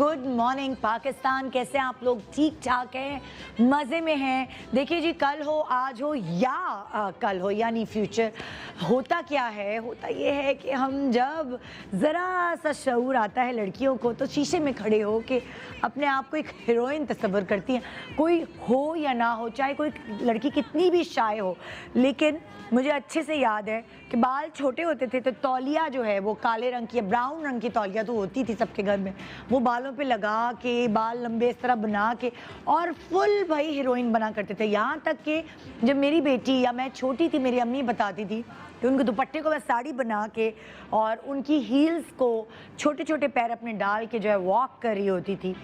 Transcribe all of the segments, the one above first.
Good morning Pakistan. कैसे हैं आप लोग? ठीक ठाक हैं, मज़े में हैं। देखिए जी, कल हो आज हो या कल हो यानी फ्यूचर, होता क्या है, होता ये है कि हम जब ज़रा सा शऊर आता है लड़कियों को तो शीशे में खड़े हो के अपने आप को एक हीरोइन तस्वर करती हैं। कोई हो या ना हो, चाहे कोई लड़की कितनी भी शाय हो, लेकिन मुझे अच्छे से याद है कि बाल छोटे होते थे तो तौलिया जो है वो काले रंग की, ब्राउन रंग की तौलिया तो होती थी सबके घर में, वो बालों पे लगा के बाल लंबे इस तरह बना के और फुल भाई हीरोइन बना करते थे। यहाँ तक कि जब मेरी बेटी या मैं छोटी थी, मेरी अम्मी बताती थी कि उनके दुपट्टे को बस साड़ी बना के और उनकी हील्स को छोटे छोटे पैर अपने डाल के जो है वॉक कर रही होती थी।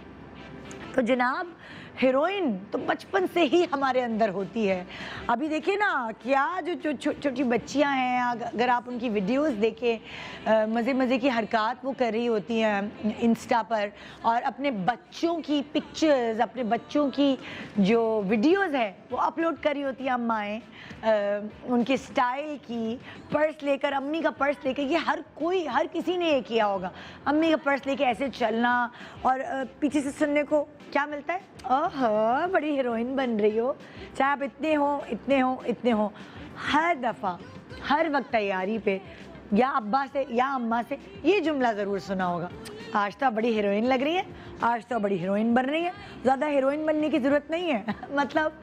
तो जनाब, हीरोइन तो बचपन से ही हमारे अंदर होती है। अभी देखिए ना, क्या जो छोटी बच्चियां हैं, अगर आप उनकी वीडियोस देखें, मज़े मज़े की हरकत वो कर रही होती हैं इंस्टा पर, और अपने बच्चों की पिक्चर्स, अपने बच्चों की जो वीडियोस है वो अपलोड कर रही होती हैं अम्माएँ, उनके स्टाइल की। पर्स लेकर, अम्मी का पर्स लेकर, ये हर किसी ने ये किया होगा, अम्मी का पर्स लेके ऐसे चलना और पीछे से सुनने को क्या मिलता है, ओह बड़ी हीरोइन बन रही हो, चाहे आप इतने हो। हर दफ़ा, हर वक्त तैयारी पे या अब्बा से या अम्मा से ये जुमला ज़रूर सुना होगा, आज तो बड़ी हीरोइन लग रही है, आज तो बड़ी हीरोइन बन रही है, ज़्यादा हीरोइन बनने की ज़रूरत नहीं है। मतलब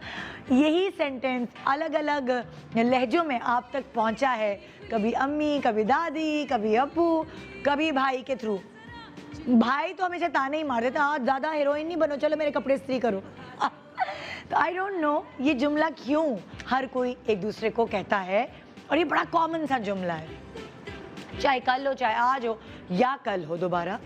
यही सेंटेंस अलग अलग लहजों में आप तक पहुंचा है, कभी अम्मी, कभी दादी, कभी अब्बू, कभी भाई के थ्रू। भाई तो हमेशा ताने ही मार देता, आज ज़्यादा हीरोइन नहीं बनो, चलो मेरे कपड़े इस्त्री करो। तो आई डोंट नो ये जुमला क्यों हर कोई एक दूसरे को कहता है, और ये बड़ा कॉमन सा जुमला है, चाहे कल हो, चाहे आज हो या कल हो दोबारा।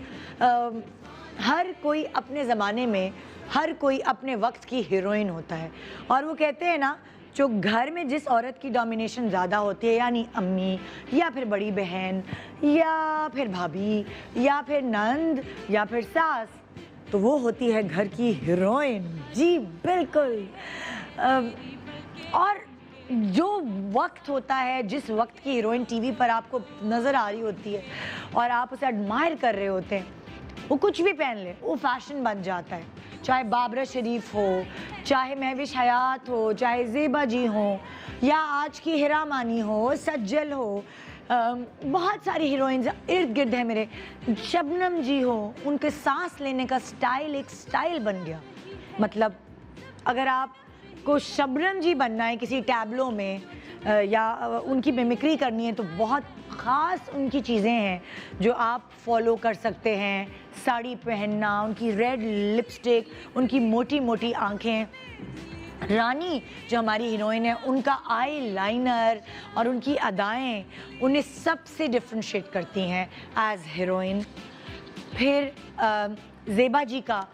हर कोई अपने ज़माने में, हर कोई अपने वक्त की हीरोइन होता है। और वो कहते हैं ना, जो घर में जिस औरत की डोमिनेशन ज़्यादा होती है, यानी अम्मी या फिर बड़ी बहन या फिर भाभी या फिर नंद या फिर सास, तो वो होती है घर की हीरोइन। जी बिल्कुल। और जो वक्त होता है, जिस वक्त की हीरोइन टीवी पर आपको नज़र आ रही होती है और आप उसे एडमायर कर रहे होते हैं, वो कुछ भी पहन ले वो फैशन बन जाता है। चाहे बाबरा शरीफ हो, चाहे महविश हयात हो, चाहे ज़ेबा जी हो, या आज की हिरा मानी हो, सज्जल हो, बहुत सारी हीरोइंस इर्द गिर्द है मेरे, शबनम जी हो, उनके सांस लेने का स्टाइल एक स्टाइल बन गया। मतलब अगर आप को शबनम जी बनना है किसी टैबलो में या उनकी मिमिक्री करनी है, तो बहुत ख़ास उनकी चीज़ें हैं जो आप फॉलो कर सकते हैं। साड़ी पहनना, उनकी रेड लिपस्टिक, उनकी मोटी मोटी आँखें। रानी जो हमारी हीरोइन है, उनका आई लाइनर और उनकी अदाएँ उन्हें सबसे डिफ्रेंशिएट करती हैं एज हीरोइन। फिर ज़ेबा जी का,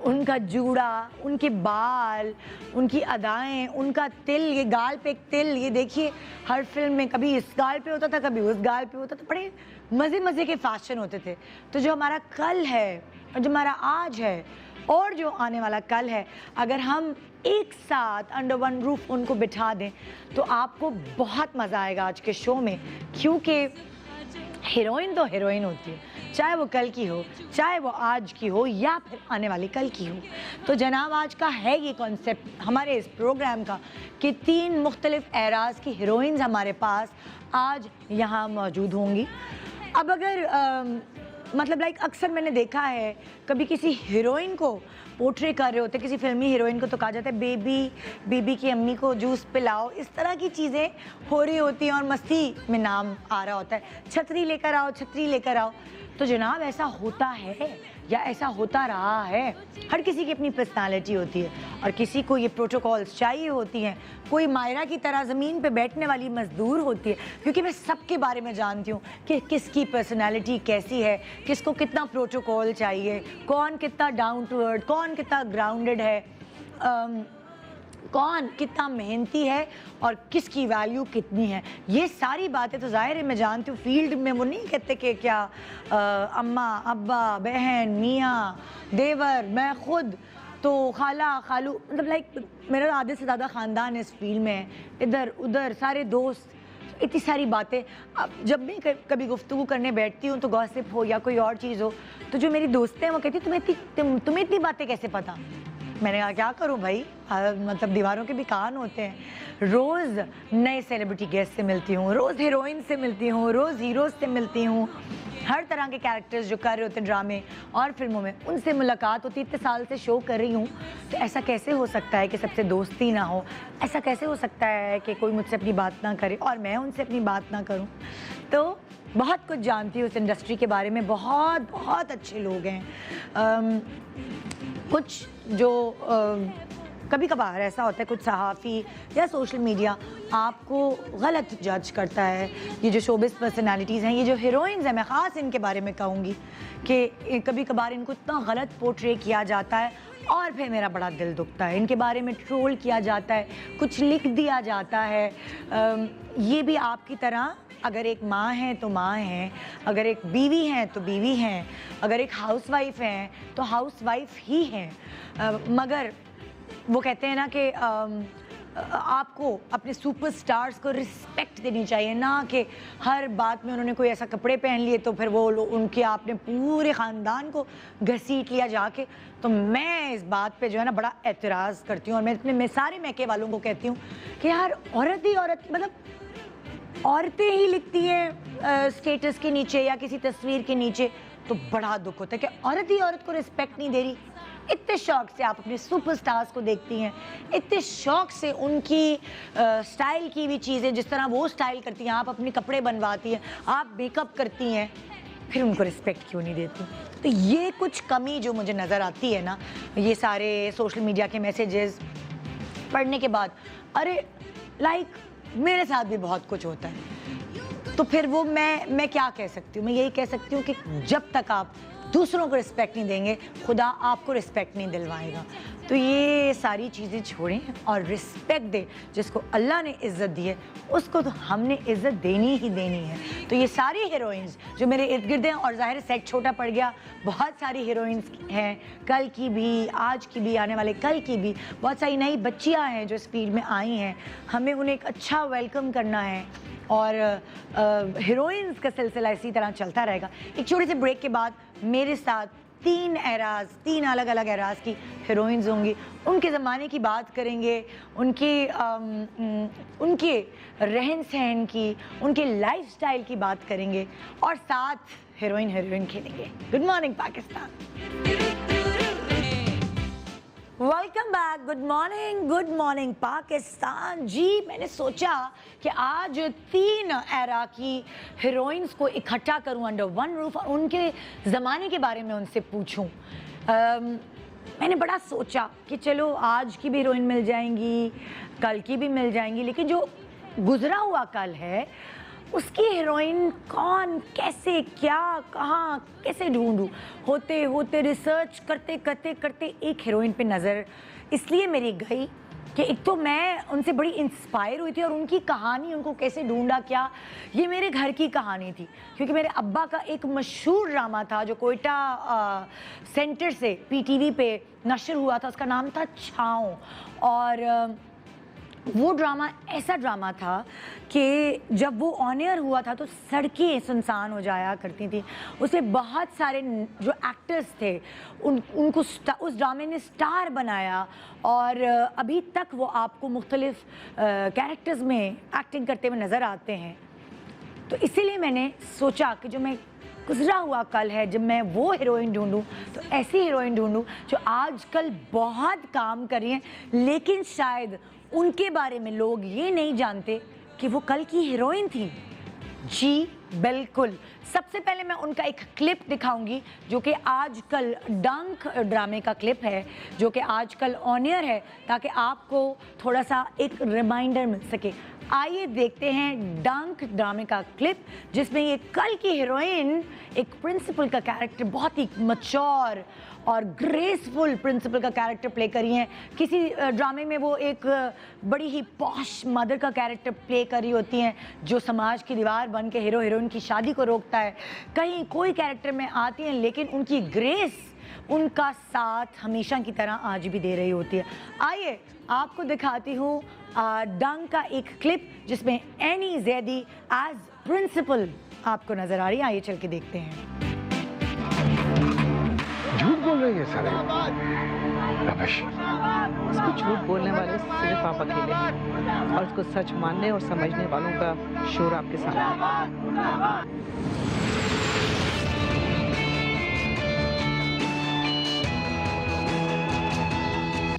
उनका जूड़ा, उनके बाल, उनकी अदाएं, उनका तिल, ये गाल पे एक तिल, ये देखिए हर फिल्म में कभी इस गाल पे होता था, कभी उस गाल पे होता था, बड़े मज़े मज़े के फैशन होते थे। तो जो हमारा कल है और जो हमारा आज है और जो आने वाला कल है, अगर हम एक साथ अंडर वन रूफ उनको बिठा दें तो आपको बहुत मज़ा आएगा आज के शो में, क्योंकि हीरोइन तो हीरोइन होती है, चाहे वो कल की हो, चाहे वो आज की हो या फिर आने वाली कल की हो। तो जनाब, आज का है ये कॉन्सेप्ट हमारे इस प्रोग्राम का कि 3 मुख्तलिफ एराज़ की हीरोइंस हमारे पास आज यहाँ मौजूद होंगी। अब अगर मतलब लाइक अक्सर मैंने देखा है, कभी किसी हीरोइन को पोर्ट्रे कर रहे होते, किसी फिल्मी हीरोइन को, तो कहा जाता है बीबी की अम्मी को जूस पिलाओ, इस तरह की चीज़ें हो रही होती हैं और मस्ती में नाम आ रहा होता है, छतरी लेकर आओ, छतरी लेकर आओ। तो जनाब, ऐसा होता है या ऐसा होता रहा है? हर किसी की अपनी पर्सनालिटी होती है और किसी को ये प्रोटोकॉल्स चाहिए होती हैं। कोई मायरा की तरह ज़मीन पे बैठने वाली मज़दूर होती है, क्योंकि मैं सबके बारे में जानती हूँ कि किसकी पर्सनालिटी कैसी है, किसको कितना प्रोटोकॉल चाहिए, कौन कितना डाउन टू अर्थ, कौन कितना ग्राउंडेड है, कौन कितना मेहनती है और किसकी वैल्यू कितनी है। ये सारी बातें तो ज़ाहिर है मैं जानती हूँ। फील्ड में वो नहीं कहते कि क्या अम्मा, अब्बा, बहन, मियाँ, देवर, मैं खुद, तो खाला, खालू, मतलब लाइक मेरा आधे से ज़्यादा ख़ानदान इस फील्ड में है, इधर उधर सारे दोस्त, इतनी सारी बातें। अब जब मैं कभी गुफ्तगू करने बैठती हूँ तो गॉसिप हो या कोई और चीज़ हो, तो जो मेरी दोस्तें हैं वो कहती तुम्हें इतनी बातें कैसे पता। मैंने कहा क्या करूं भाई, मतलब दीवारों के भी कान होते हैं। रोज़ नए सेलिब्रिटी गेस्ट से मिलती हूँ, रोज़ हीरोइन से मिलती हूँ, रोज़ हीरोज़ से मिलती हूँ। हर तरह के कैरेक्टर्स जो कर रहे होते हैं ड्रामे और फिल्मों में, उनसे मुलाकात होती है। इतने साल से शो कर रही हूँ, तो ऐसा कैसे हो सकता है कि सबसे दोस्ती ना हो? ऐसा कैसे हो सकता है कि कोई मुझसे अपनी बात ना करे और मैं उनसे अपनी बात ना करूँ? तो बहुत कुछ जानती हूँ इस इंडस्ट्री के बारे में। बहुत बहुत अच्छे लोग हैं। कुछ जो कभी कभार ऐसा होता है, कुछ सहाफ़ी या सोशल मीडिया आपको गलत जज करता है। ये जो शोबिज़ पर्सनालिटीज़ हैं, ये जो हीरोइंस हैं, मैं ख़ास इनके बारे में कहूँगी कि कभी कभार इनको इतना गलत पोर्ट्रे किया जाता है और फिर मेरा बड़ा दिल दुखता है। इनके बारे में ट्रोल किया जाता है, कुछ लिख दिया जाता है। ये भी आपकी तरह अगर एक माँ है तो माँ हैं, अगर एक बीवी हैं तो बीवी हैं, अगर एक हाउसवाइफ हैं तो हाउसवाइफ ही हैं। मगर वो कहते हैं ना कि आपको अपने सुपरस्टार्स को रिस्पेक्ट देनी चाहिए, ना कि हर बात में उन्होंने कोई ऐसा कपड़े पहन लिए तो फिर वो उनके आपने पूरे ख़ानदान को घसीट लिया जाके। तो मैं इस बात पे जो है ना बड़ा एतराज़ करती हूँ और मैं सारे मैके वालों को कहती हूँ कि यार औरत ही औरत, मतलब औरतें ही लिखती हैं स्टेटस के नीचे या किसी तस्वीर के नीचे, तो बड़ा दुख होता है कि औरत ही औरत को रिस्पेक्ट नहीं दे रही। इतने शौक से आप अपने सुपरस्टार्स को देखती हैं, इतने शौक से उनकी स्टाइल की भी चीज़ें, जिस तरह वो स्टाइल करती हैं, आप अपने कपड़े बनवाती हैं, आप मेकअप करती हैं, फिर उनको रिस्पेक्ट क्यों नहीं देती? तो ये कुछ कमी जो मुझे नज़र आती है ना, ये सारे सोशल मीडिया के मैसेजेस पढ़ने के बाद, अरे लाइक मेरे साथ भी बहुत कुछ होता है। तो फिर वो मैं क्या कह सकती हूँ? मैं यही कह सकती हूँ कि जब तक आप दूसरों को रिस्पेक्ट नहीं देंगे, खुदा आपको रिस्पेक्ट नहीं दिलवाएगा। तो ये सारी चीज़ें छोड़ें और रिस्पेक्ट दें। जिसको अल्लाह ने इज़्ज़त दी है उसको तो हमने इज़्ज़त देनी ही देनी है। तो ये सारी हीरोइंस जो मेरे इर्द गिर्द हैं, और ज़ाहिर सेट छोटा पड़ गया, बहुत सारी हीरोइंस हैं, कल की भी, आज की भी, आने वाले कल की भी बहुत सारी नई बच्चियाँ हैं जो इस फील्ड में आई हैं। हमें उन्हें एक अच्छा वेलकम करना है और हीरोइंस का सिलसिला इसी तरह चलता रहेगा। एक छोटे से ब्रेक के बाद मेरे साथ तीन अलग अलग एराज की हीरोइंस होंगी। उनके ज़माने की बात करेंगे, उनके रहन सहन की, उनके लाइफस्टाइल की बात करेंगे और साथ हीरोइन खेलेंगे। Good morning Pakistan, welcome back. Good morning Pakistan. जी, मैंने सोचा कि आज 3 एरा की हीरोइंस को इकट्ठा करूं अंडर वन रूफ और उनके ज़माने के बारे में उनसे पूछूं। मैंने बड़ा सोचा कि चलो आज की भी हीरोइन मिल जाएंगी, कल की भी मिल जाएंगी, लेकिन जो गुजरा हुआ कल है उसकी हीरोइन कौन, कैसे, क्या, कहाँ, कैसे ढूंढूं? होते होते रिसर्च करते एक हीरोइन पे नज़र इसलिए मेरी गई कि एक तो मैं उनसे बड़ी इंस्पायर हुई थी और उनकी कहानी, उनको कैसे ढूंढा, क्या ये मेरे घर की कहानी थी। क्योंकि मेरे अब्बा का एक मशहूर ड्रामा था जो कोयटा सेंटर से पीटीवी पे नशर हुआ था, उसका नाम था छाँव। और वो ड्रामा ऐसा ड्रामा था कि जब वो ऑन एयर हुआ था तो सड़कें सुनसान हो जाया करती थी। उसमें बहुत सारे जो एक्टर्स थे उनको उस ड्रामे ने स्टार बनाया और अभी तक वो आपको मुख्तलिफ कैरेक्टर्स में एक्टिंग करते हुए नज़र आते हैं। तो इसीलिए मैंने सोचा कि जो मैं गुजरा हुआ कल है, जब मैं वो हीरोइन ढूंढूं तो ऐसी हीरोइन ढूंढूं जो आजकल बहुत काम कर रही हैं, लेकिन शायद उनके बारे में लोग ये नहीं जानते कि वो कल की हीरोइन थी। जी बिल्कुल। सबसे पहले मैं उनका एक क्लिप दिखाऊंगी जो कि आजकल डंक ड्रामे का क्लिप है, जो कि आजकल ऑन एयर है, ताकि आपको थोड़ा सा एक रिमाइंडर मिल सके। आइए देखते हैं डंक ड्रामे का क्लिप, जिसमें ये कल की हीरोइन एक प्रिंसिपल का कैरेक्टर, बहुत ही मैच्योर और ग्रेसफुल प्रिंसिपल का कैरेक्टर प्ले करी हैं। किसी ड्रामे में वो एक बड़ी ही पॉश मदर का कैरेक्टर प्ले करी होती हैं जो समाज की दीवार बन के हीरो हीरोइन की शादी को रोकता है। कहीं कोई कैरेक्टर में आती हैं लेकिन उनकी ग्रेस, उनका साथ हमेशा की तरह आज भी दे रही होती है। आइए आपको दिखाती हूँ डंक का एक क्लिप जिसमें एनी जैदी एज प्रिंसिपल आपको नजर आ रही है। आइए चल के देखते हैं। झूठ बोल रही है सारे रमेश। उसको झूठ बोलने वाले सिर्फ आप अकेले हैं और उसको सच मानने और समझने वालों का शोर आपके सामने।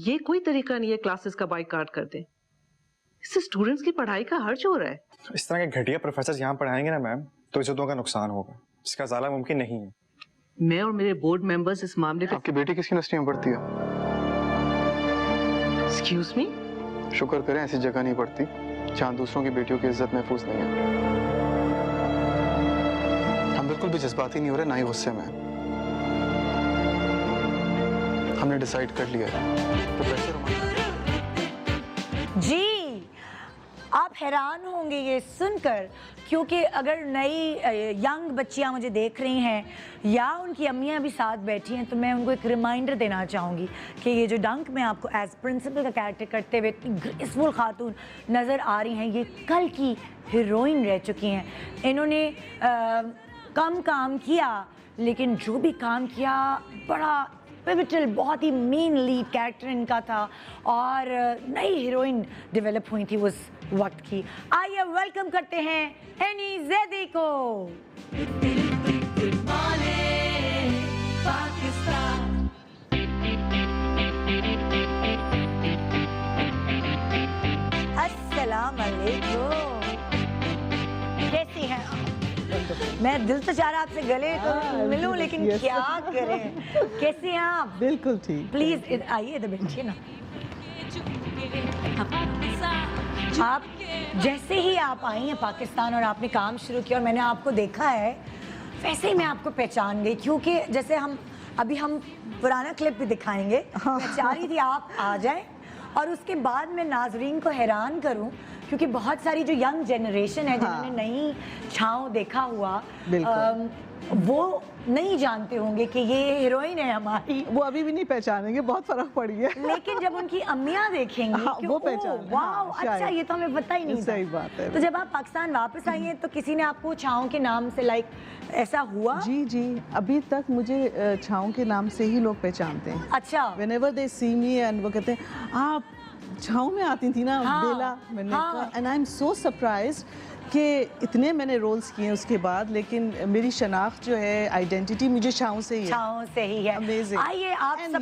ये कोई तरीका नहीं है क्लासेस का बाइकाट कर दें। इससे स्टूडेंट्स की पढ़ाई का हर्ज हो रहा है। इस तरह के घटिया प्रोफेसर यहाँ पढ़ाएंगे ना मैम तो इज्जतों का नुकसान होगा, जिसका ज़ाला मुमकिन नहीं है। मैं और मेरे बोर्ड मेंबर्स इस मामले पे। आपकी बेटी किस यूनिवर्सिटी में पढ़ती है? Excuse me? शुक्र करें ऐसी जगह नहीं पढ़ती जहाँ दूसरों की बेटियों की इज्जत महफूज नहीं है। हम बिल्कुल भी जज्बाती नहीं हो रहे, ना ही गुस्से में। हमने डिसाइड कर लिया है प्रोफेसर जी आप हैरान होंगे ये सुनकर, क्योंकि अगर नई यंग बच्चियां मुझे देख रही हैं या उनकी अम्मियां भी साथ बैठी हैं तो मैं उनको एक रिमाइंडर देना चाहूँगी कि ये जो डंक में आपको एज प्रिंसिपल का कैरेक्टर करते हुए इतनी ग्रेसफुल खातून नज़र आ रही हैं, ये कल की हीरोइन रह चुकी हैं। इन्होंने कम काम किया लेकिन जो भी काम किया बड़ा पिविटल, बहुत ही मेन लीड कैरेक्टर इनका था और नई हीरोइन डेवलप हुई थी उस वक्त की। आइए वेलकम करते हैं एनी जैदी को। अस्सलाम वालेकुम, कैसी हैं आप? मैं दिल तो चाह रहा आपसे गले तो मिलूं लेकिन क्या करें। कैसे हैं आप? बिल्कुल ठीक। प्लीज आइए इधर बैठिए ना। आप जैसे ही आप आई हैं पाकिस्तान और आपने काम शुरू किया और मैंने आपको देखा है, वैसे ही मैं आपको पहचान गई, क्योंकि जैसे हम पुराना क्लिप भी दिखाएंगे। मैं चाह रही थी आप आ जाएं और उसके बाद मैं नाजरीन को हैरान करूं, क्योंकि बहुत सारी जो यंग जनरेशन है जिन्होंने नई छाँव देखा हुआ वो नहीं जानते होंगे कि ये हीरोइन है हमारी। वो अभी भी नहीं पहचानेंगे, बहुत फर्क पड़ी है। लेकिन जब उनकी अम्मियां देखेंगी हाँ, वो पहचान। वाह अच्छा, ये तो हमें पता ही नहीं सही था। बात है। तो जब आप पाकिस्तान वापस आई हैं तो किसी ने आपको छाँव के नाम से ऐसा हुआ? जी जी, अभी तक मुझे छाँव के नाम से ही लोग पहचानते हैं। अच्छा। Whenever they see me and वो कहते हैं आप छाँव में आती थी ना। हाँ, बेला, मैंने हाँ। कहा and I'm so surprised कि इतने मैंने रोल्स किए उसके बाद, लेकिन मेरी शनाख्त जो है, आइडेंटिटी मुझे छाँव से ही है। छाँव से ही है। Amazing. आइए आप And सब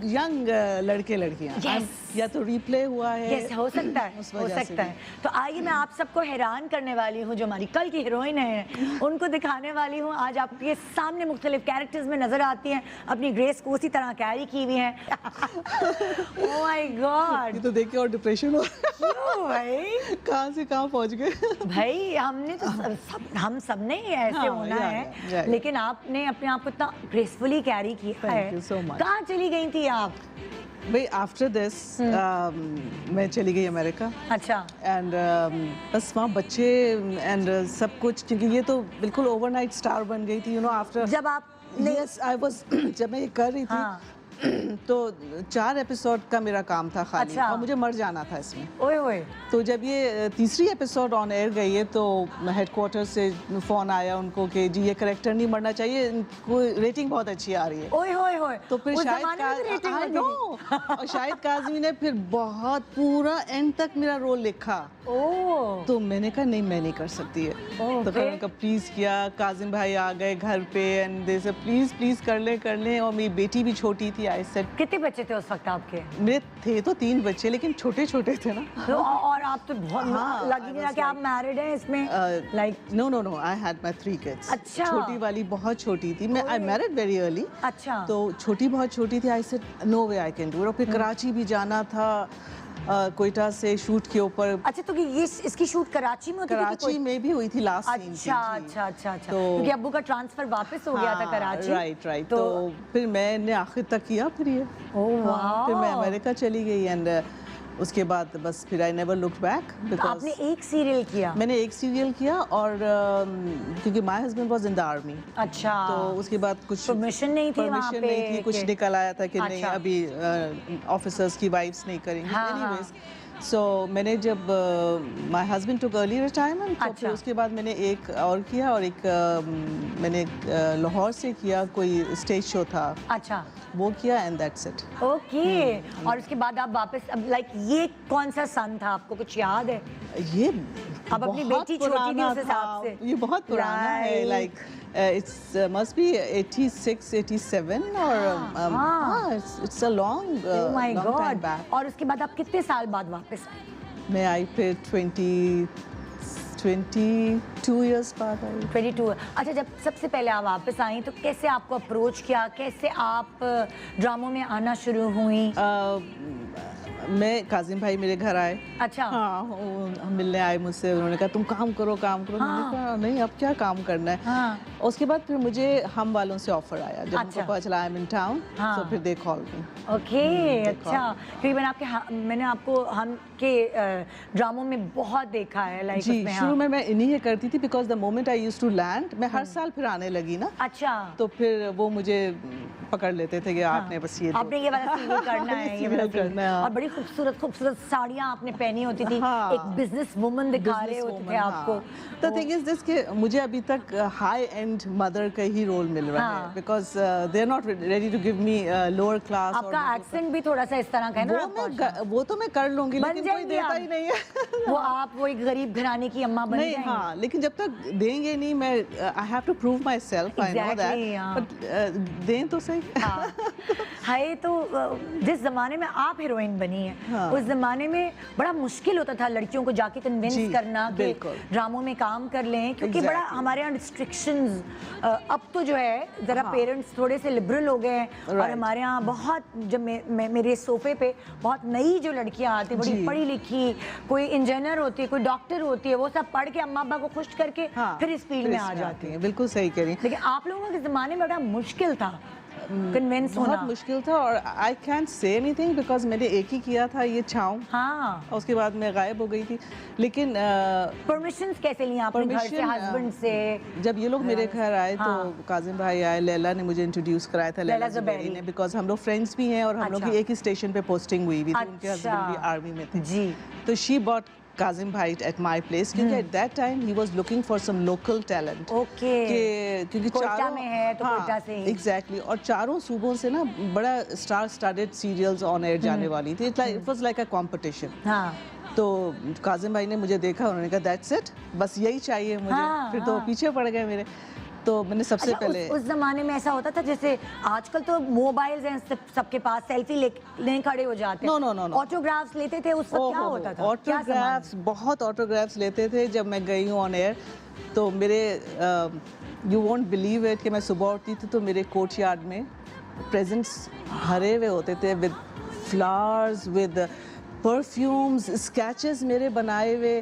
यंग लड़के लड़कियाँ। Yes. या तो रिप्ले हुआ है। यस हो सकता है, उस हो वजह से सकता भी। है। तो आइए मैं आप सबको हैरान करने वाली हूँ, जो हमारी कल की हीरोइन है उनको दिखाने वाली हूँ। आज आपके सामने मुख्तलिफ कैरेक्टर्स में नजर आती हैं, अपनी ग्रेस को उसी तरह कैरी की हुई हैं। ओह माय गॉड, ये तो देख के और डिप्रेशन हो क्यों भाई? कहाँ से कहाँ पहुँच गए। भाई हमने तो हम सब ने ही ऐसे हाँ, होना है, या। लेकिन आपने अपने आप को इतना ग्रेसफुली कैरी किया है। Thank you so much. कहाँ चली गई थी आप? भाई आफ्टर दिस मैं चली गई अमेरिका। अच्छा। एंड बस वहाँ बच्चे एंड सब कुछ, क्योंकि ये तो बिल्कुल ओवरनाइट स्टार बन गई थी, आफ्टर जब आप यस आई वाज जब मैं ये कर रही थी। हाँ। तो 4 एपिसोड का मेरा काम था खाली। अच्छा। और मुझे मर जाना था इसमें। ओए ओए। तो जब ये तीसरी एपिसोड ऑन एयर गई है तो हेडक्वार्टर से फ़ोन आया उनको कि जी ये करेक्टर नहीं मरना चाहिए, इनको रेटिंग बहुत अच्छी आ रही है। ओए होए होए। तो फिर उस शाहिद जमाने में भी रेटिंग I होती थी। know। और शाहिद काज़मी ने फिर बहुत पूरा एंड तक मेरा रोल लिखा। ओह। तो मैंने कहा नहीं, मैं नहीं कर सकती है। ओह, तो फिर उनका प्लीज़ किया, काजिम भाई आ गए घर पे एंड दे से प्लीज़ प्लीज़ कर लें। और मेरी बेटी भी छोटी थी। आई सेड कितने बच्चे थे उस वक्त आपके? मेरे थे तो 3 बच्चे, लेकिन छोटे छोटे थे ना। तो और आप तो बहुत हाँ, लगी नहीं रहा कि आप मैरिड हैं इसमें, like no I had my 3 kids. अच्छा। छोटी वाली बहुत छोटी थी। मैं आई मैरिड वेरी अर्ली। अच्छा। तो छोटी बहुत छोटी थी। I said no way I can do it. और फिर कराची भी जाना था, कोयटा से शूट के ऊपर। अच्छा, तो ये इसकी शूट कराची में होती थी कि कराची में भी हुई थी लास्ट सीन। अच्छा। क्योंकि अब्बू का ट्रांसफर वापस हो गया था कराची। राइट। तो फिर मैंने आखिर तक किया फिर ये। ओह हाँ, फिर मैं वाह। अमेरिका चली गई एंड उसके बाद बस फिर आई नेवर लुक बैक तो आपने एक सीरियल किया? मैंने एक सीरियल किया और क्योंकि my husband was in the army, अच्छा, तो उसके बाद कुछ परमिशन नहीं थी वहाँ परमिशन पे नहीं थी, कुछ कि- निकल आया था कि नहीं अच्छा। अभी ऑफिसर्स की वाइफ्स नहीं करेंगी। हाँ, एनीवेज सो मैंने जब my husband took early retirement, तो अच्छा। फिर उसके बाद मैंने एक और किया और एक मैंने लाहौर से किया, कोई स्टेज शो था अच्छा, वो किया एंड दैट्स इट। ओके। और उसके बाद आप वापस अब लाइक ये कौन सा सन था, आपको कुछ याद है? ये अब अपनी बहुत बेटी छोटी थी पुराना उस हिसाब से। था, ये बहुत पुराना है, लाइक इट्स मस्ट बी 86 87 और हाँ। It's a long oh my time God. Back. और उसके बाद आप कितने साल बाद वापस आए? मैं आई फिर 22 इयर्स बाद आई। 22। अच्छा, जब सबसे पहले आप वापस आई तो कैसे आपको अप्रोच किया, कैसे आप ड्रामों में आना शुरू हुई? मैं काजिम भाई मेरे घर आए, अच्छा, हाँ वो मिलने आए मुझसे, उन्होंने कहा तुम काम करो काम करो। हाँ। मैंने कहा नहीं अब क्या काम करना है। हाँ, उसके बाद फिर मुझे हम वालों से ऑफर आया, जब अच्छा। उनको पता चला आई एम इन टाउन, हाँ। तो फिर दे कॉल मी। ओके, अच्छा। क्योंकि मैंने आपको हम के ड्रामों में बहुत देखा है, लाइक जी उसमें। शुरू हाँ। में मैं इन्हीं ये करती थी, because the moment I used to land, मैं हर साल फिर आने लगी ना, अच्छा, तो फिर वो मुझे पकड़ लेते थे कि आपने बस ये दो। आपने ये वाला सीरियल करना है, ये वाला serial करना है, हाँ। और बड़ी खूबसूरत खूबसूरत साड़ियाँ आपने पहनी होती थी, हाँ। एक बिजनेस वुमन दिखा रहे होते थे आपको। द थिंग इज दिस कि मुझे अभी तक हाई एंड मदर का ही रोल मिल रहा हाँ। है, because they are not ready to give me lower class. आपका एक्सेंट भी थोड़ा सा इस तरह का है ना, वो तो मैं कर लूंगी, बन लेकिन कोई जाएंगी देता आप। ही नहीं है। वो आप वो एक गरीब घराने की अम्मा बन नहीं, जाएंगी। हाँ, लेकिन जब तक देंगे नहीं, मैं I have to prove my self, I know Exactly, हाँ। दैट, बट दें तो सही। हाँ। हाय, तो जिस जमाने में आप हीरोइन बनी है, हाँ। उस जमाने में बड़ा मुश्किल होता था लड़कियों को जाके कन्विंस जी, करना कि बिल्कुल। ड्रामों में काम कर लें, क्योंकि बड़ा Exactly. हमारे यहाँ रिस्ट्रिक्शंस, अब तो जो है जरा हाँ। पेरेंट्स थोड़े से लिबरल हो गए हैं। और Right. हमारे यहाँ बहुत, जब मेरे सोफे पे बहुत नई जो लड़कियाँ आती, बड़ी जी। पढ़ी लिखी, कोई इंजीनियर होती है, कोई डॉक्टर होती है, वो सब पढ़ के अम्मा अब्बा को खुश करके हाँ, फिर इस फील्ड फिर में आ इसमें जाती है। हैं, बिल्कुल सही कह रही हैं। लेकिन आप लोगों के ज़माने में बड़ा मुश्किल था कन्विंस होना। बहुत मुश्किल था, और I can't say anything because मैंने एक ही किया था, ये छाँव, हाँ। और उसके बाद मैं गायब हो गई थी। लेकिन परमिशंस कैसे ली आपने घर से, permission, हस्बैंड से? जब ये लोग मेरे घर आए हाँ। तो काजिम भाई आए, लैला ने मुझे इंट्रोड्यूस कराया था, लैला ज़ुबैरी ज़ुबैरी ने, बिकॉज हम लोग फ्रेंड्स भी हैं और हम लोग अच्छा। की एक ही स्टेशन पे पोस्टिंग हुई भी थी, उनके अच्छा। हस्बैंड भी आर्मी में थे। जी। तो शी बॉट काजिम भाई एट माई प्लेस, क्योंकि at that time he was looking for some local talent. Okay. क्योंकि कोयटा चारों में है तो कोयटा से ही। एग्जैक्टली, और चारों सूबों से ना बड़ा star started serials on air जाने वाली थी, it was like a competition. हाँ। तो काजिम भाई ने मुझे देखा, उन्होंने कहा दैट्स इट, बस यही चाहिए मुझे। हाँ, फिर तो हाँ। पीछे पड़ गए मेरे, तो मैंने सबसे अच्छा, पहले उस जमाने में ऐसा होता था, जैसे आजकल तो मोबाइल्स हैं सबके पास, सेल्फी लेने खड़े हो जाते हैं। No. ऑटोग्राफ्स लेते थे उस वक्त, क्या होता था? क्या ऑटोग्राफ्स, बहुत ऑटोग्राफ्स लेते थे। जब मैं गई हूँ ऑन एयर, तो मेरे यू वोंट बिलीव इट कि मैं सुबह उठती थी तो मेरे कोच यार्ड में प्रेजेंट्स भरे हुए होते थे, with flowers, with perfumes, sketches मेरे बनाए हुए।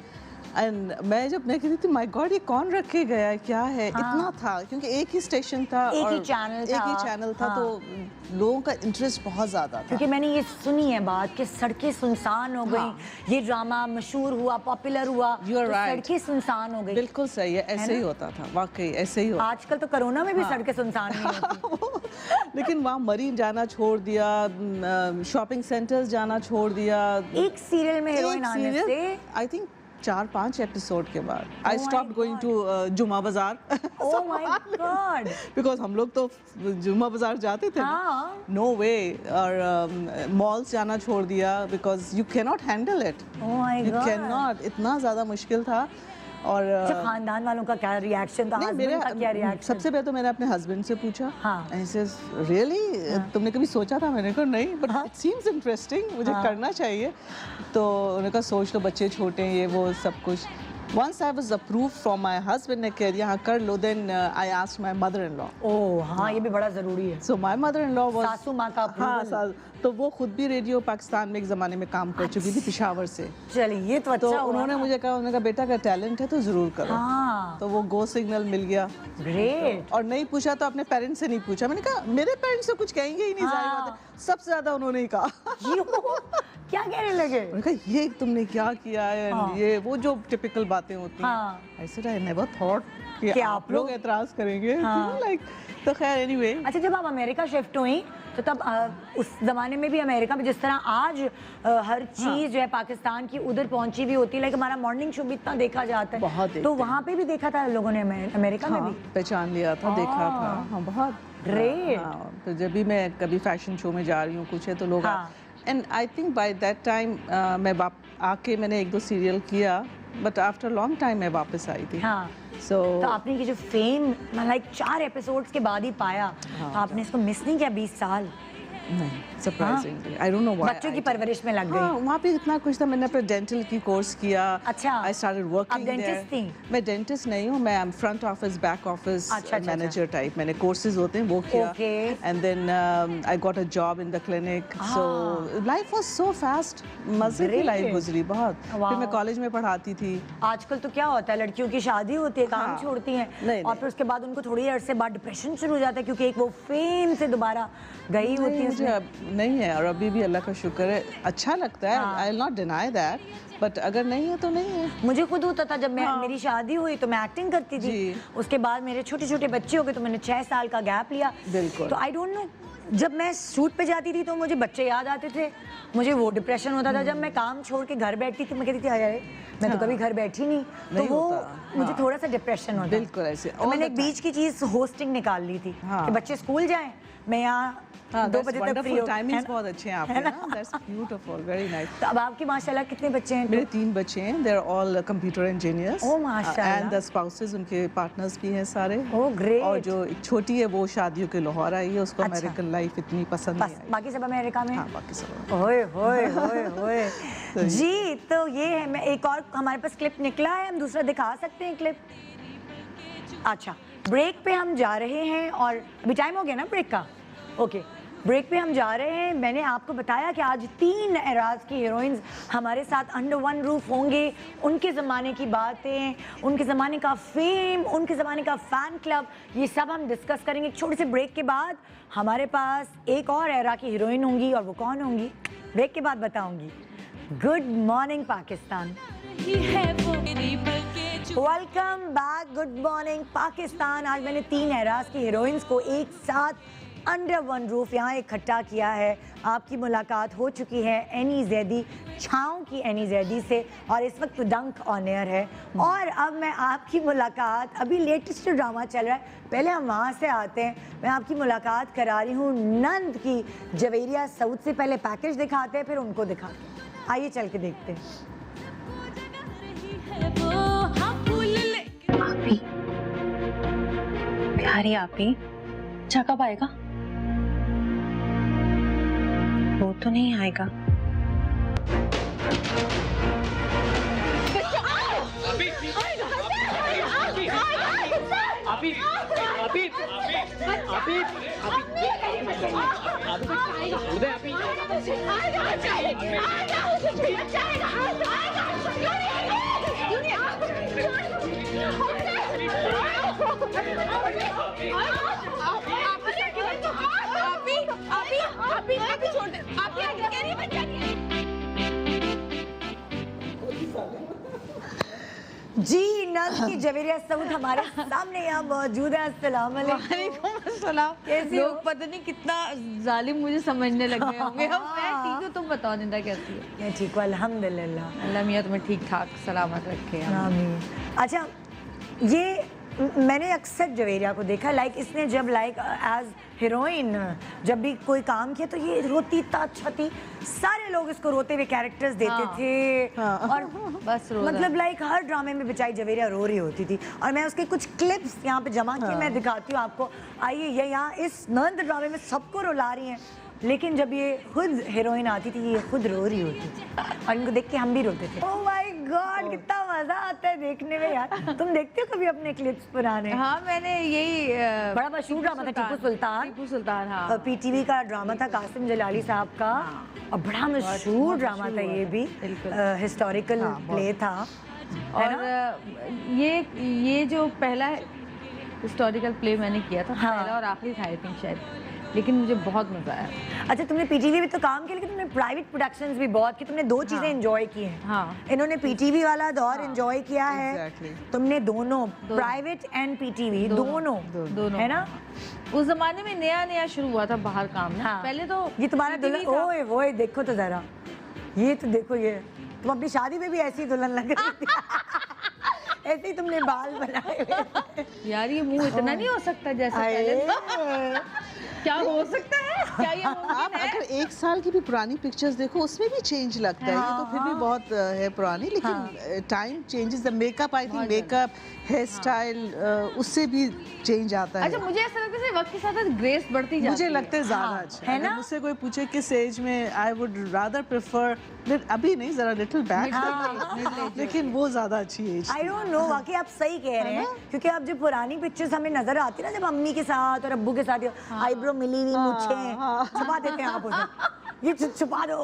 एंड मैं जब मैं कहती थी माय गॉड ये कौन रख के गया है, क्या है, इतना था, क्योंकि एक ही स्टेशन था, एक और ही चैनल था। एक ही चैनल था, हाँ। तो लोगों का इंटरेस्ट बहुत ज़्यादा था। क्योंकि मैंने ये सुनी है बात कि सड़कें सुनसान हो गई, हाँ। ये ड्रामा मशहूर हुआ, पॉपुलर हुआ, You are तो right. सड़कें सुनसान हो गई। बिल्कुल सही है, ऐसे ही ना? होता था, वाकई ऐसे ही होता। आजकल तो कोरोना में भी हाँ। सड़कें सुनसान नहीं होती। लेकिन वहाँ मरीन जाना छोड़ दिया, शॉपिंग सेंटर्स जाना छोड़ दिया। एक सीरियल में हीरोइन आने से आई थिंक 4-5 एपिसोड के बाद आई my स्टॉप गोइंग टू जुमा बाजार, ओह माय गॉड। बिकॉज हम लोग तो जुमा बाजार जाते थे। हाँ। नो वे। और मॉल्स जाना छोड़ दिया, because you can not handle it, oh my you God. Can not, इतना ज़्यादा मुश्किल था। और अच्छा, खानदान वालों का क्या रिएक्शन था, नहीं, हस्बैंड का क्या रिएक्शन? सबसे पहले तो मैंने अपने हस्बैंड से पूछा, हाँ। ऐसे रियली तुमने कभी सोचा था? मैंने कहा नहीं, बट इट सीम्स इंटरेस्टिंग, मुझे करना चाहिए। तो उन्होंने कहा सोच लो, बच्चे छोटे हैं, ये वो सब कुछ। Once I was approved from my husband ने कह दिया हाँ कर लो, then I asked my mother-in-law. ओह हाँ, ये भी बड़ा जरूरी है। So my mother-in-law was सासू माँ का हाँ, approval। तो वो खुद भी रेडियो पाकिस्तान में एक ज़माने में काम कर चुकी थी, पेशावर से। चलिए, ये तो अच्छा तो हुआ उन्होंने ना। मुझे कहा, उन्होंने कहा बेटा का टैलेंट है तो ज़रूर करो। हाँ, तो वो गो सिग्नल मिल गया। ग्रेट। और नहीं पूछा तो अपने पेरेंट्स से नहीं पूछा। मैंने कहा मेरे पेरेंट्स तो कुछ कहेंगे ही नहीं, जाहिर हाँ। बात है। सबसे ज्यादा उन्होंने ही कहा। क्या कहने लगे? मैंने कहा ये तुमने क्या किया है, हाँ। ये वो जो टिपिकल बातें होती हैं। हाँ। I said I never thought कि कि आप लोग एतराज करेंगे, हाँ। लाइक। तो खैर एनीवे, अच्छा, जब आप अमेरिका शिफ्ट हुई तो तब उस जमाने में भी अमेरिका में जिस तरह आज हर चीज जो है पाकिस्तान की उधर पहुंची भी होती है, लाइक हमारा मॉर्निंग शो भी इतना देखा जाता है, बहुत देखते तो हैं। वहाँ पे भी देखा था लोगों ने अमेरिका में हाँ, भी? पहचान लिया था, देखा था, हाँ बहुत Great. हाँ, तो जब भी मैं कभी फैशन शो में जा रही हूँ कुछ है तो लोग हाँ। And I think by that time मैं आके मैंने 1-2 सीरियल किया, बट आफ्टर लॉन्ग टाइम मैं वापस आई थी। हाँ। सो तो आपने ये जो फेम लाइक 4 एपिसोड्स के बाद ही पाया, आपने इसको मिस नहीं किया 20 साल? नहीं, surprisingly I don't know why. बच्चों की परवरिश में लग हाँ, गई। वहाँ पे इतना कुछ था, मैंने अपने डेंटल की कोर्स किया। अच्छा। आई स्टार्टेड वर्किंग आप dentist थी? मैं डेंटिस्ट नहीं हूँ, मैं फ्रंट ऑफिस बैक ऑफिस अच्छा, अच्छा, मैनेजर टाइप। मैंने कोर्सेज होते हैं वो किया, Okay. And then I got a job in the clinic. So life was so fast, मजे की Great. लाइफ गुजरी बहुत। Wow. फिर मैं कॉलेज में पढ़ाती थी। आजकल तो क्या होता है, लड़कियों की शादी होती है, काम हाँ। छोड़ती हैं, नहीं, और नहीं। फिर उसके बाद उनको थोड़ी अरसे बाद डिप्रेशन शुरू हो जाता है, क्योंकि एक वो फेम से दोबारा गई होती नहीं, है मुझे उसमें। अब नहीं है, और अभी भी अल्लाह का शुक्र है, अच्छा लगता है। हाँ। I will not deny that, but अगर नहीं है तो नहीं है। मुझे खुद होता था, जब हाँ। मेरी शादी हुई तो मैं एक्टिंग करती थी, जी। उसके बाद मेरे छोटे छोटे बच्चे हो गए तो मैंने 6 साल का गैप लिया। बिल्कुल। तो आई डोंट नो, जब मैं शूट पे जाती थी तो मुझे बच्चे याद आते थे, मुझे वो डिप्रेशन होता था। जब मैं काम छोड़ के घर बैठती थी, मैं कहती थी अरे मैं तो हाँ। कभी घर बैठी नहीं, तो नहीं वो होता, मुझे हाँ। थोड़ा सा डिप्रेशन होता। बिल्कुल ऐसे, तो all मैंने the एक बीच की चीज होस्टिंग निकाल ली थी हाँ। कि बच्चे स्कूल जाएं, मैं यहाँ 2 बजे तक फ्री हो। टाइमिंग्स बहुत अच्छे हैं आपके ना, दैट्स ब्यूटीफुल, वेरी नाइस। तो अब आपकी माशाल्लाह कितने बच्चे हैं? मेरे 3 बच्चे हैं, they are all computer engineers. Oh, माशाल्लाह। एंड द स्पाउसेस, उनके पार्टनर्स भी हैं सारे। Oh, great. और जो एक छोटी है वो शादियों के लाहौर आई है, उसको अच्छा। अमेरिकन लाइफ इतनी पसंद बस नहीं आई। बाकी सब अमेरिका में? हाँ, बाकी सब। ओए होए होए होए। सही। जी, तो ये है, मैं एक और हमारे पास क्लिप निकला है, हम दूसरा दिखा सकते हैं क्लिप? अच्छा, ब्रेक पे हम जा रहे हैं, और अभी टाइम हो गया ना ब्रेक का? ओके, ब्रेक पे हम जा रहे हैं। मैंने आपको बताया कि आज 3 एराज की हीरोइंस हमारे साथ अंडर वन रूफ होंगे। उनके ज़माने की बातें, उनके ज़माने का फेम, उनके ज़माने का फ़ैन क्लब, ये सब हम डिस्कस करेंगे। एक छोटे से ब्रेक के बाद हमारे पास एक और एरा की हीरोइन होंगी, और वो कौन होंगी ब्रेक के बाद बताऊंगी। Good morning Pakistan, welcome back. Good morning Pakistan. आज मैंने 3 एराज की हीरोइंस को एक साथ अंडर वन रूफ यहाँ इकट्ठा किया है। आपकी मुलाकात हो चुकी है एनी जैदी, छाँव की एनी जैदी से, और इस वक्त डंक ऑन एयर है। और अब मैं आपकी मुलाकात, अभी लेटेस्ट ड्रामा चल रहा है, पहले हम वहाँ से आते हैं। मैं आपकी मुलाकात करा रही हूँ नंद की जवेरिया सऊद से। पहले पैकेज दिखाते हैं, फिर उनको दिखाते हैं। आइए चल के देखते हैं। आपी, प्यारी आपी, चा कब आएगा? वो तो नहीं आएगा। जी, नंद की जवेरिया सऊद हमारे सामने यहाँ मौजूद है। अस्सलाम वालेकुम। वालेकुम अस्सलाम। कैसी हो? लोग पता नहीं कितना जालिम मुझे समझने लग गए होंगे। अब मैं ठीक हूँ, तुम बताओ निंदा कैसी है? मैं ठीक हूँ अल्हम्दुलिल्लाह। अल्लाह मियाँ तुम्हें ठीक ठाक सलामत रखे। आमीन। अच्छा, ये मैंने अक्सर जवेरिया को देखा, लाइक इसने जब लाइक एज हीरोइन जब भी कोई काम किया तो ये रोती छती, सारे लोग इसको रोते हुए कैरेक्टर्स देते हाँ। थे। और बस रोज़ा। मतलब लाइक हर ड्रामे में बेचारी जवेरिया रो रही होती थी। और मैं उसके कुछ क्लिप्स यहाँ पे जमा किए, मैं दिखाती हूँ आपको। आइए, ये यहाँ इस नंद ड्रामे में सबको रुला रही हैं, लेकिन जब ये खुद हीरोइन आती थी ये खुद रो रही होती थी, और इनको देख के हम भी रोते थे। ओह माय गॉड, कितना मजा आता है देखने में यार। तुम देखते हो कभी अपने क्लिप्स पुराने? हाँ, मैंने यही बड़ा मशहूर ड्रामा था टीपू सुल्तान। टीपू सुल्तान, हाँ। पीटीवी का ड्रामा था कासिम जलाली साहब का, और बड़ा मशहूर ड्रामा था ये भी, हिस्टोरिकल प्ले था। और ये जो पहला हिस्टोरिकल प्ले मैंने किया था, हाँ। पहला और आखिरी था आई थिंक शायद। लेकिन मुझे बहुत मजा आया। अच्छा, तुमने पीटीवी में तो काम किया, लेकिन तुमने प्राइवेट प्रोडक्शंस भी बहुत की, तुमने दो चीजें एंजॉय की हैं। हाँ। इन्होंने पीटीवी वाला दौर एंजॉय किया है, Exactly. तुमने दोनों प्राइवेट एंड पीटीवी दोनों, है ना? उस जमाने में नया नया शुरू हुआ था बाहर काम ना। हाँ। पहले तो ये तुम्हारा PTV दुल्हन, था। ओए वोए देखो तो जरा, ये तो देखो, ये तुम अपनी शादी में भी ऐसी दुल्हन लग रही थी। ऐसे ही तुमने बाल बनाए हुए थे। यार ये मुंह इतना नहीं हो सकता जैसा पहले था। आए। क्या हो सकता है? क्या ये आप मुमकिन है? अगर 1 साल की भी पुरानी पिक्चर्स देखो उसमें भी चेंज लगता है। ये तो फिर भी बहुत है पुरानी, लेकिन time changes, the makeup, I think makeup, hair style, उससे भी चेंज आता है। अच्छा, मुझे ऐसा लगता है वक्त के साथ साथ ग्रेस बढ़ती जाती मुझे लगता है ज्यादा अच्छा है अगर ना? मुझसे कोई पूछे किस एज में, आई वुड रादर प्रेफर, अभी नहीं, जरा लिटिल बैक, लेकिन वो ज्यादा अच्छी एज। आई डोंट नो, वाकई आप सही कह रहे हैं, क्योंकि अब जो पुरानी पिक्चर्स हमें नजर आती है ना, जब अम्मी के साथ और अब्बू के साथ आईब्रो मिली हुई, मूंछें छुपा देते हैं आप उसे, ये छुपा दो।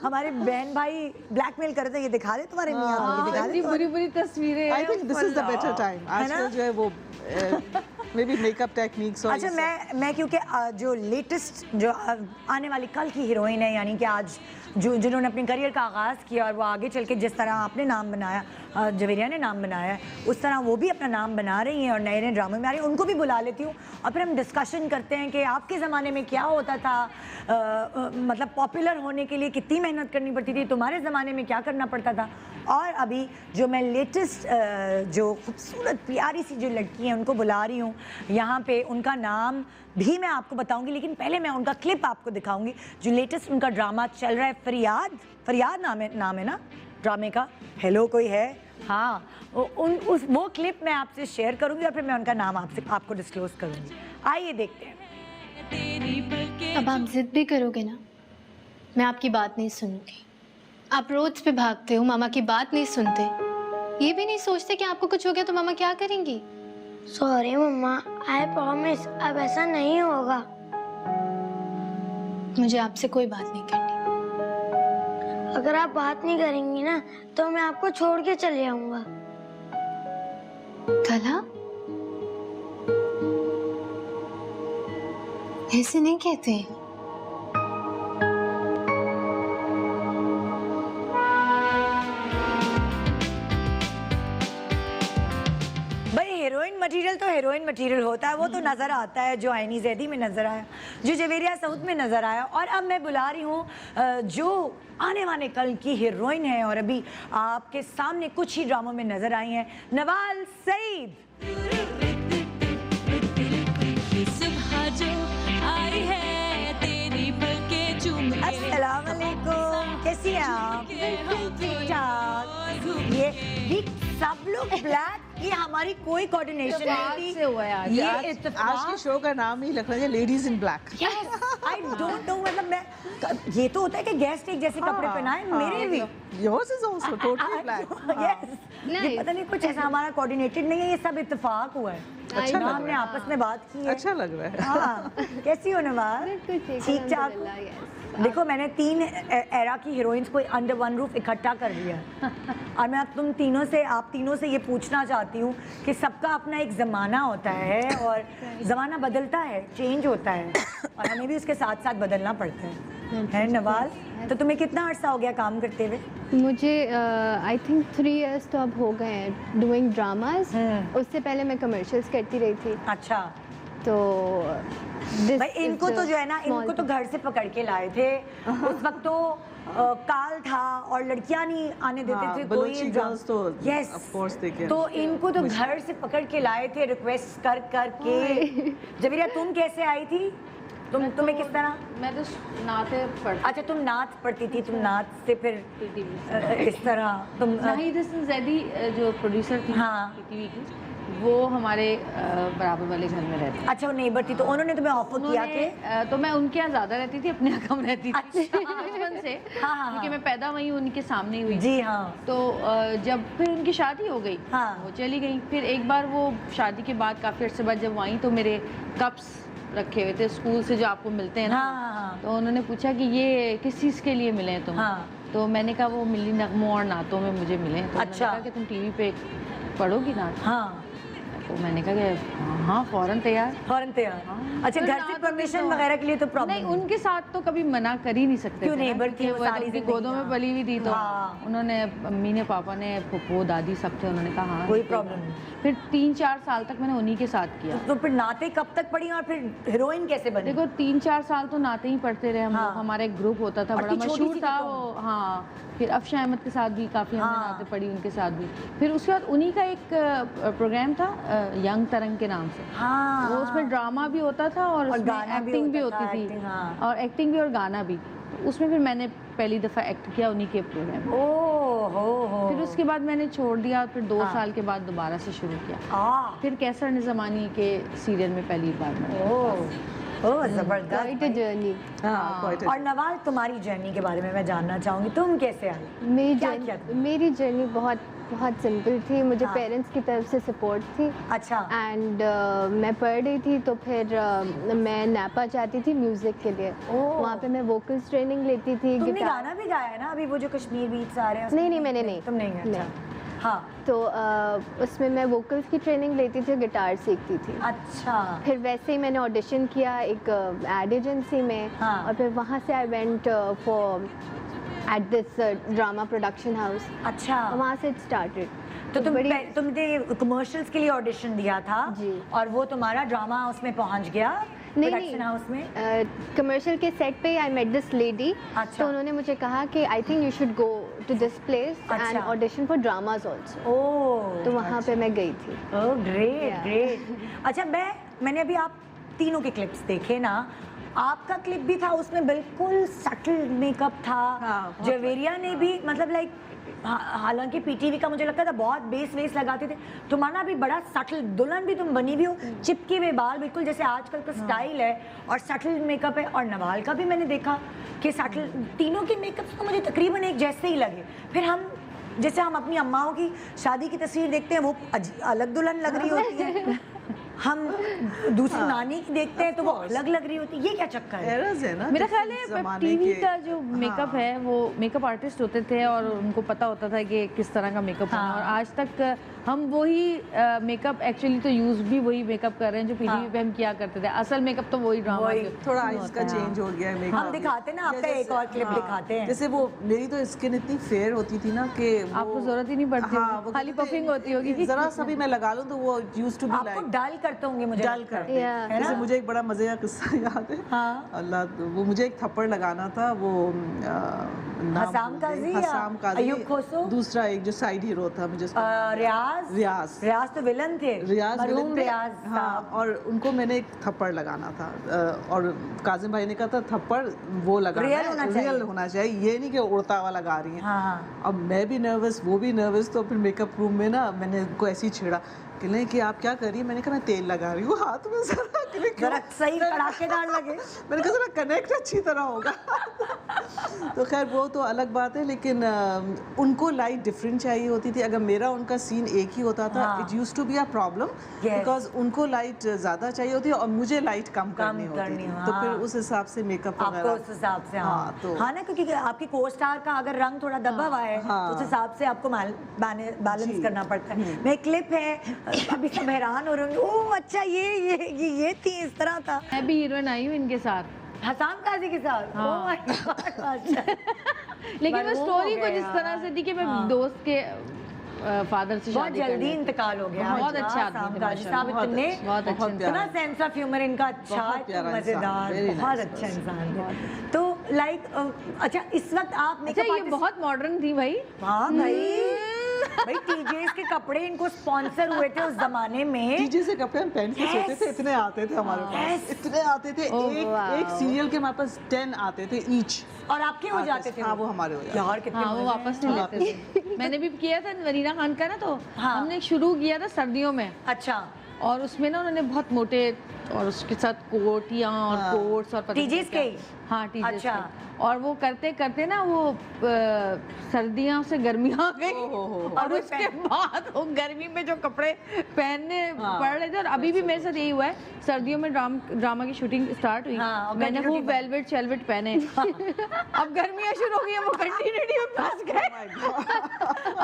हमारे बहन भाई ब्लैकमेल करते हैं, ये दिखा दे तुम्हारे मियां को, ये दिखा इतनी दे। बुरी बुरी तस्वीरें I think this is the better time. है ना? आजकल जो है वो मे बी मेकअप टेक्निक्स और अच्छा, ये सब। मैं क्योंकि जो लेटेस्ट जो आने वाली कल की हीरोइन है, यानी कि आज जो जिन्होंने अपने करियर का आगाज़ किया और वो आगे चल के जिस तरह आपने नाम बनाया, जवेरिया ने नाम बनाया है, उस तरह वो भी अपना नाम बना रही हैं और नए नए ड्रामे में आ रही हैं, उनको भी बुला लेती हूँ और फिर हम डिस्कशन करते हैं कि आपके ज़माने में क्या होता था, मतलब पॉपुलर होने के लिए कितनी मेहनत करनी पड़ती थी, तुम्हारे ज़माने में क्या करना पड़ता था। और अभी जो मैं लेटेस्ट जो खूबसूरत प्यारी सी जो लड़की है उनको बुला रही हूँ यहाँ पे, उनका नाम भी मैं आपको बताऊंगी, लेकिन पहले मैं उनका क्लिप आपको दिखाऊंगी। जो लेटेस्ट उनका ड्रामा चल रहा है, फरियाद नाम है ना ड्रामे का। हेलो, कोई है? हाँ, वो क्लिप मैं आपसे शेयर करूंगी और फिर मैं उनका नाम आपको डिस्क्लोज करूंगी। आइए देखते हैं। अब आप जिद भी करोगे ना, मैं आपकी बात नहीं सुनूंगी। आप रोज पे भागते हो, मामा की बात नहीं सुनते, ये भी नहीं सोचते कि आपको कुछ हो गया तो मामा क्या करेंगी। सॉरी मम्मा, आई प्रॉमिस अब ऐसा नहीं होगा। मुझे आपसे कोई बात नहीं करनी। अगर आप बात नहीं करेंगी ना तो मैं आपको छोड़ के चले जाऊंगा। कला, ऐसे नहीं कहते। हीरोइन मटेरियल तो हीरोइन मटेरियल होता है, वो तो नज़र आता है, जो आइनी जैदी में नज़र आया, जो जवेरिया सऊद में नज़र आया। और अब मैं बुला रही हूँ जो आने वाले कल की हीरोइन है और अभी आपके सामने कुछ ही ड्रामों में नज़र आई हैं, नवाल सईद। अस्सलाम वालेकुम, कैसी हैं आप? ठीक ठाक। ये सब लोग ब्लैक, ये हमारी कोई कोऑर्डिनेशन नहीं से हुआ है आज। थी। ये आज के इत्तेफाक शो का नाम ही रखना चाहिए ladies in black. I don't know, मतलब मैं, ये तो होता है कि गेस्ट एक जैसे कपड़े पहनाए, मेरे भी yours is also totally black. Yes, ये पता नहीं कुछ ऐसा हमारा कोऑर्डिनेटेड नहीं है, ये सब इत्तेफाक हुआ है। अच्छा लग हमने रहा है। आपस में बात की है। अच्छा लग रहा है। हाँ, कैसी हो नवाज? ठीक ठाक। देखो, मैंने 3 एरा की हीरोइंस को अंडर वन रूफ इकट्ठा कर लिया है और मैं आप तीनों से ये पूछना चाहती हूँ कि सबका अपना एक ज़माना होता है और ज़माना बदलता है, चेंज होता है और हमें भी उसके साथ साथ बदलना पड़ता है नवाज? तो तुम्हें कितना अर्सा हो गया काम करते हुए? मुझे आई थिंक 3 years तो अब हो गए हैं डूइंग ड्रामाज। उससे पहले मैं कमर्शियल्स करती रही थी। अच्छा, तो भाई इनको तो जो है ना, इनको तो घर से पकड़ के लाए थे। उस वक्त तो काल था और लड़कियां नहीं आने देते हाँ, थे बलूची कोई girls तो yes, of course they can- तो इनको तो घर से पकड़ के लाए थे रिक्वेस्ट कर के। जबीरिया, तुम कैसे आई थी? तुम्हें किस तरह? मैं तो नाते पढ़ती। अच्छा, तुम नात पढ़ती थी, तुम नात से फिर इस तरह तुम नाहिद हसन जैदी जो प्रोड्यूसर थी हाँ। टीवी की, वो हमारे बराबर वाले घर में रहती। अच्छा, वो नेबर थी, तो उन्होंने तुम्हें ऑफर किया कि तो मैं उनके यहाँ ज्यादा रहती थी, अपने यहाँ कम रहती थी बचपन से। हाँ, क्योंकि मैं पैदा वहीं उनके सामने हुई। जी हाँ। तो जब फिर उनकी शादी हो गई, हाँ। वो चली गई। फिर एक बार वो शादी के बाद काफी अर्से बाद जब आई तो मेरे कप्स रखे हुए थे स्कूल से जो आपको मिलते हैं ना। हाँ। तो उन्होंने पूछा कि ये किस चीज़ के लिए मिले हैं तुम? हाँ। तो मैंने कहा वो मिली नगमों और नातों में मुझे मिले हैं। तो अच्छा। उन्होंने कहा कि तुम टीवी पे पढ़ोगी नात। हाँ, तो मैंने कहा कि हाँ फ़ौरन तैयार। फौरन तैयार। अच्छा, तो घर ना से कभी परमिशन तो- वगैरह के लिए तो नहीं, प्रॉब्लम उनके साथ तो कभी मना कर ही नहीं सकते क्यों थे ना, neighbor थी क्योंकि वो वो सारी तो उनकी जिंदगी, गोदों में हाँ। पली हुई थी, तो हाँ। उन्होंने मम्मी ने पापा ने फूफो दादी सब थे, उन्होंने कहा हाँ कोई ठीक है। प्रॉब्लम नहीं। फिर 3-4 साल तक मैंने उन्हीं के साथ किया। तो फिर नाते कब तक पड़ी और फिर हीरोइन कैसे बनी? देखो 3-4 साल तो नाते ही पढ़ते रहे हम हाँ। लोग। हमारा एक ग्रुप होता था, और बड़ा इतनी छोटी मशहूर सी था थी तुम। वो। हाँ, फिर अफशा अहमद के साथ भी काफ़ी हमने हाँ। नाते पढ़ी, उनके साथ भी। फिर उसके बाद उन्हीं का एक प्रोग्राम था यंग तरंग के नाम से। हाँ, वो उसमें ड्रामा भी होता था और उसमें गाना भी एक्टिंग भी होता होती था, थी, acting, हाँ। और एक्टिंग भी और गाना भी। तो उसमें फिर मैंने पहली दफ़ा एक्ट किया उन्हीं के प्रोग्राम में। हो। फिर उसके बाद मैंने छोड़ दिया, फिर 2 हाँ। साल के बाद दोबारा से शुरू किया। आ, फिर कैसर निज़मानी के सीरियल में पहली बार मैंने। ओह जबरदस्त क्वाइट अ भाई। जर्नी। हाँ quite a- और नवाल, तुम्हारी जर्नी के बारे में मैं जानना चाहूंगी, तुम कैसे आई? क्या किया तुमने? मेरी जर्नी बहुत बहुत सिंपल थी। मुझे हाँ। पेरेंट्स की तरफ से सपोर्ट थी अच्छा, एंड मैं पढ़ रही थी, तो फिर मैं नापा जाती थी म्यूज़िक के लिए। ओह। वहाँ पे मैं वोकल्स ट्रेनिंग लेती थी। तुमने गिटार गाना भी गाया है ना अभी, वो जो कश्मीर बीट्स आ रहे हैं उसमें? नहीं, मैंने नहीं। तुम नहीं गाया? नहीं। अच्छा। हाँ, तो उसमें मैं वोकल्स की ट्रेनिंग लेती थी, गिटार सीखती थी। अच्छा। फिर वैसे ही मैंने ऑडिशन किया एक एड एजेंसी में, हाँ। और फिर वहाँ से I went for at this drama production house, अच्छा, वहाँ से इट स्टार्टेड। तो तुमने कमर्शियल्स के लिए ऑडिशन दिया था जी। और वो तुम्हारा ड्रामा हाउस में पहुंच गया, प्रोडक्शन हाउस में? कमर्शियल के सेट पे आई मेट दिस लेडी, अच्छा। तो उन्होंने मुझे कहा कि I think you should go to this place and अच्छा। Audition for dramas also. Oh, तो वहाँ पे मैं गई थी। Oh great Yeah. ग्रेट। अच्छा, मैंने अभी आप तीनों के क्लिप्स देखे ना, आपका क्लिप भी था उसमें बिल्कुल सटल मेकअप था। हाँ, बहुत जवेरिया ने भी मतलब लाइक, हालांकि पीटीवी का मुझे लगता था बहुत बेस वेस लगाते थे, तुम्हारा भी बड़ा सटल, दुल्हन भी तुम बनी भी हो, चिपके हुए बाल बिल्कुल जैसे आजकल का स्टाइल है, और सटल मेकअप है। और नवाल का भी मैंने देखा कि सटल, तीनों के मेकअप तो मुझे तकरीबन एक जैसे ही लगे। फिर हम जैसे हम अपनी अम्माओं की शादी की तस्वीर देखते हैं, वो अलग दुल्हन लग रही होती है, हम दूसरी नानी की देखते हैं तो वो अलग लग रही होती है। ये क्या चक्कर है? Errors है ना मेरा different ख्याल है ज़माने टीवी के। का जो मेकअप हाँ। है वो मेकअप आर्टिस्ट होते थे और उनको पता होता था कि किस तरह का मेकअप होना है। और आज तक हम वही मेकअप एक्चुअली तो यूज भी वही मेकअप कर रहे हैं जो पीटीवी पे हम किया करते थे। असल मेकअप तो वही ड्रामा वही। के थोड़ा में आइज होता का है। चेंज हो गया है मेकअप। हम दिखाते ना, आपका जैसे- एक और क्लिप दिखाते हैं। जैसे वो मेरी तो स्किन इतनी फेयर होती थी ना कि वो- आपको जरूरत ही नहीं पड़ती हाँ, होगी, वो खाली कहते थे, puffing होती होगी। जरा सा भी मैं लगा लूं तो वो यूज्ड टू बी आपको लाइक डल करते होंगे मुझे डल लगता है। करते Yeah. है जैसे ना? मुझे एक बड़ा मजे का किस्सा याद है। हाँ। अल्लाह, वो मुझे एक थप्पड़ लगाना था, वो नाम हसाम भूल काजी गई। या हसाम काजी, अयूब खोसो? दूसरा एक जो साइड हीरो था, मुझे उसका नाम- रियाज रियाज तो विलन थे, रियाज मरहूम विलन थे। रियाज हाँ, साहब। और उनको मैंने एक थप्पड़ लगाना था, और काजिम भाई ने कहा था थप्पड़ वो लगाना रियल है, होना चाहिए। रियल होना चाहिए, ये नहीं कि उड़ता हुआ लगा रही है। हाँ, हाँ। अब मैं भी नर्वस, वो भी नर्वस, तो फिर मेकअप रूम में ना मैंने उनको ऐसे ही छेड़ा कि नहीं कि आप क्या कर रही है। मैंने कहा मैं तेल लगा रही हूँ हाथ में, जरा सही कड़ाकेदार लगे। मैंने कहा जरा कनेक्ट अच्छी तरह होगा। तो खैर वो तो अलग बात है, लेकिन उनको लाइट डिफरेंट चाहिए होती थी। अगर मेरा उनका सीन एक ही होता था, हाँ। It used to be a problem, because उनको लाइट ज़्यादा चाहिए होती है और मुझे लाइट कम करनी होती थी। तो हाँ। फिर उस हिसाब से मेकअप आपको उस हिसाब से, हाँ तो हाँ ना, क्योंकि आपकी को स्टार का अगर रंग थोड़ा दबा हुआ है तो उस हिसाब से आपको बैलेंस करना पड़ता है। मैं क्लिप है, अभी सब हैरान हो रहे होंगे, ओह अच्छा ये थी, इस तरह था। मैं भी हीरोइन आई हूँ इनके साथ, हसाम काजी के साथ। हाँ। ओह माय गॉड, अच्छा। लेकिन वो मरहूम स्टोरी हो कुछ गए इस तरह यार। से थी कि मैं हाँ। दोस्त के फादर से बहुत शादी जल्दी करनी थी। इंतकाल हो गया। बहुत हाँ, अच्छे आदमी हसाम थे, काजी माशाल्लाह। साहब इतने बहुत अच्छे बहुत इंसान। इतना सेंस ऑफ ह्यूमर इनका अच्छा, बहुत इतना प्यारा इंसान, मजेदार, very बहुत nice अच्छा person, इंसान थे। तो लाइक अच्छा, इस वक्त आप अच्छा मेकअप ये आर्टिस्ट, बहुत मॉडर्न थी भाई। हाँ भाई टीजेस के कपड़े इनको स्पॉन्सर हुए थे उस जमाने में। टीजे से कपड़े हम पहन के Yes. सोते थे, इतने आते थे हमारे Yes. पास, इतने आते थे। Oh, एक wow. सीरियल के हमारे पास 10 आते थे ईच। और आपके हो जाते थे? हाँ, वो हमारे हो जाते यार कितने हाँ वो मजे वापस हैं। नहीं लेते थे। मैंने भी किया था वरीना खान का ना, तो हाँ। हमने शुरू किया था सर्दियों में, अच्छा, और उसमें ना उन्होंने बहुत मोटे और उसके साथ कोटियाँ और हाँ। कोट्स और पता नहीं टीजेस क्या। के ही? हाँ टीजेस अच्छा। के। और वो करते करते ना वो सर्दियों से गर्मियाँ आ गई, हो। और उसके बाद वो गर्मी में जो कपड़े पहनने हाँ। पड़ रहे थे। और अभी भी मेरे साथ यही हुआ है, सर्दियों में ड्रामा की शूटिंग स्टार्ट हुई, हाँ, और मैंने continuity खूब वेलवेट शेलवेट पहने। अब गर्मियाँ शुरू हो गई हैं, वो कंटिन्यूटी में फंस गए।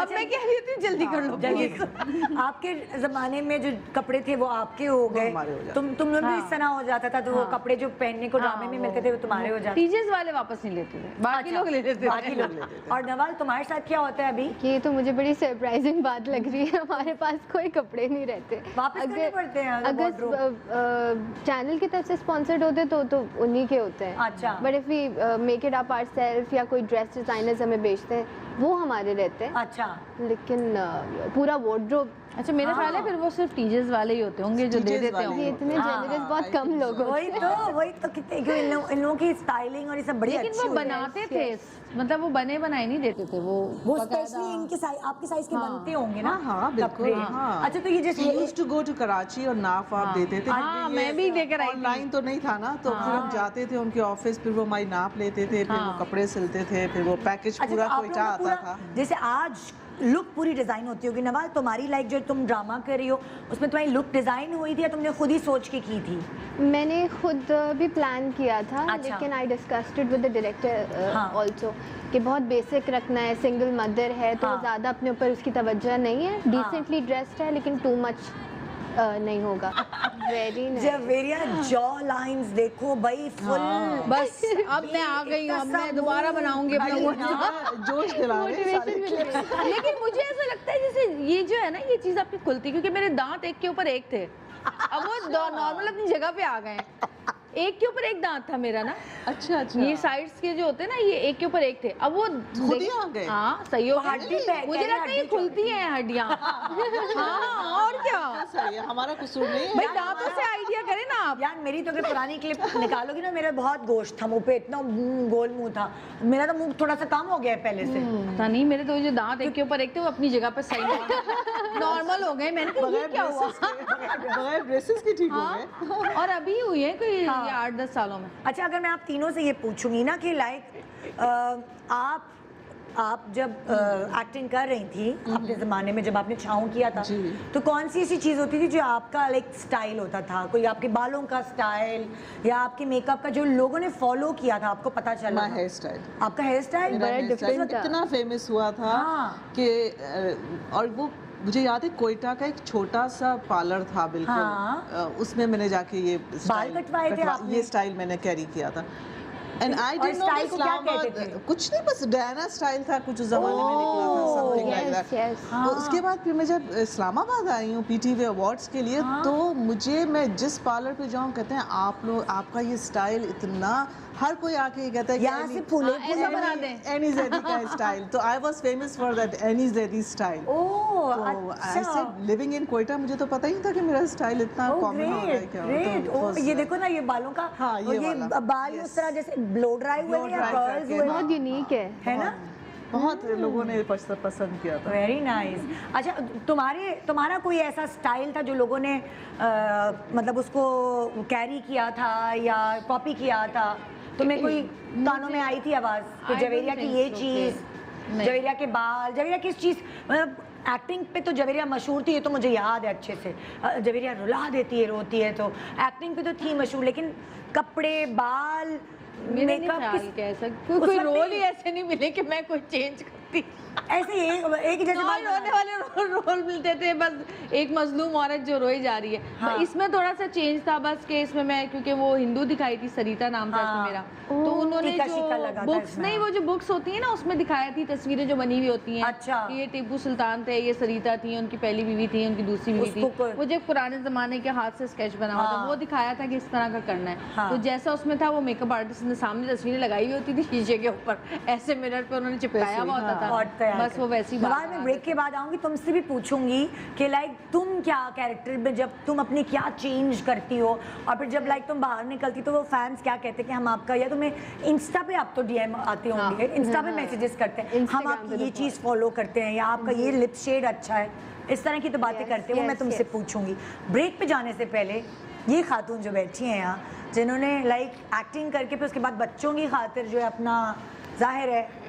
अब मैं कह रही थी जल्दी कर लो जल्दी please। आपके जमाने में जो कपड़े थे वो आपके हो गए, हमारे हो जाते। तुम लोग भी इस तरह हो जाता था, तो वो कपड़े जो पहनने को ड्रामे में मिलते थे वो तुम्हारे हो जाते टीचर्स वाले वापस नहीं लेते थे, बाकी लोग ले लेते बाकी थे। लोग। और नवाल तुम्हारे साथ क्या होता है अभी? ये तो मुझे बड़ी सरप्राइजिंग बात लग रही है, हमारे पास कोई कपड़े नहीं रहते। वापस करने पड़ते हैं अगर चैनल की तरफ से स्पॉन्सर्ड होते तो उन्हीं के होते हैं। अच्छा। But if we make it up ourself या कोई ड्रेस डिजाइनर्स हमें बेचते हैं वो हमारे रहते हैं। अच्छा, लेकिन पूरा वार्डरोब अच्छा मेरा ख्याल है फिर वो सिर्फ टीचर्स वाले ही होते होंगे जो दे Teachers देते वाले। होंगे। ये इतने जेनरस बहुत कम लोग होते हैं। वही तो कितने क्यों इन लोगों की स्टाइलिंग और ये सब बड़ी लेकिन अच्छी वो हुई है। बनाते थे, मतलब वो बने बनाए नहीं देते थे, वो वो स्पेशली इनके साइज, आपके साइज के बनते होंगे ना? हाँ बिल्कुल। कपड़े। हाँ। अच्छा, तो ये जैसे used to go to Karachi और नाफ आप देते थे। हाँ, मैं भी लेकर आई थी। ऑनलाइन तो नहीं था ना, तो फिर हम जाते थे उनके ऑफिस, फिर वो हमारी नाप लेते थे, फिर वो कपड़े सिलते थे, फिर वो पैकेज अच्छा, पूरा तो आप कोयटा लोगों को आता पूरा- था। जैसे आज लुक पूरी डिजाइन होती होगी। नवाल, तुम्हारी लाइक जो तुम ड्रामा कर रही हो उसमें तुम्हारी लुक डिजाइन हुई थी या तुमने खुद ही सोच के की थी? मैंने खुद भी प्लान किया था, अच्छा। लेकिन I discussed it with the director हाँ। आल्सो कि बहुत बेसिक रखना है, सिंगल मदर है तो हाँ। ज़्यादा अपने ऊपर उसकी तवज्जो नहीं है, डिसेंटली ड्रेस्ड है लेकिन टू मच नहीं होगा। Very nice. Javeria jaw lines देखो भाई, फुल बस अब मैं आ गई हूँ, अब मैं दोबारा बनाऊंगी अपना वो। जोश दिला रहे हैं सारे। लेकिन मुझे ऐसा लगता है जैसे ये जो है ना ये चीज आपकी खुलती, क्योंकि मेरे दांत एक के ऊपर एक थे, अब वो नॉर्मल अपनी जगह पे आ गए हैं। एक के ऊपर एक दांत था मेरा ना, अच्छा अच्छा। ये साइड्स के जो होते हैं ना ये एक के ऊपर एक थे, अब वो खुद ही आ गए? हाँ सही हो, हड्डी पे मुझे लगता है ये खुलती हैं हड्डियाँ। हाँ और क्या सही है, हमारा कसूर नहीं है। भाई, दांतों से आइडिया करें ना आप। यार मेरी तो अगर पुरानी क्लिप निकालोगी ना, मेरा बहुत गोश्त था मुंह पे, इतना गोल मुंह था मेरा, तो मुंह थोड़ा सा कम हो गया है पहले से। पता नहीं, मेरे तो जो दांत एक के ऊपर एक थे वो अपनी जगह पे सही नॉर्मल हो गए। मैंने कहा ये क्या हुआ? बगैर ब्रेसेस के ठीक हो गए। और अभी हुई है कोई 8-10 सालों में। अच्छा, अगर मैं आप तीनों से ये पूछूंगी ना कि लाइक आप जब एक्टिंग कर रही थी अपने ज़माने में, जब आपने छाऊं किया था, तो कौन सी ऐसी चीज़ होती थी जो आपका लाइक स्टाइल होता था? कोई आपके बालों का स्टाइल या आपके मेकअप का जो लोगों ने फॉलो किया था, आपको पता चला? My hair style. आपका हेयर स्टाइल मेरा बड़ा hair style different था। इतना फेमस हुआ था हाँ। कि और वो मुझे याद है कोयटा का एक छोटा सा पार्लर था बिल्कुल। हाँ। उसमें मैंने जाके ये बाल कटवाए थे आपने? ये स्टाइल मैंने कैरी किया था। एंड आई और डिडंट नो स्टाइल को क्या कहते थे? कुछ नहीं, बस डायना स्टाइल था, कुछ उस जमाने में निकला था, something like yes that. Yes. तो उसके बाद फिर मैं जब इस्लामाबाद आई हूँ पीटीवी अवार्ड्स के लिए, तो मुझे, मैं जिस पार्लर पे जाऊँ कहते हैं आप लोग, आपका ये स्टाइल इतना, हर कोई आके ये कहता है कि यहाँ से फूले ऐसा बना दें। एनी ज़ेदी का स्टाइल। तो I was famous for that any Zaidi style. Oh तो आई अच्छा, सेड लिविंग इन कोयटा, मुझे तो पता ही नहीं था कि मेरा स्टाइल इतना कॉमन हो रहा है। क्या ग्रेट। तो was- ये देखो ना, ये बालों का, हाँ, और ये ये वाला। बाल उस तरह जैसे ब्लो ड्राई हुए Blow या dry कर्ल्स करके, हुए, बहुत यूनिक है ना? बहुत लोगों ने पसंद किया था। Very nice. अच्छा, तुम्हारा कोई ऐसा स्टाइल था जो लोगों ने मतलब उसको कैरी किया था या कॉपी किया था? तुम्हें कोई कानों में आई थी आवाज कि I don't जवेरिया की think ये so, चीज, नहीं। जवेरिया के बाल, जवेरिया किस चीज, मतलब एक्टिंग पे तो जवेरिया मशहूर थी, ये तो मुझे याद है अच्छे से। जवेरिया रुला देती है, रोती है, तो एक्टिंग पे तो थी मशहूर, लेकिन कपड़े, बाल, मेरे नहीं मेकअप ख्याल कि ऐसा कोई रोल ही ऐसे नहीं मिले कि मैं कोई चेंज करती। ऐसे एक ही जैसे बाल रोने वाले रोल मिलते थे, बस एक मजलूम औरत जो रोई जा रही है। हाँ। इसमें थोड़ा सा चेंज था बस कि इसमें मैं, क्योंकि वो हिंदू दिखाई थी, सरिता नाम था इसमें मेरा, तो उन्होंने टीका शीका लगा जो था बुक्स, इसमें। नहीं वो जो बुक्स होती है ना उसमें दिखाया थी तस्वीरें जो बनी हुई होती हैं। अच्छा। कि ये टीपू सुल्तान थे, ये सरिता थी, उनकी पहली बीवी थी, उनकी दूसरी बीवी थी, उसको वो जो पुराने जमाने के हाथ से स्केच बना हुआ था, हाँ। वो दिखाया था कि इस तरह का करना है। हाँ। तो जैसा उसमें था, वो मेकअप आर्टिस्ट ने सामने तस्वीरें लगाई हुई होती थी शीशे के ऊपर, ऐसे मिरर पे उन्होंने चिपकाया हुआ होता और था, तैयार बस वो वैसी नवाज, मैं ब्रेक के बाद आऊंगी, तुमसे भी पूछूंगी कि लाइक तुम क्या कैरेक्टर में, जब तुम अपनी क्या चेंज करती हो, और फिर जब लाइक तुम बाहर निकलती तो वो फैंस क्या कहते हैं कि हम आपका, या तुम्हें इंस्टा पे आप तो डीएम आते होंगे, इंस्टा पे मैसेजेस करते हैं, हम Instagram आपकी पे ये तो चीज़ फॉलो करते हैं, या आपका ये लिप शेड अच्छा है, इस तरह की तो बातें Yes, करते हैं, वो मैं yes, तुमसे yes. पूछूंगी। ब्रेक पे जाने से पहले ये खातून जो बैठी हैं यहाँ, जिन्होंने लाइक एक्टिंग करके फिर उसके बाद बच्चों की खातिर जो है अपना, जाहिर है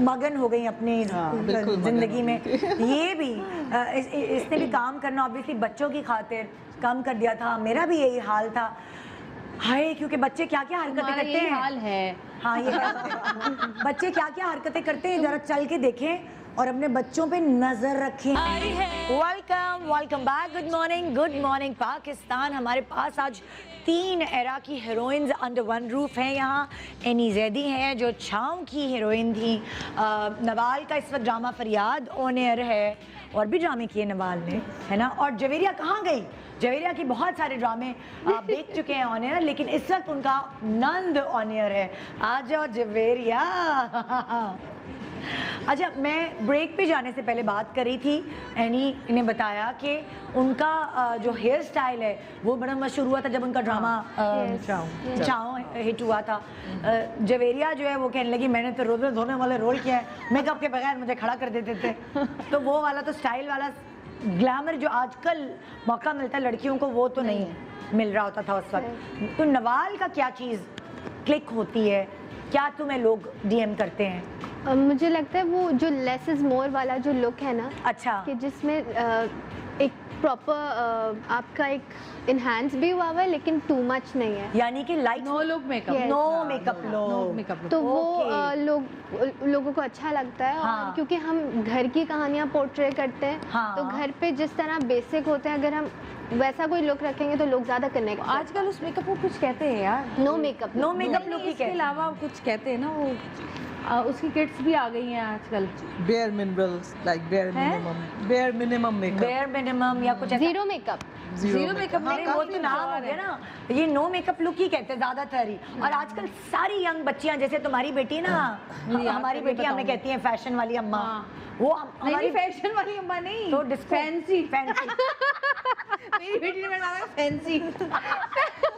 मगन हो गई अपनी बिल्कुल मगन जिंदगी हो में, ये भी इसने भी काम करना ऑब्वियसली बच्चों की खातिर कम कर दिया था, मेरा भी यही हाल था। हाय, क्योंकि बच्चे क्या क्या हरकतें हमारा करते यही हैं, हाल है। हाँ ये है। बच्चे क्या क्या हरकतें करते हैं, जरा चल के देखें और अपने बच्चों पे नजर रखें। Welcome back, good morning Pakistan. हमारे पास आज 3 एरा की हीरोइंस अंडर वन रूफ हैं यहाँ। एनी जैदी हैं जो छाँव की हीरोइन थी। नवाल का इस वक्त ड्रामा फरियाद ऑन एयर है, और भी ड्रामे किए नवाल ने, है ना। और जवेरिया कहाँ गई? जवेरिया की बहुत सारे ड्रामे आप देख चुके हैं ऑन एयर, लेकिन इस वक्त उनका नंद ऑन एयर है। आ जाओ जवेरिया। अच्छा, मैं ब्रेक पे जाने से पहले बात कर रही थी, एनी ने बताया कि उनका जो हेयर स्टाइल है वो बड़ा मशहूर हुआ था जब उनका ड्रामा छाँव हिट हुआ था। जवेरिया जो है वो कहने लगी मैंने तो रोज़ धोने वाले रोल किया है, मेकअप के बगैर मुझे खड़ा कर देते थे। तो वो वाला तो स्टाइल वाला ग्लैमर जो आजकल मौका मिलता है लड़कियों को, वो तो नहीं मिल रहा होता था उस वक्त। तो नवाल का क्या चीज़ क्लिक होती है, क्या तुम्हें लोग डीएम करते हैं? मुझे लगता है वो जो लेस इज मोर वाला जो लुक है ना, अच्छा, कि जिसमें एक प्रॉपर आपका एक इनहैंस भी हुआ हुआ है लेकिन टू मच नहीं है, यानी कि light no look makeup, Yes. No makeup लो। तो वो Okay. लोगों को अच्छा लगता है। हाँ. और क्योंकि हम घर की कहानियाँ पोर्ट्रे करते हैं, हाँ. तो घर पे जिस तरह बेसिक होते हैं अगर हम वैसा कोई लुक रखेंगे तो लोग ज़्यादा कनेक्ट। आजकल उस मेकअप को कुछ कहते हैं यार, no makeup, no makeup look ही इसके कहते हैं। अलावा कुछ कहते हैं ना वो, उसकी किट्स भी आ गई हैं आजकल। bare minerals, like bare minimum makeup. Bare minimum या कुछ ऐसा। Zero makeup. जीरो मेकअप नहीं, वो तो नाम हो गया ना, ये नो मेकअप लुक ही कहते हैं ज्यादातर ही। और आजकल सारी यंग बच्चियां, जैसे तुम्हारी बेटी है ना, हमारी बेटी हमें कहती है फैशन वाली अम्मा, वो हमारी फैशन वाली अम्मा नहीं, तो फैंसी फैंसी मेरी बेटी ने मेरा नाम है फैंसी।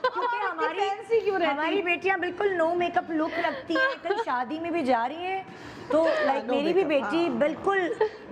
क्योंकि हमारी बेटियां बिल्कुल नो मेकअप लुक रखती हैं। कल शादी में भी जा रही हैं तो लाइक मेरी भी बेटी बिल्कुल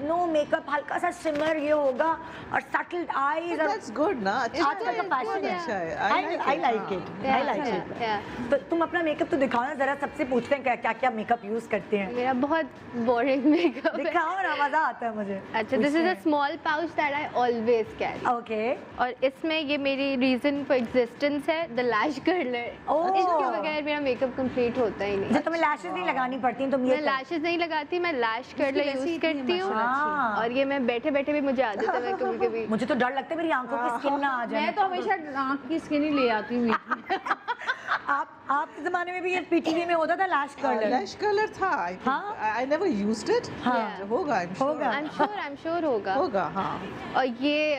नो मेकअप, हल्का सा सिमर ये होगा और सटल आईज। और That's good ना, अच्छा आजकल का फैशन अच्छा है। I like it, I like it. तो तुम अपना मेकअप तो दिखाओ ना जरा, सबसे पूछते हैं क्या क्या मेकअप यूज करते हैं। मेरा बहुत बोरिंग मेकअप है। दिखाओ ना, मजा आता है मुझे। अच्छा, this is a small pouch that I always carry. Okay, और इसमें ये मेरी रीजन फॉर एग्जिस्टेंस है, द लैश कर्लर। ओह। इसके बगैर मेरा मेकअप कंप्लीट होता ही नहीं। जब तुम्हें लैशेस नहीं लगानी पड़ती तुम ये मैं लैशेस नहीं लगाती, मैं लैश कर्लर यूज करती हूँ। हाँ। और ये मैं बैठे बैठे भी मुझे आदत है, मैं कभी कभी मुझे तो डर लगता है मेरी आंखों की स्किन ना आ जाए। मैं तो हमेशा आँख की स्किन ही ले आती हूँ। आपके जमाने में भी ये पीटीवी में होता था लैश कर्लर? Lash color था, I think. हाँ? I never used it. हाँ। होगा, I'm sure. होगा। I'm sure होगा। होगा, हाँ। और ये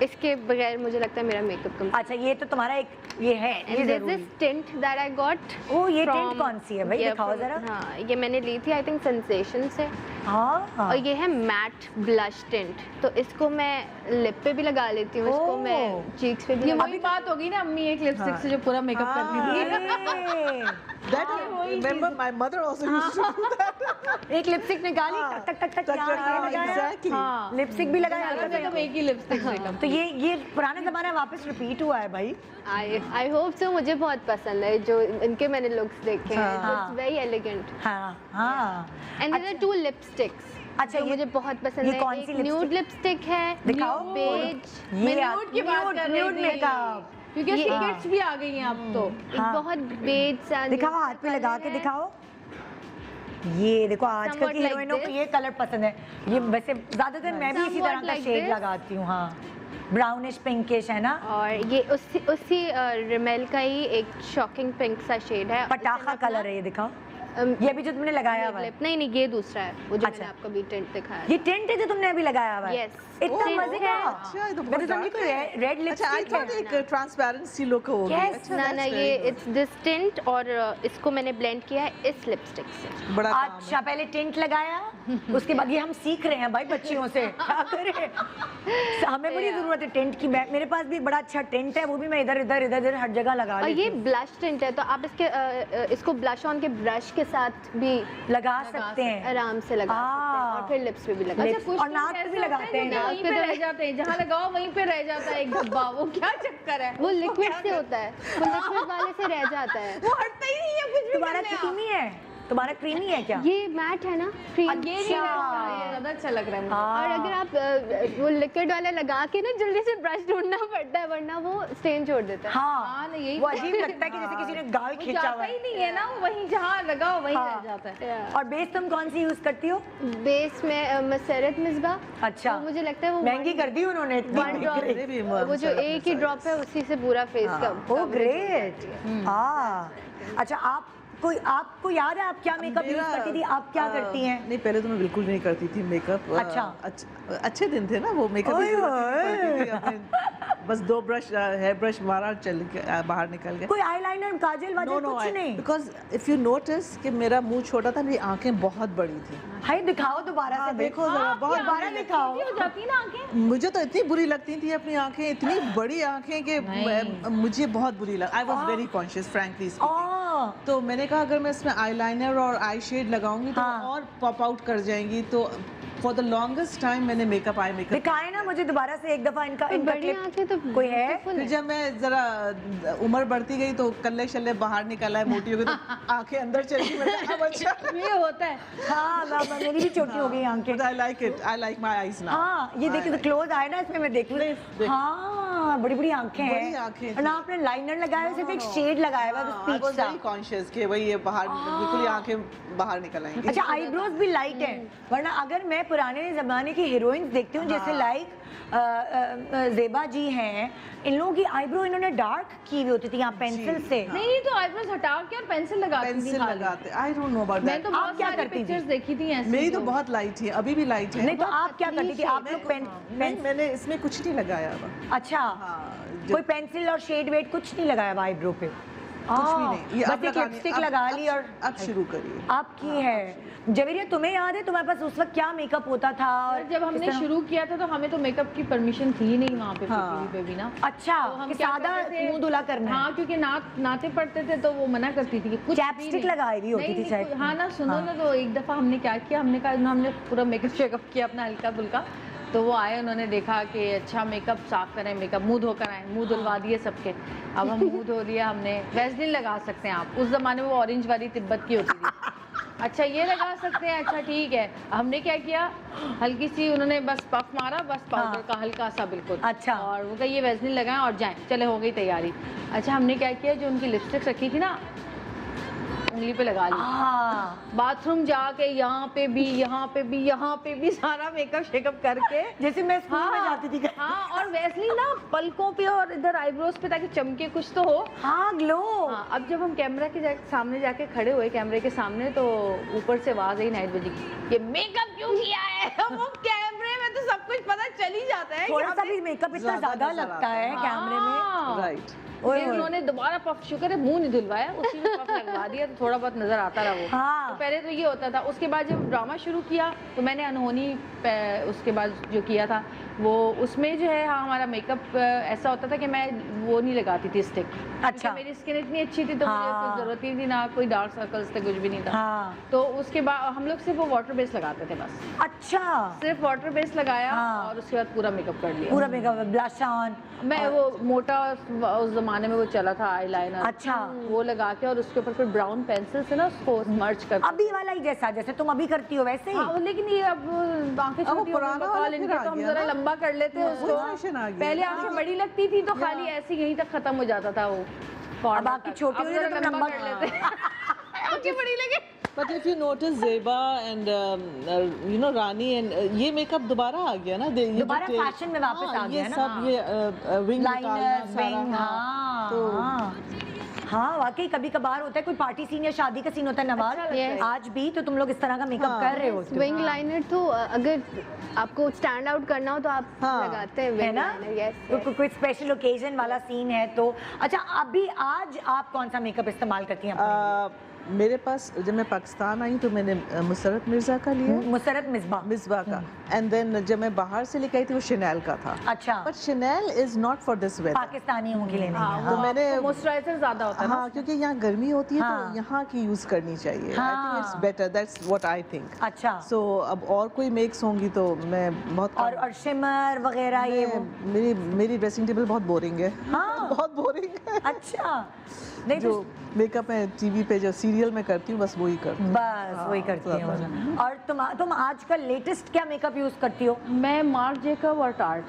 इसके बगैर मुझे लगता है मेरा मेकअप कंप्लीट। अच्छा, ये तो तुम्हारा एक ये है, ये And there's जरूरी। this tint that I got ओ, ये from- टेंट कौन सी है भाई? Yeah, दिखाओ from- जरा। हाँ, ये मैंने ली थी आई थिंक सेंसेशन से। हाँ, और ये है मैट ब्लश टिंट, तो इसको मैं लिप पे भी लगा लेती हूँ, इसको ओह। मैं चीक्स पे भी ये लगा। वही बात होगी ना, अम्मी एक लिपस्टिक से जो पूरा मेकअप करती थी। That I remember my mother also used to do that. एक लिपस्टिक निकाली, टक टक टक टक यहाँ ये लगाया, Exactly. लिपस्टिक भी लगाया। सारा मेकअप एक ही लिपस्टिक मेकअप। तो ये पुराना जमाना वापस रिपीट हुआ है भाई। आई होप सो, मुझे बहुत पसंद है जो इनके मैंने लुक्स देखे हैं, हाँ। It's very elegant. हाँ हाँ। एंड देयर आर 2 लिपस्टिक्स अच्छा, जो ये- मुझे बहुत पसंद ये है। कौन सी एक lipstick? न्यूड लिपस्टिक है, दिखाओ। बेज, ये न्यूड की बात कर रही न्यूड थी। मेकअप। क्योंकि उसकी ये- किट्स भी आ गई हैं अब तो। एक हाँ। बहुत बेज सा दिखाओ, nude हाथ पे सा लगा colour के है। दिखाओ। ये देखो, आजकल Somewhat की like हीरोइनों को this. ये कलर पसंद है। ये वैसे ज्यादातर मैं भी इसी Somewhat तरह का like शेड this. लगाती हूँ। हाँ, ब्राउनिश पिंकिश है ना। और ये उसी रिमेल का ही एक शॉकिंग पिंक सा शेड है। पटाखा कलर है ये, दिखाओ। ये भी जो तुमने लगाया हुआ है। नहीं नहीं, ये दूसरा है वो जो अच्छा। मैंने आपको भी टेंट दिखाया। ये टेंट है जो तुमने अभी लगाया हुआ है? Yes. इतना Oh, मजे का। अच्छा, ये तो मैं बहुत तो समझी dark कोई है। रेड अच्छा, I लिपस्टिक thought है। एक transparency look होगी। Yes. अच्छा, ना that's ना, very ये good. इट्स दिस टिंट और इसको मैंने ब्लेंड किया है इस लिपस्टिक से। बड़ा काम अच्छा, पहले टेंट लगाया, उसके बाद ये हम सीख रहे हैं भाई बच्चियों से, क्या करें। हमें बड़ी जरूरत है टेंट की। मेरे पास भी बड़ा अच्छा टेंट है, वो भी मैं इधर इधर इधर इधर हर जगह लगा और लेती ये हूँ। ब्लश टिंट है, तो आप इसको ब्लश ऑन के ब्रश के साथ भी लगा सकते हैं आराम से लगा सकते हैं और फिर लिप्स पे भी लगा Lips- सकते हैं। कुछ और लोग नाक पे ऐसे भी होते लगाते हैं जो ना। वहीं पे रह जाते हैं, जहाँ लगाओ वहीं पे रह जाता है एक धब्बा। वो क्या चक्कर है? वो लिक्विड से होता है, वो लिक्विड वाले से रह जाता है। वो हटता ही नहीं है कुछ भी तुम्हारा करने आप। क्रीमी है, तुम्हारा क्रीमी है क्या? ये मैट है ना क्रीम। अच्छा। ये ज्यादा अच्छा लग रहा है मुझे। हाँ। और अगर आप वो लिक्विड वाला लगा के ना जल्दी से ब्रश ढूंढना पड़ता है, वरना वो स्टेन छोड़ देता है। हाँ, ना, यही वो अजीब लगता है कि जैसे किसी ने गाल वो खींचा जाता हुआ ही है। नहीं है ना, वो वहीं जहाँ लगाओ वहीं हाँ। रह जाता है। और बेस तुम कौन सी यूज करती हो? बेस में मसरत मिसबा। अच्छा, वो मुझे लगता है वो महंगी कर दी उन्होंने इतनी वन ड्रॉप, मेरे भी वो जो एक ही ड्रॉप है उसी से पूरा फेस का ओ ग्रेट। हाँ, अच्छा आपको याद है आप क्या मेकअप यूज करती थी? आप क्या करती हैं? नहीं, पहले तो मैं बिल्कुल नहीं करती थी मेकअप। अच्छा। अच्छे दिन थे ना वो, मेकअप की ओए जरूरत नहीं पड़ती थी, ओए। अपने बस 2 ब्रश हेयर ब्रश मारा, चल के बाहर निकल गए। कोई आईलाइनर, काजल वाजल कुछ नहीं? बिकॉज इफ यू नोटिस कि मेरा मुंह छोटा था, मेरी आंखें बहुत बड़ी थी। हाय दिखाओ दोबारा से, देखो जरा, बहुत दोबारा दिखाओ। हो जाती ना आंखें। मुझे तो इतनी बुरी लगती थी अपनी आंखें, इतनी बड़ी आंखें कि मुझे बहुत बुरी लग। I was very conscious frankly speaking. तो मैंने कहा अगर मैं इसमें आईलाइनर और आई शेड लगाऊंगी तो हाँ। और पॉप आउट कर जाएंगी। तो फॉर द लॉन्गेस्ट टाइम मैंने मेकअप आई मेकअप दिखाए ना मुझे दोबारा से एक दफा इनका बड़ी क्लिप। आंखें तो कोई है? beautiful फिर जब मैं जरा उम्र बढ़ती गई तो कल्ले शल्ले बाहर निकल आए, मोटी हो गई तो आंखें अंदर चली गई। अब अच्छा, ये होता है। हाँ मेरी भी छोटी हो गई आंखें। I like it, I like my eyes now. हाँ, ये देखिए तो क्लोज आए ना इसमें, मैं देख लूँ। देख। हाँ, बड़ी बड़ी आंखें हैं। बड़ी आंखें और ना आपने लाइनर लगाया हुआ, सिर्फ एक शेड लगाया हुआ बस आई पीच वाज सा। वेरी कॉन्शियस कि भाई ये बाहर बिल्कुल ही आंखें बाहर निकल आएंगी। अच्छा, आईब्रोज भी लाइट है, वरना अगर मैं पुराने जमाने की हीरोइंस देखती हूँ जैसे लाइक ज़ेबा जी हैं, इन लोगों की आईब्रो इन्होंने डार्क की हुई होती थी यहाँ पेंसिल से। नहीं, ये तो आईब्रोज हटा के और पेंसिल लगाती थी पेंसिल खाली। लगाते, आई डोंट नो अबाउट मैं दैट। तो आप बहुत क्या सारी करती थी? पिक्चर्स देखी थी ऐसी। मेरी तो जो- बहुत लाइट थी, अभी भी लाइट है। नहीं तो आप क्या करती थी? आप लोग नहीं, मैंने इसमें कुछ नहीं लगाया हुआ। अच्छा, हाँ, जो- कोई पेंसिल और शेड वेड कुछ नहीं लगाया हुआ आईब्रो पे? कुछ भी नहीं। ये बस अब एक लगाने- लिपस्टिक अब- लगा ली और अब शुरू करिए। आपकी है। जवेरिया, तुम्हें याद है तुम्हारे पास उस वक्त क्या मेकअप होता था? और जब हमने शुरू किया था तो हमें तो मेकअप की परमिशन थी नहीं वहाँ पे हाँ। पृथ्वी पे भी ना। अच्छा, तो हम कि क्या सादा करते थे? मुंह धुला करना है। हाँ, क्योंकि नाते पड़ते थे तो वो मना करती थी कि कुछ भी चैपस्टिक नहीं। लगाई हुई होती नहीं, थी शायद। नहीं, हाँ ना, सुनो ना, तो एक दफा हमने क्या किया, हमने पूरा मेकअप शेकअप किया अपना हल्का फुल्का। तो वो आए, उन्होंने देखा कि अच्छा मेकअप साफ करें, मेकअप मुंह धोकर आए, मुंह धुलवा दिए सबके। अब हम मुंह धो दिया हमने। वैसलीन लगा सकते हैं आप, उस जमाने में वो ऑरेंज वाली तिब्बत की होती थी। अच्छा, ये लगा सकते हैं, अच्छा ठीक है। हमने क्या किया, हल्की सी उन्होंने बस पफ मारा, बस पाउडर का हल्का सा बिल्कुल। अच्छा। और वो कहा ये वैसलीन लगाएं और जाएं, चले हो गई तैयारी। अच्छा, हमने क्या किया, जो उनकी लिपस्टिक रखी थी ना, उंगली पे लगा ली। बाथरूम जाके यहाँ पे भी, यहाँ पे भी, यहाँ पे भी सारा मेकअप शेकअप करके, जैसे मैं स्कूल में जाती थी। हाँ, और वैसलीन ना पलकों पे और इधर आईब्रोज पे, ताकि चमके कुछ तो हो। हाँ, ग्लो। हाँ, अब जब हम कैमरा के सामने जाके खड़े हुए, कैमरे के सामने, तो ऊपर से आवाज आई नाइट बजी की, ये मेकअप क्यों किया है? वो कैमरे में तो सब कुछ पता चल ही जाता है। थोड़ा सा भी मेकअप इतना ज्यादा लगता है कैमरे में। राइट। फिर उन्होंने दोबारा पफ, शुक्र है मुंह नहीं धुलवाया, उसी में पफ लगवा दिया, तो थोड़ा बहुत नजर आता रहा वो। हाँ। तो पहले तो ये होता था। उसके बाद जब ड्रामा शुरू किया तो मैंने अनहोनी उसके बाद जो किया था वो, उसमें जो है, हाँ, हमारा मेकअप ऐसा होता था कि मैं वो नहीं लगाती थी स्टिक। अच्छा। मेरी स्किन इतनी अच्छी थी तो मुझे हाँ। कोई जरूरत ही थी ना, कोई डार्क सर्कल्स थे, कुछ भी नहीं था। हाँ। तो उसके बाद हम लोग सिर्फ वो वाटर बेस लगाते थे बस। अच्छा, सिर्फ वाटर बेस लगाया। हाँ। और उसके बाद पूरा मेकअप कर लिया। पूरा मेकअप, ब्लश ऑन। मैं वो मोटा, उस जमाने में वो चला था आईलाइनर। अच्छा। वो लगा के और उसके ऊपर फिर ब्राउन पेंसिल से ना उसको मर्ज कर। अभी वाला ही जैसा, जैसे तुम अभी करती हो वैसे ही। हाँ, लेकिन ये अब आंखें अब वो छोटी हो गई, पुराना बकाल वाला इनके, फिर आ तो हम गया जरा ना। लंबा कर लेते हैं वो उसको। फैशन आ गया। पहले आंखें बड़ी लगती थी तो खाली ऐसे यहीं तक खत्म हो जाता था वो। अब आंखें छोटी हो रही है तो तुम लंबा कर लेते हैं। आंखें बड़ी लगे। But if you notice Zeba and you know Rani and ये मेकअप दोबारा आ गया ना, ये दोबारा जो फैशन में वापस आ गया ये ना। सब ये विंग लाइनर, विंग, हाँ। हाँ, हाँ, वाकई कभी कभार होता है, कोई पार्टी सीन या शादी का सीन होता है नवाज, Yes. आज भी तो तुम लोग इस तरह का मेकअप कर रहे हो। विंग लाइनर तो अगर आपको स्टैंड आउट करना हो तो आप हाँ। लगाते हैं है विंग ना? लाइनर। यस, कोई स्पेशल ओकेजन वाला सीन है तो। अच्छा, अभी आज आप कौन सा मेकअप इस्तेमाल करती हैं अपने लिए? मेरे पास जब मैं पाकिस्तान आई तो मैंने मुसरत मिर्जा का लिया, मुसरत मिसबा। मिसबा का, एंड देन जब मैं बाहर से लेके आई थी वो शनेल का था। अच्छा, but Chanel is not for this weather. पाकिस्तानियों के लिए नहीं है। तो मैंने मॉइस्चराइजर ज्यादा होता है ना। हाँ, क्योंकि यहाँ गर्मी होती है हाँ। तो यहाँ की यूज करनी चाहिए। आई हाँ। Think it's better, that's what I think. अच्छा, सो अब और कोई मेक्स होंगी तो मैं बहुत और शिमर वगैरह ये वो। मेरी ड्रेसिंग टेबल बहुत बोरिंग है। हाँ। बहुत बोरिंग है। अच्छा, नहीं जो तो मेकअप है टीवी पे जो सीरियल में करती हूँ, बस वही करती हूँ। बस वही करती हो। और तुम आजकल लेटेस्ट क्या मेकअप यूज करती हो? मैं मार्क जेकब और टार्ट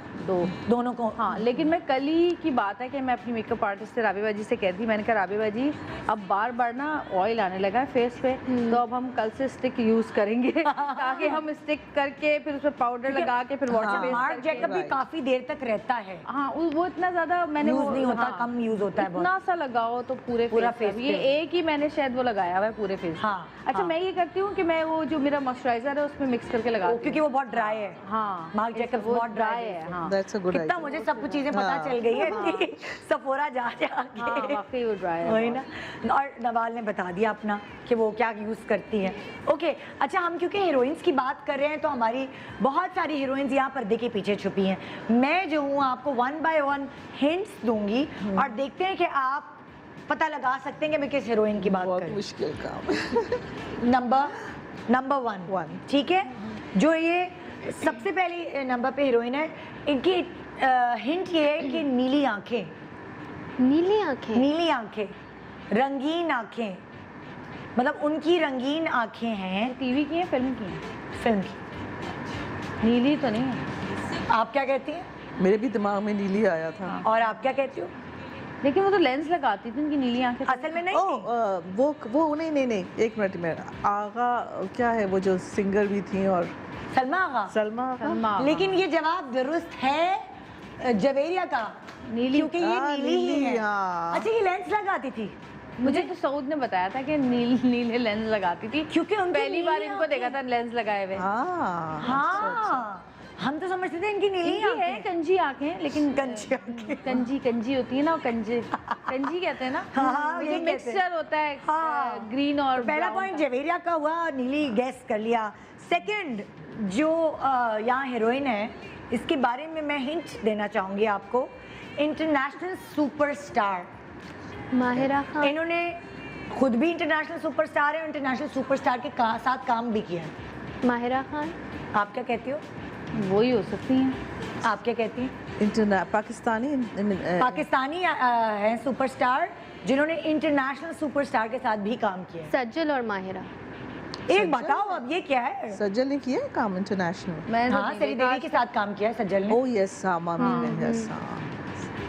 दोनों को? हाँ, लेकिन मैं कल ही की बात है कि मैं अपनी मेकअप आर्टिस्ट से राबिया जी से कहती, मैंने कहा राबिया जी अब बार बार ना ऑयल आने लगा है फेस पे, तो अब हम कल से स्टिक यूज करेंगे ताकि हम स्टिक करके फिर उसमें पाउडर लगा के फिर वाटर बेस मार्क जेकब भी काफी देर तक रहता है। हाँ, वो इतना ज्यादा मैंने यूज वो नहीं होता, हाँ, कम यूज होता है बहुत। इतना सा लगाओ तो पूरा फेस ये पे। एक ही मैंने शायद वो लगाया हुआ है पूरे फेस। हाँ, अच्छा, हाँ। मैं ये करती हूँ कि मैं वो जो मेरा मॉइस्चराइजर है उसमें मिक्स करके लगाती हूँ, क्योंकि वो बहुत ड्राई है। हाँ, मार्क जेकब वो बहुत ड्राई है। हाँ, That's a good कितना idea. मुझे सब कुछ चीजें पता चल गई है कि सफोरा जा हाँ, के वाकई वो ड्राई है वही बहुत। ना। और नवाल ने बता दिया अपना कि वो क्या यूज करती है। ओके, अच्छा, हम क्योंकि हीरोइंस की बात कर रहे हैं तो हमारी बहुत सारी हीरोइंस यहाँ पर्दे के पीछे छुपी हैं। मैं जो हूँ आपको 1 by 1 हिंट्स दूंगी और देखते हैं कि आप पता लगा सकते हैं कि मैं किस हीरोइन की बात कर बहुत रही हूँ। मुश्किल काम है। नंबर वन, ठीक है? जो ये सबसे पहली नंबर पे हीरोइन है, इनकी हिंट ये है कि नीली आंखें, नीली आंखें? नीली आंखें, रंगीन आंखें, मतलब उनकी रंगीन आंखें हैं। टीवी की है, फिल्म की है? फिल्म की। नीली तो नहीं है। आप क्या कहती हैं? मेरे भी दिमाग में नीली आया था। और आप क्या कहती हो? लेकिन वो तो लेंस लगाती थी, उनकी नीली आंखें असल में नहीं थी। वो नहीं, एक मिनट में आगा क्या है वो जो सिंगर भी थी, और सलमा आगा। सलमा आगा? सलमा। लेकिन ये जवाब दुरुस्त है जवेरिया का, नीली। क्योंकि ये हाँ, नीली ही नीली, है। हाँ। अच्छा, ये लेंस लगाती थी? मुझे तो सऊद ने बताया था कि नीले लेंस लगाती थी, क्योंकि उनकी पहली बार नीली इनको देखा था लेंस लगाए हुए। हाँ, हाँ, हम तो समझते थे इनकी नीली इनकी है आंखें। कंजी आंखें, लेकिन कंजी आंखें। कंजी होती है ना, कंजी कहते हैं ना। हाँ, ये यही कहते हैं। मिक्सचर होता है हाँ। ग्रीन और पहला brown पॉइंट का। जवेरिया का हुआ, नीली गैस कर लिया। सेकंड जो यहाँ हीरोइन है, इसके बारे में मैं हिंट देना चाहूँगी आपको। International superstar, Mahira Khan? इन्होंने खुद भी इंटरनेशनल सुपरस्टार है, इंटरनेशनल सुपरस्टार के साथ काम भी किया है। माहिरा खान? आप क्या कहती हो? वो ही हो सकती हैं। आप क्या कहती हैं? पाकिस्तानी पाकिस्तानी हैं सुपरस्टार जिन्होंने इंटरनेशनल सुपरस्टार के साथ भी काम किया है। सज्जल और माहिरा? एक बताओ अब, ये क्या है? सज्जल ने किया है काम इंटरनेशनल? मैंने तो हाँ, नहीं सरी देखा। देवी के साथ काम किया है सज्जल ने। ओ यस, हाँ मम्मी ने, यस, हाँ।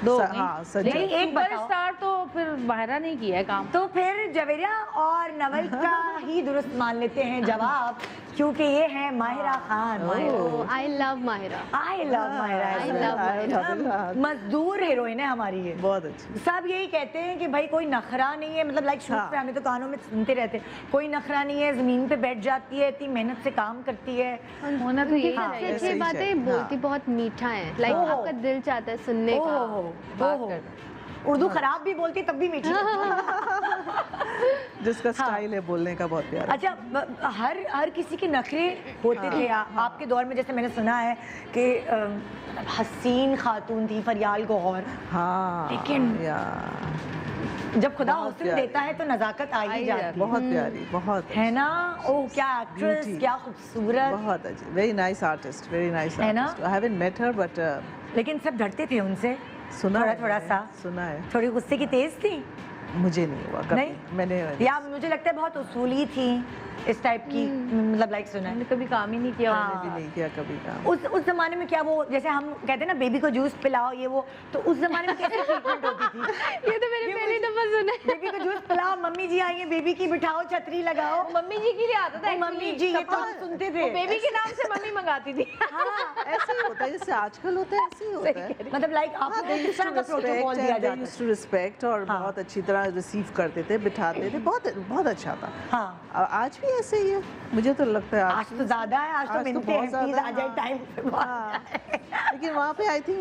दो हाँ, सज्जल। लेकिन एक बताओ। सुपरस्टार तो फिर माहिरा नहीं किया है काम। तो फिर जवेरिया और नवल का ही दुरुस्त मान लेते हैं जवाब, क्योंकि ये है Mahira Khan. I love Mahira. I love Mahira. I love Mahira. मजदूर हीरोइन है हमारी ये। बहुत अच्छी। सब यही कहते हैं कि भाई कोई नखरा नहीं है, मतलब लाइक शूट पे हमें तो कानों में सुनते रहते हैं, कोई नखरा नहीं है, जमीन पे बैठ जाती है, इतनी मेहनत से काम करती है। होना तो यही सबसे चाहिए। अच्छी ऐसे ही बात है, चाहिए, बोलती हाँ। बहुत मीठा है, लाइक ओहो। आपका दिल चाहता है सुनने का। ओहो, उर्दू खराब भी बोलती तब भी मीठी लगती है। जिसका स्टाइल है बोलने का, बहुत प्यारा। अच्छा, हर किसी के नखरे होते थे। आपके दौर में जैसे मैंने सुना है कि हसीन खातून थी फरियाल गौहर, हाँ, लेकिन या जब खुदा बहुत हुस्न प्यारी। देता है तो नजाकत आ ही जाती है। बहुत प्यारी, बहुत है ना? ओह, क्या एक्ट्रेस, Beauty. क्या खूबसूरत। बहुत अच्छी, very nice artist, very nice है ना? Artist. I haven't met her but लेकिन सब डरते थे उनसे, सुना थोड़ा है थोड़ा मैंने, सा। सुना है। थोड़ी गुस्से की तेज थी? मुझे नहीं हुआ कभी, नहीं? मैंने या मुझे लगता है बहुत उसूली थी, इस टाइप की, मतलब लाइक सुना है। मैंने कभी काम ही नहीं किया। हाँ। भी नहीं किया कभी काम। उस जमाने में क्या वो, जैसे हम कहते हैं ना बेबी को जूस पिलाओ ये वो, तो उस जमाने में कैसी ट्रीटमेंट होती थी? ये तो मैंने पहली दफा सुना है। बेबी को जूस पिलाओ, मम्मी जी आई है, बेबी की बिठाओ, छतरी लगाओ। मम्मी जी के लिए आता था। ओ, मम्मी जी, ये तो हम सुनते थे। बेबी के नाम से मम्मी मंगाती थी। हाँ, ऐसे ही होता है जैसे आजकल होता है, ऐसे ही होता है। मतलब लाइक आपको किस तरह का प्रोटोकॉल दिया जाता है? टू रिस्पेक्ट, और हाँ। बहुत अच्छी तरह रिसीव करते थे, बिठाते थे, बहुत बहुत अच्छा था। हाँ, आज भी ऐसे ही है, मुझे तो लगता है आज तो ज्यादा है, आज तो मिलते हैं, बहुत प्लीज आ ज्यादा जाए है, टाइम पे हाँ। लेकिन वहाँ पे आई थिंक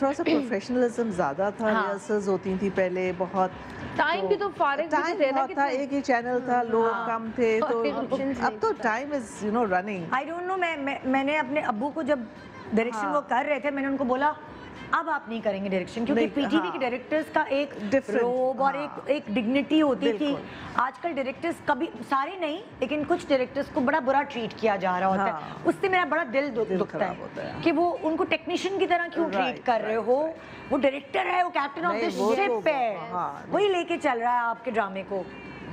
थोड़ा सा प्रोफेशनलिज्म ज्यादा था, हाँ। रिहर्सल्स होती थी पहले बहुत। टाइम भी तो फारिग भी टाइम थे ना बहुत था, कितने। एक ही चैनल था, लोग कम थे, तो options अब तो time is running. I don't know, मैंने अपने अब्बू को जब डायरेक्शन हाँ। वो कर रहे थे, मैंने उनको बोला अब आप नहीं करेंगे डायरेक्शन, क्योंकि नहीं, पीटीवी हाँ। के डायरेक्टर्स का एक Different, रोब और हाँ। एक डिग्निटी होती थी। बिल्कुल। आजकल डायरेक्टर्स, कभी सारे नहीं लेकिन कुछ डायरेक्टर्स को बड़ा बुरा ट्रीट किया जा रहा होता है। हाँ। उससे मेरा बड़ा दिल दुखता खराब होता है है। कि वो उनको टेक्नीशियन की तरह क्यों ट्रीट Right, कर रहे हो। वो डायरेक्टर है, वो कैप्टन ऑफ द नहीं, वो तो शिप है, हाँ, वही लेके चल रहा है आपके ड्रामे को।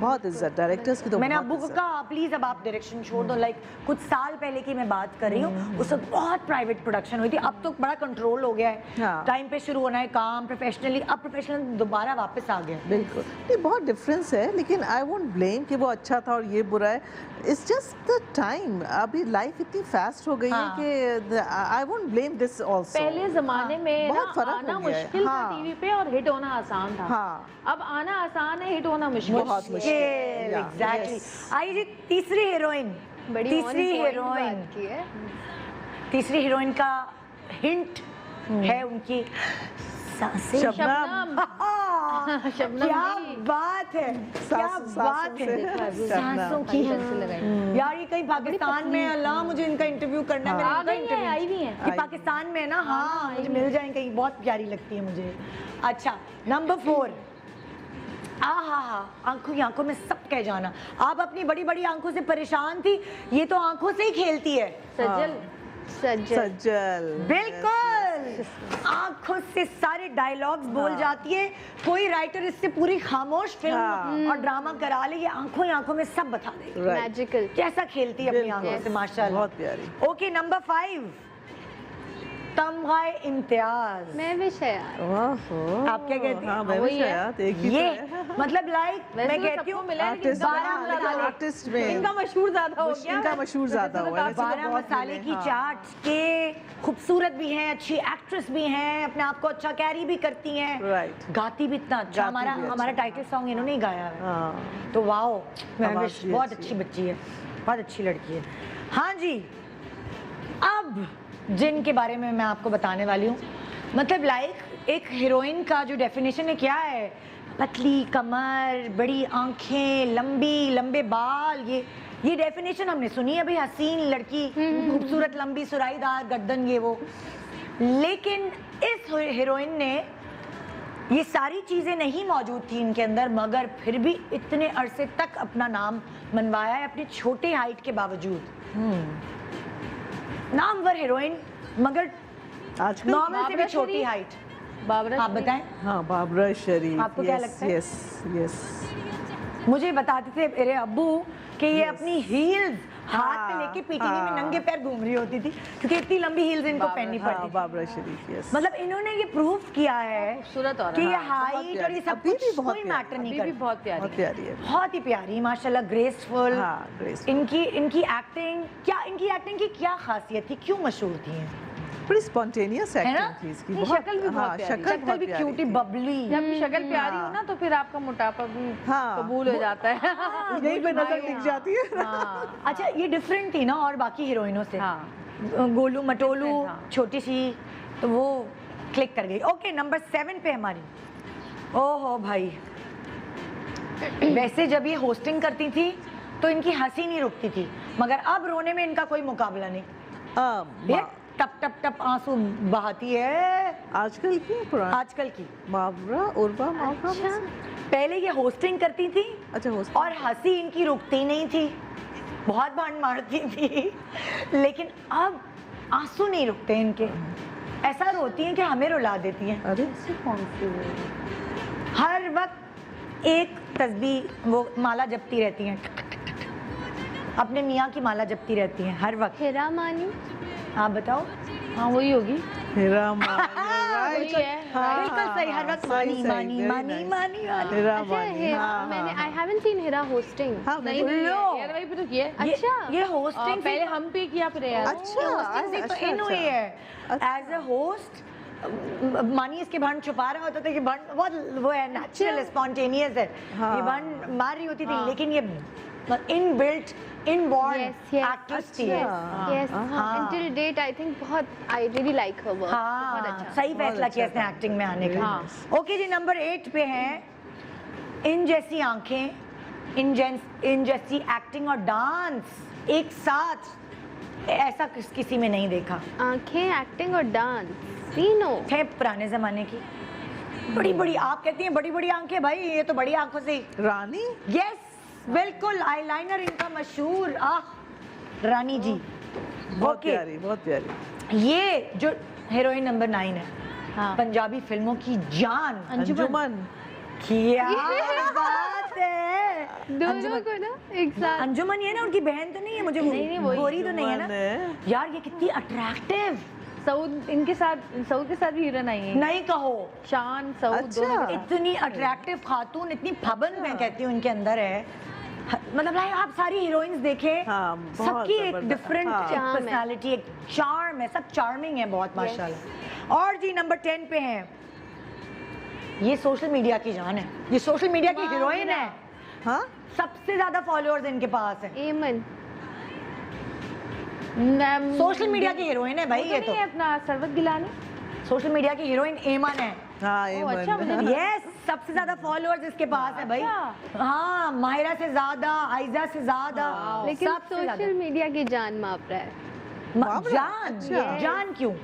बहुत इज्जत, डायरेक्टर्स की तो मैंने बहुत अब्बू को इज्जत। कहा प्लीज अब आप डायरेक्शन छोड़ दो, लाइक कुछ साल पहले की मैं बात कर रही हूँ, उस वक्त बहुत प्राइवेट प्रोडक्शन हुई थी, अब तो बड़ा कंट्रोल हो गया है, हाँ। टाइम पे शुरू होना है काम प्रोफेशनली, अब प्रोफेशनल दोबारा वापस आ गया। बिल्कुल नहीं, बहुत डिफरेंस है, लेकिन आई वोंट ब्लेम कि वो अच्छा था और ये बुरा है, इट्स जस्ट द टाइम। अभी लाइफ इतनी फास्ट हो गई हाँ। है कि I won't blame this also. पहले जमाने में ना बहुत फर्क हो आना गया है। मुश्किल था हाँ। टीवी पे और हिट होना आसान था। हाँ। अब आना आसान है, हिट होना मुश्किल। बहुत मुश्किल। Yeah, exactly. yes. आइए जी तीसरी हीरोइन, बड़ी तीसरी on point हीरोइन, बात की है। तीसरी हीरोइन का हिंट है उनकी सांसें। शबनम। शबनम क्या जी। बात है, क्या बात है, सांसों की है। यार ये कहीं पाकिस्तान में, अल्लाह मुझे इनका इंटरव्यू करना है, आ मैंने गई इनका हैं, आई भी इंटरव्यू हैं। ये पाकिस्तान में है ना, हाँ मुझे मिल जाए कहीं, बहुत प्यारी लगती है मुझे। अच्छा नंबर 4, आंखों की आंखों में सब कह जाना। आप अपनी बड़ी बड़ी आंखों से परेशान थी, ये तो आंखों से ही खेलती है। सज्जल। सज्जल। सज्जल। बिल्कुल, आंखों से सारे डायलॉग्स बोल जाती है। कोई राइटर इससे पूरी खामोश फिल्म और ड्रामा करा ले, ये आंखों ही आंखों में सब बता देगी। मैजिकल। कैसा खेलती है अपनी बिल्कुल। आंखों से, माशाल्लाह। बहुत प्यारी। ओके नंबर 5, तमगाए इम्तियाज। मैं विश है यार। ओहो। आप क्या कहती हैं? हाँ, मैं वही भी है। शायद एक ही ये तो है। मतलब लाइक वैसे मैं तो कहती सबको हूँ मिला है, लेकिन आर्टिस्ट, इनका बारह मशहूर ज्यादा है। आर्टिस्ट में इनका मशहूर ज्यादा हो गया। इनका मशहूर ज्यादा हुआ है। वैसे तो 12 बहुत मसाले मिले, की हाँ। चाट के खूबसूरत भी हैं, अच्छी एक्ट्रेस भी हैं, अपने आप को अच्छा कैरी भी करती हैं, Right. गाती भी इतना अच्छा। गाती हमारा भी अच्छा। हमारा टाइटल सॉन्ग इन्होंने ही गाया है। हाँ। तो वाओ, मैं आवाज़ विश भी बहुत अच्छी अच्छी है। बच्ची है, बहुत अच्छी लड़की है। हाँ जी, अब जिनके बारे में मैं आपको बताने वाली हूँ, मतलब लाइक एक हीरोइन का जो डेफिनेशन है क्या है, पतली कमर, बड़ी आंखें, लंबी लंबे बाल, ये डेफिनेशन हमने सुनी है भाई, हसीन लड़की, खूबसूरत लंबी सुराईदार गर्दन, ये वो। लेकिन इस हीरोइन ने ये सारी चीज़ें नहीं मौजूद थी इनके अंदर, मगर फिर भी इतने अरसे तक अपना नाम मनवाया है अपनी छोटी हाइट के बावजूद। नामवर हीरोइन, मगर आजकल नॉर्मल से भी बाबरा छोटी शरीफ। हाइट। बाबरा आप शरीफ। बताएं, हाँ, बाबरा शरीफ। आपको क्या लगता है? Yes yes. मुझे बताते थे मेरे अब्बू कि ये अपनी हील्स हाथ पे हाँ, लेके पीटीवी में हाँ। नंगे पैर घूम रही होती थी, क्योंकि इतनी लंबी हील्स इनको पहननी हाँ, पड़ती थी। बाबरा शरीफ, यस। मतलब इन्होंने ये प्रूफ किया है खूबसूरत औरत। कि ये हाँ, बहुत हाइट और प्यारी। ये सब अभी भी कुछ बहुत कोई प्यारी। मैटर नहीं अभी भी करता। बहुत प्यारी बहुत है। प्यारी है। बहुत ही प्यारी माशाल्लाह, ग्रेसफुल। हाँ, graceful। इनकी एक्टिंग क्या, इनकी एक्टिंग की क्या खासियत थी, क्यों मशहूर थी ये? बड़ी स्पॉन्टेनियस है ना? एक्टिंग थी इसकी। नहीं, शक्ल भी बहुत हाँ, प्यारी। शक्ल शक्ल बहुत भी प्यारी क्यूटी थी। बबली। जब आपकी शक्ल प्यारी हो ना तो फिर आपका मोटापा भी हाँ। कबूल हो जाता है। यहीं पे नजर दिख जाती है। हाँ। अच्छा ये डिफरेंट थी ना और बाकी हीरोइनों से। हाँ। गोलू मटोलू, Different, हाँ। छोटी सी, तो वो क्लिक कर गई। ओके नंबर 7 पे हमारी, ओहो भाई, वैसे जब ये होस्टिंग करती थी तो इनकी हंसी नहीं रुकती थी, मगर अब रोने में इनका कोई मुकाबला नहीं। ये टप टप टप आंसू बहाती है आजकल की पुरानी आजकल की। मावरा उर्वा मावरा अच्छा। पहले ये होस्टिंग करती थी अच्छा और हंसी इनकी रुकती नहीं थी, बहुत भांड मारती थी, लेकिन अब आंसू नहीं रुकते इनके, ऐसा रोती हैं कि हमें रुला देती हैं। अरे हर वक्त एक तस्बीह वो माला जपती रहती हैं, अपने मियाँ की माला जपती रहती हैं हर वक्त। हिरा मानी। आप बताओ। हाँ वही होगी। हेरा मानी, वही right? है। हाँ, बिल्कुल सही, हर वक्त सही, मानी सही, मानी very मानी nice। मानी मानी। हेरा अच्छा मानी, हिरा, हाँ, मैंने हाँ, I haven't seen Hira hosting. हाँ, नहीं मैंने- नहीं लो। यार वही पे तो किया। अच्छा। ये होस्टिंग पहले हम पे किया फिर यार। अच्छा, होस्टिंग से तो अच्छा, इन हुई अच्छा। है अच्छा। As a host. मानी इसके भंड छुपा रहा होता था कि भंड बहुत वो है, नेचुरल स्पॉन्टेनियस है, हाँ। ये भंड मार रही होती थी, हाँ। लेकिन ये in built in born Yes, yes. Actress थी। अच्छा। Yes, हाँ। until date I think बहुत I really like her work. बहुत हाँ, अच्छा। सही फैसला अच्छा किया इसने था। एक्टिंग में आने का। हाँ। ओके जी, नंबर 8 पे है इन जैसी आंखें, इन जैसी एक्टिंग और डांस एक साथ, ऐसा किसी में नहीं देखा। आंखें, एक्टिंग और डांस तीनों। थे पुराने जमाने की बड़ी बड़ी, आप कहती हैं बड़ी बड़ी आंखें, भाई ये तो बड़ी आंखों से। रानी यस बिल्कुल, आईलाइनर इनका मशहूर, रानी जी। बहुत ओके, प्यारी, बहुत प्यारी। ये जो हीरोइन नंबर 9 है, हाँ। पंजाबी फिल्मों की जान, अंजुमन। क्या बात है। दोनों को ना एक साथ। अंजुमन ये ना उनकी बहन तो नहीं है, मुझे नहीं, वही गोरी तो नहीं है अंजुमन ना है। यार, ये कितनी अट्रैक्टिव। सऊद इनके साथ, सऊद के साथ भी हीरोइन आई है। नहीं कहो, शान सऊद अच्छा। दोनों के इतनी अट्रैक्टिव खातून, इतनी फबन मैं कहती हूँ इनके अंदर है। मतलब लाइक आप सारी हीरोइंस देखें, हाँ, बहुत सबकी एक जबरदस्त। डिफरेंट हाँ। Charm है। पर्सनालिटी, एक चार्म है, सब चार्मिंग है बहुत माशाल्लाह। और जी नंबर 10 पे हैं, ये सोशल मीडिया की जान है, ये सोशल मीडिया की हीरोइन है, हाँ सबसे ज्यादा फॉलोअर्स इनके पास है, एमन। सोशल मीडिया की हीरोइन है भाई वो ये तो तो। नहीं है अपना सरवत गिलानी। सोशल मीडिया की हीरोइन एमन है। हाँ ओ, अच्छा, मुझे एमन। यस, सबसे ज्यादा फॉलोअर्स इसके पास है भाई। अच्छा। हाँ, माहिरा से ज्यादा, आयजा से ज्यादा, लेकिन सबसे ज्यादा। सोशल मीडिया की जान माप रहा है। बाप रे, जान, अच्छा। जान क्यों?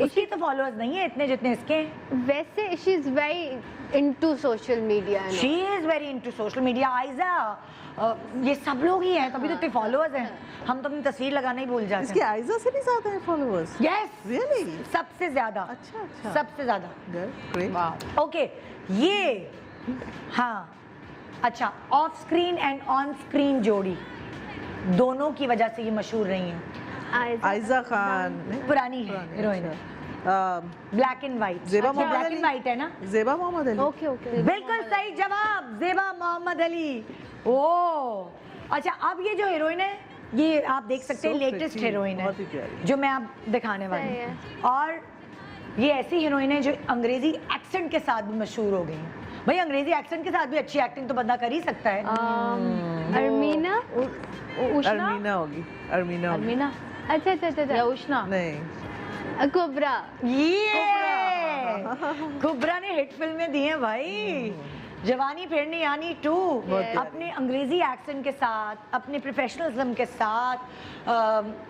उसकी तो फॉलोअर्स नहीं है इतने जितने इसके हैं। वैसे she is very into social media. She is very into social media. Aiza, ये सब लोग ही हैं, तभी तो इतने फॉलोअर्स हैं। हम तो अपनी तस्वीर लगाना ही भूल जाते इसके हैं। आयजा से भी ज्यादा है फॉलोअर्स। Yes, really? सबसे ज्यादा, अच्छा अच्छा। सबसे ज्यादा। ग्रेट। ओके, ये हाँ, अच्छा, of screen and on screen जोड़ी दोनों की वजह से ये मशहूर रही हैं। आयजा खान पुरानी है heroine, black and white. Zeba Mohammad black Ali. And white है ना? ज़ेबा मोहम्मद अली। Okay okay. बिल्कुल सही जवाब, ज़ेबा मोहम्मद अली। ओ अच्छा, अब ये जो हीरोइन है, ये आप देख सकते हैं So लेटेस्ट pretty, हीरोइन है बहुत ही प्यारी। जो मैं आप दिखाने वाली सही हूँ। और ये ऐसी हीरोइन है जो अंग्रेजी एक्सेंट के साथ भी मशहूर हो गई है। भाई अंग्रेजी एक्सेंट के साथ भी अच्छी एक्टिंग तो बंदा कर ही सकता है। अरमीना। उष्णा, अरमीना होगी। अरमीना होगी। अरमीना अच्छा अच्छा अच्छा या उष्णा। नहीं। कुबरा। ये कुबरा ने हिट फिल्में दी हैं भाई। जवानी फिरनी यानी 2 अपने अंग्रेजी एक्सेंट के साथ, अपने प्रोफेशनलिज्म के साथ,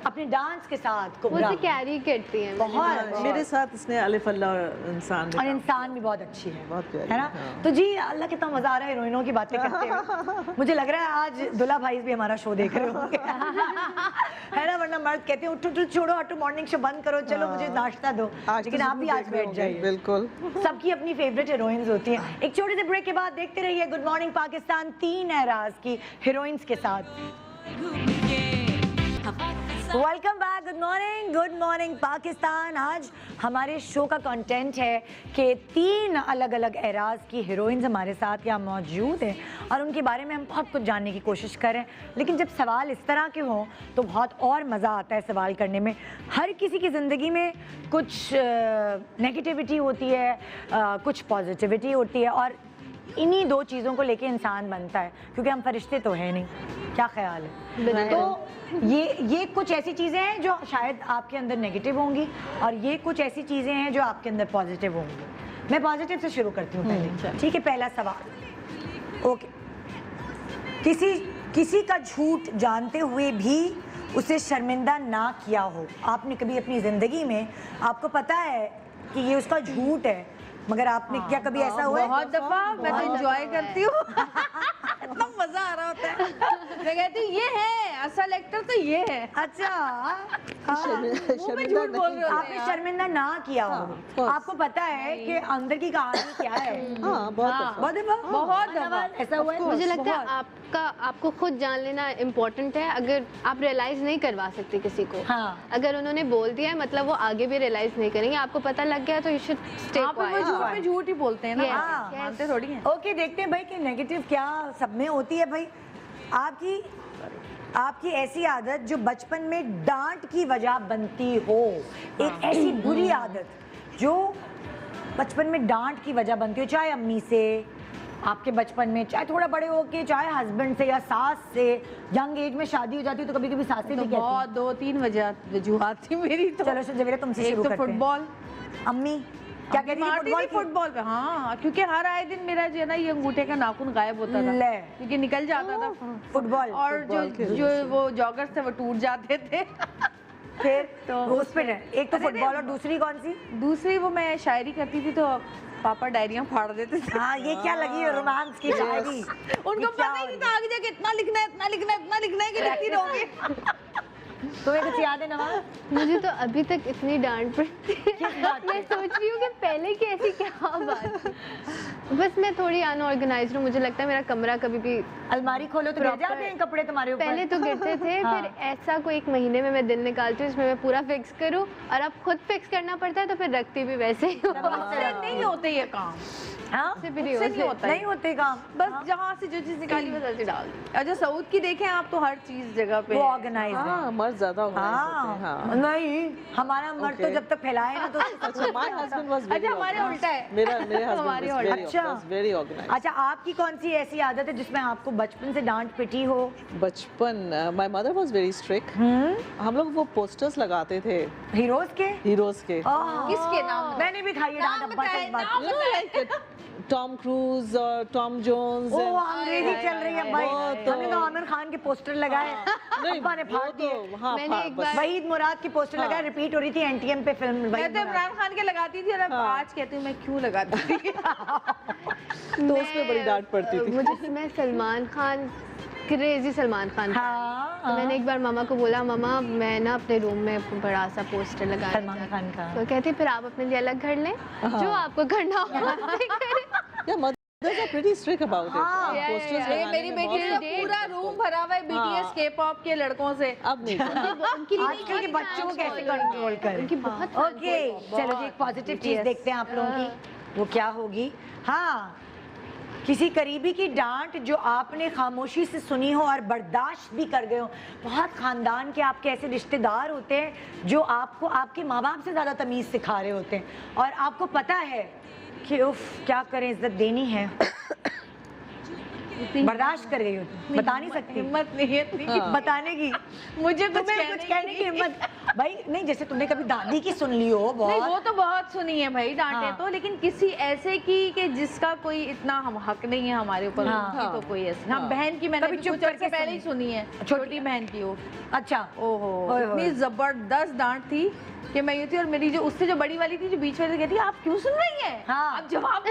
अपने डांस के साथ वो कुबरा से कैरी करती है। बहुत मेरे साथ इसने अलिफ अल्लाह इंसान और में काम इंसान भी बहुत अच्छी है, बहुत प्यारी है ना? हाँ। तो जी अल्लाह कितना मजा आ रहा है हीरोइनों की बातें करते हुए। मुझे लग रहा है आज दुल्हा भाई भी हमारा शो देख रहे होंगे। है ना? वरना मर्द कहते हैं उठो छोड़ो, हटो, मॉर्निंग शो बंद करो, चलो मुझे नाश्ता दो। आज लेकिन तो आप भी जरूर आज देख रहे बैठ होंगे, जाइए। बिल्कुल। सबकी अपनी फेवरेट हीरोइंस होती हैं। एक छोटे से ब्रेक के बाद देखते रहिए गुड मॉर्निंग पाकिस्तान 3 एराज की हीरोइंस के साथ। Welcome back, good morning Pakistan. आज हमारे शो का कंटेंट है कि 3 अलग अलग एराज की हीरोइंस हमारे साथ यहाँ मौजूद हैं और उनके बारे में हम बहुत कुछ जानने की कोशिश करें। लेकिन जब सवाल इस तरह के हों तो बहुत और मज़ा आता है सवाल करने में। हर किसी की ज़िंदगी में कुछ नेगेटिविटी होती है, कुछ पॉजिटिविटी होती है और इन्हीं 2 चीज़ों को लेके इंसान बनता है, क्योंकि हम फरिश्ते तो हैं नहीं। क्या ख्याल है? तो ये कुछ ऐसी चीज़ें हैं जो शायद आपके अंदर नेगेटिव होंगी और ये कुछ ऐसी चीज़ें हैं जो आपके अंदर पॉजिटिव होंगी। मैं पॉजिटिव से शुरू करती हूँ पहले। ठीक है, पहला सवाल। ओके, किसी का झूठ जानते हुए भी उसे शर्मिंदा ना किया हो। आपने कभी अपनी ज़िंदगी में, आपको पता है कि ये उसका झूठ है, मगर आपने क्या कभी ऐसा हुआ है? बहुत दफा मैं तो एंजॉय करती हूँ। इतना मजा आ रहा होता है। मैं कहती हूँ ये है असल एक्टर, तो ये है। अच्छा, मुंह में झूठ बोल रहे होते आपने हैं। शर्मिंदा ना किया हो। course। आपको पता है कि अंदर की कहानी क्या है? हाँ, बहुत दफा। बहुत दफा ऐसा हुआ है। मुझे लगता है आपको खुद जान लेना इम्पोर्टेंट है। अगर आप रियलाइज नहीं करवा सकते किसी को, हाँ। अगर उन्होंने बोल दिया है मतलब वो आगे भी रियलाइज नहीं करेंगे। आपको पता लग गया तो यू शुड स्टे हाँ, पर वो झूठ में झूठ ही बोलते हैं ना। Yes, हाँ, मानते थोड़ी हैं। ओके, देखते हैं भाई कि नेगेटिव क्या सब में होती है। भाई आपकी ऐसी आदत जो बचपन में डांट की वजह बनती हो, एक ऐसी बुरी आदत जो बचपन में डांट की वजह बनती हो, चाहे अम्मी से आपके बचपन में, चाहे थोड़ा बड़े होके, चाहे हस्बैंड से या सास से। यंग एज में शादी हो जाती है तो कभी कभी सासें तो भी कहती बहुत 2-3 वजूहात थी मेरी तो। चलो जवेरा तुमसे एक शुरू तो करते हैं। फुटबॉल, अम्मी क्या कहती थी? मारती थी फुटबॉल पे। हाँ, क्योंकि हर आए दिन मेरा जो है ना ये अंगूठे का नाखून गायब होता था, ले। क्योंकि निकल जाता था फुटबॉल और जो वो जॉगर्स थे वो टूट जाते थे। फिर तो उस पे एक तो अरे फुटबॉल और दूसरी कौन सी? दूसरी वो मैं शायरी करती थी तो पापा डायरियां फाड़ देते थे। हाँ, ये क्या लगी रोमांस की शायरी? उनको पता ही नहीं था आगे जाके इतना लिखना है, इतना लिखना है, इतना लिखना है कि लिखती रहोगे। तुम्हें कुछ याद है नवाज? मुझे तो अभी तक इतनी डांट पड़ती है। किस बात मैं सोच रही हूँ कि पहले की ऐसी क्या बात थी। बस मैं थोड़ी अनऑर्गेनाइज्ड हूँ, मुझे लगता है मेरा कमरा कभी भी अलमारी खोलो तो गिर Proper- जाते हैं कपड़े तुम्हारे ऊपर। पहले तो गिरते थे हाँ। फिर ऐसा कोई एक महीने में मैं दिन निकालती हूँ इसमें मैं पूरा फिक्स करूँ, और अब खुद फिक्स करना पड़ता है तो फिर रखती भी वैसे ही हूँ। मुझसे नहीं होते ये काम, हाँ? मुझसे भी नहीं मुझसे नहीं होते। होता नहीं होते काम, बस जहाँ से जो चीज निकाली बस ऐसे डाल दी। अच्छा साउथ की देखें आप तो हर चीज जगह पे वो है। ऑर्गेनाइज है। हाँ मर्द ज्यादा organized होते हैं, हाँ हाँ। नहीं, हमारा मर्द तो Okay. जब तक फैलाए ना तो अच्छा, my husband was very अच्छा, हमारे organized. उल्टा है। मेरे husband हमारे was उल्टा। very अच्छा। was very organized. अच्छा, आपकी कौन सी ऐसी आदत है जिसमें आपको बचपन से डांट पिटी हो? बचपन my mother was very strict. हम लोग वो पोस्टर्स लगाते थे हीरोज के? हीरोज के, किसके नाम? मैंने भी खाई है डांट, अब्बा से इस बात। you know, like Tom cruise और टॉम जोन्स। ओ अंग्रेजी चल रही है भाई, वो तो- हमने तो आमिर खान के पोस्टर लगाए, अब्बा ने फाड़ दिए। हाँ मैंने एक बस बार- वहीद मुराद की पोस्टर लगाए, रिपीट हो रही थी एनटीएम पे फिल्म मैं वहीद तो मुराद। इमरान खान के लगाती थी और अब आज कहती हूँ मैं क्यों लगाती थी। तो उस पे बड़ी डांट पड़ती थी। मुझे मैं सलमान खान, क्रेजी सलमान खान। हाँ, तो मैंने एक बार मामा को बोला, मामा मैं ना अपने रूम में बड़ा सा पोस्टर लगा सलमान खान का। तो कहती फिर आप अपने लिए अलग घर लें, जो आपको करना हो वही करें। Yeah, mothers are pretty strict about it. हाँ, yeah, Posters yeah, yeah. लगाने मेरी में बेटी बहुत ने strict पूरा है। रूम भरा हुआ है बीटीएस के-पॉप के लड़कों से। अब नहीं करते। आजकल के बच्चों को कैसे कंट्रोल करें? उनकी बहुत ओके, चलो जी एक पॉजिटिव चीज देखते हैं आप लोगों की, वो क्या होगी? हाँ, किसी करीबी की डांट जो आपने खामोशी से सुनी हो और बर्दाश्त भी कर गए हो। बहुत खानदान के आपके ऐसे रिश्तेदार होते हैं जो आपको आपके माँ बाप से ज़्यादा तमीज़ सिखा रहे होते हैं और आपको पता है कि उफ क्या करें, इज्जत देनी है, बर्दाश्त कर गई हो तुम, बता नहीं सकती, हिम्मत नहीं है इतनी। बताने की, मुझे तुम्हें कुछ कहने की हिम्मत भाई नहीं। जैसे तुमने कभी दादी की सुन ली हो नहीं, बहुत, वो तो बहुत सुनी है भाई डांटे हाँ। तो, लेकिन किसी ऐसे की कि जिसका कोई इतना हम हक नहीं है हमारे ऊपर, हाँ। उनकी तो कोई ऐसी। हाँ, हाँ। बहन की मैंने कभी भी चुप कुछ अर्से करके पहले ही सुनी। सुनी है, छोटी बहन की वो। अच्छा ओहो, ओए इतनी होए। जबरदस्त डांट थी कि मैं ये थी, और मेरी जो उससे जो बड़ी वाली थी जो बीच वाली कहती आप क्यों सुन रही है? हाँ। अब जवाब आप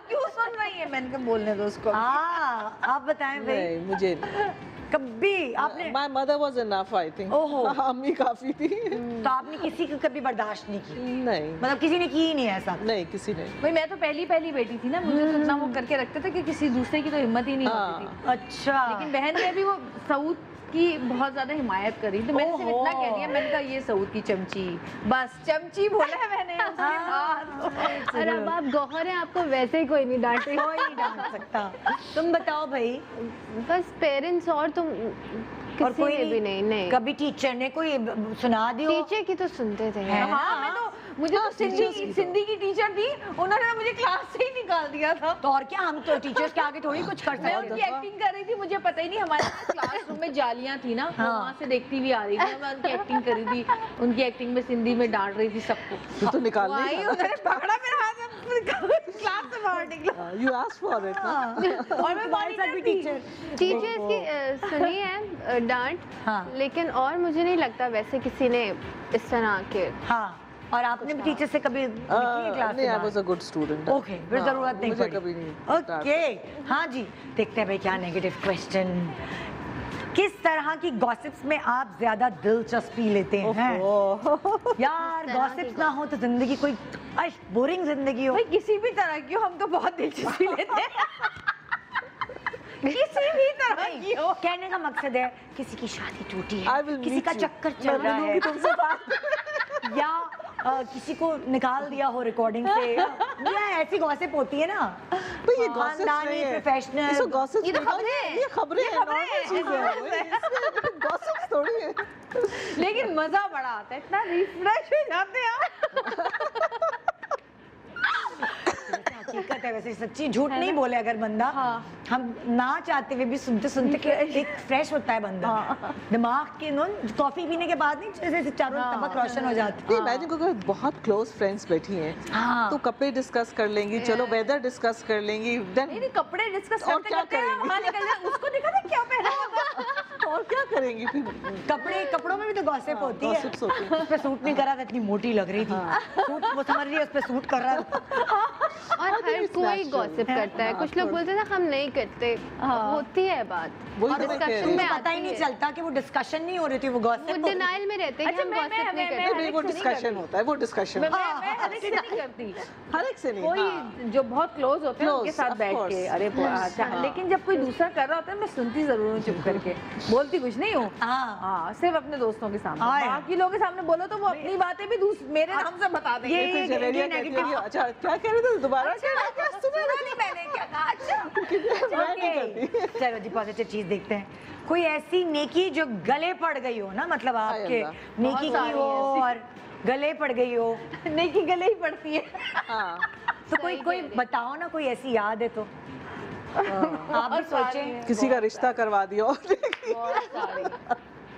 क्यों सुन रही है? मैंने कहा बोलने दो उसको। हाँ, आप बताएं भाई, नहीं मुझे कभी आपने My mother was enough I think. ओहो। अम्मी काफी थी। तो आपने किसी को कभी बर्दाश्त नहीं की, नहीं मतलब किसी ने की ही नहीं ऐसा? नहीं किसी ने। भाई मैं तो पहली बेटी थी ना, मुझे तो इतना वो करके रखते थे कि किसी दूसरे की तो हिम्मत ही नहीं होती थी। अच्छा, लेकिन बहन ने भी वो सऊद की बहुत ज्यादा हिमायत करी, तो मैंने सिर्फ इतना कह दिया, मैंने कहा ये सऊद की चमची, बस चमची बोला है मैंने उसके बाद। और अब आप गौहर हैं, आपको वैसे ही कोई नहीं डांटे। कोई नहीं डांट सकता। तुम बताओ भाई, बस पेरेंट्स और तुम और किसी कोई ने भी नहीं। कभी टीचर ने कोई सुना दी हो? टीचर की तो सुनते थे है? हाँ, मैं तो मुझे तो सिंधी की टीचर थी, उन्होंने मुझे क्लास से ही निकाल दिया था। तो और क्या, हम तो टीचर्स के आगे थोड़ी कुछ कर मैं सकते उनकी हैं। एक्टिंग कर रही थी, मुझे पता ही नहीं, हमारे क्लासरूम में जालियां थी ना, हाँ। वहाँ से देखती हुई आ रही थी, मैं उनकी एक्टिंग कर रही थी, उनकी एक्टिंग में सिंधी में डांट रही थी सबको। तू तो निकाल वो आई, उन्होंने पकड़ा मेरे हाथ में, क्लास से बाहर निकला। You asked for it ना? और मैं हमारे साथ भी टीचर टीचर्स की सुनी है डांट, हाँ। लेकिन और मुझे नहीं लगता वैसे किसी ने इस तरह के। हाँ, और आपने भी टीचर से कभी क्लास नहीं I was a good student. Okay, फिर हाँ, जरूरत नहीं मुझे पड़ी। कभी नहीं ओके, हाँ जी, देखते हैं भाई क्या नेगेटिव क्वेश्चन। किस तरह की गॉसिप्स में आप ज्यादा दिलचस्पी लेते हैं? ओह। यार गॉसिप्स ना हो तो जिंदगी कोई बोरिंग जिंदगी हो। भाई किसी भी तरह की हो, हम तो बहुत दिलचस्पी लेते हैं। किसी भी तरह की हो। कहने का मकसद है किसी की शादी टूटी I है, will किसी meet का you. चक्कर मैं चल रहा है, मिलूंगी तुमसे बात। या किसी को निकाल दिया हो रिकॉर्डिंग से, या ऐसी गॉसिप होती है ना, भाई ये gossips खानदानी, नहीं है। प्रोफेशनल। इसको gossips ये तो नहीं खबरें कहते, हैं। ये खबरें ये हैं, खबरें normal हैं। चीजें हैं। इसमें gossips थोड़ी है। लेकिन मजा बड़ा आता है, इतना रिफ्रेश हो जाते हैं आप। हकीकत है वैसे, सच्ची झूठ नहीं बोले अगर बंदा, हम ना चाहते हुए भी सुनते सुनते कि एक फ्रेश होता है बंदा, दिमाग के नो कॉफी पीने के बाद नहीं जैसे चारों तबक रोशन हो जाते नहीं इमेजिन करो बहुत क्लोज फ्रेंड्स बैठी हैं, हाँ। तो कपड़े डिस्कस कर लेंगी, चलो वेदर डिस्कस कर लेंगी, देन नहीं कपड़े डिस्कस और करते क्या करते हैं, करेंगे? वहाँ निकल जाए, उसको देखा था क्या पहना हुआ था? और क्या करेंगी फिर? कपड़ों में भी तो गॉसिप होती है। gossips होती है। उस पे सूट नहीं कर रहा था, इतनी मोटी लग रही थी। सूट वो समझ रही है उस पे सूट कर रहा था। और हर कोई गॉसिप करता है, कुछ लोग बोलते हैं ना हम नहीं करते, होती है बात, वही तो मैं कह रही डिस्कशन हूँ। में पता ही नहीं चलता कि वो डिस्कशन नहीं हो रही थी, वो वो गॉसिप। डिनाइल में रहते हैं कि हम गॉसिप नहीं करते। नहीं, वो डिस्कशन होता है, वो डिस्कशन मैं हर एक से नहीं करती, हर एक से नहीं। कोई हाँ। जो बहुत क्लोज होते हैं Close, उनके साथ of बैठ course. के, अरे अच्छा, लेकिन जब कोई दूसरा कर रहा होता है मैं सुनती जरूर हूँ चुप करके, बोलती कुछ नहीं हूँ। हाँ। हाँ, सिर्फ अपने दोस्तों के सामने, हाँ, बाकी लोगों के सामने बोलो तो वो अपनी बातें भी मेरे नाम से बता देंगे। ये- फिर जवेरिया कहती है कि अच्छा क्या कह रहे थे दोबारा? अच्छा, सुना नहीं मैंने क्या कहा। अच्छा, ओके, चलो जी पॉजिटिव चीज देखते हैं। कोई ऐसी नेकी जो गले पड़ गई हो ना, मतलब आपके अल्लाह। नेकी की हो और गले पड़ गई हो, नहीं कि गले ही पड़ती है। हाँ। तो कोई बताओ ना, कोई ऐसी याद है तो आप भी सोचें। किसी का रिश्ता करवा दिया और बहुत सारी।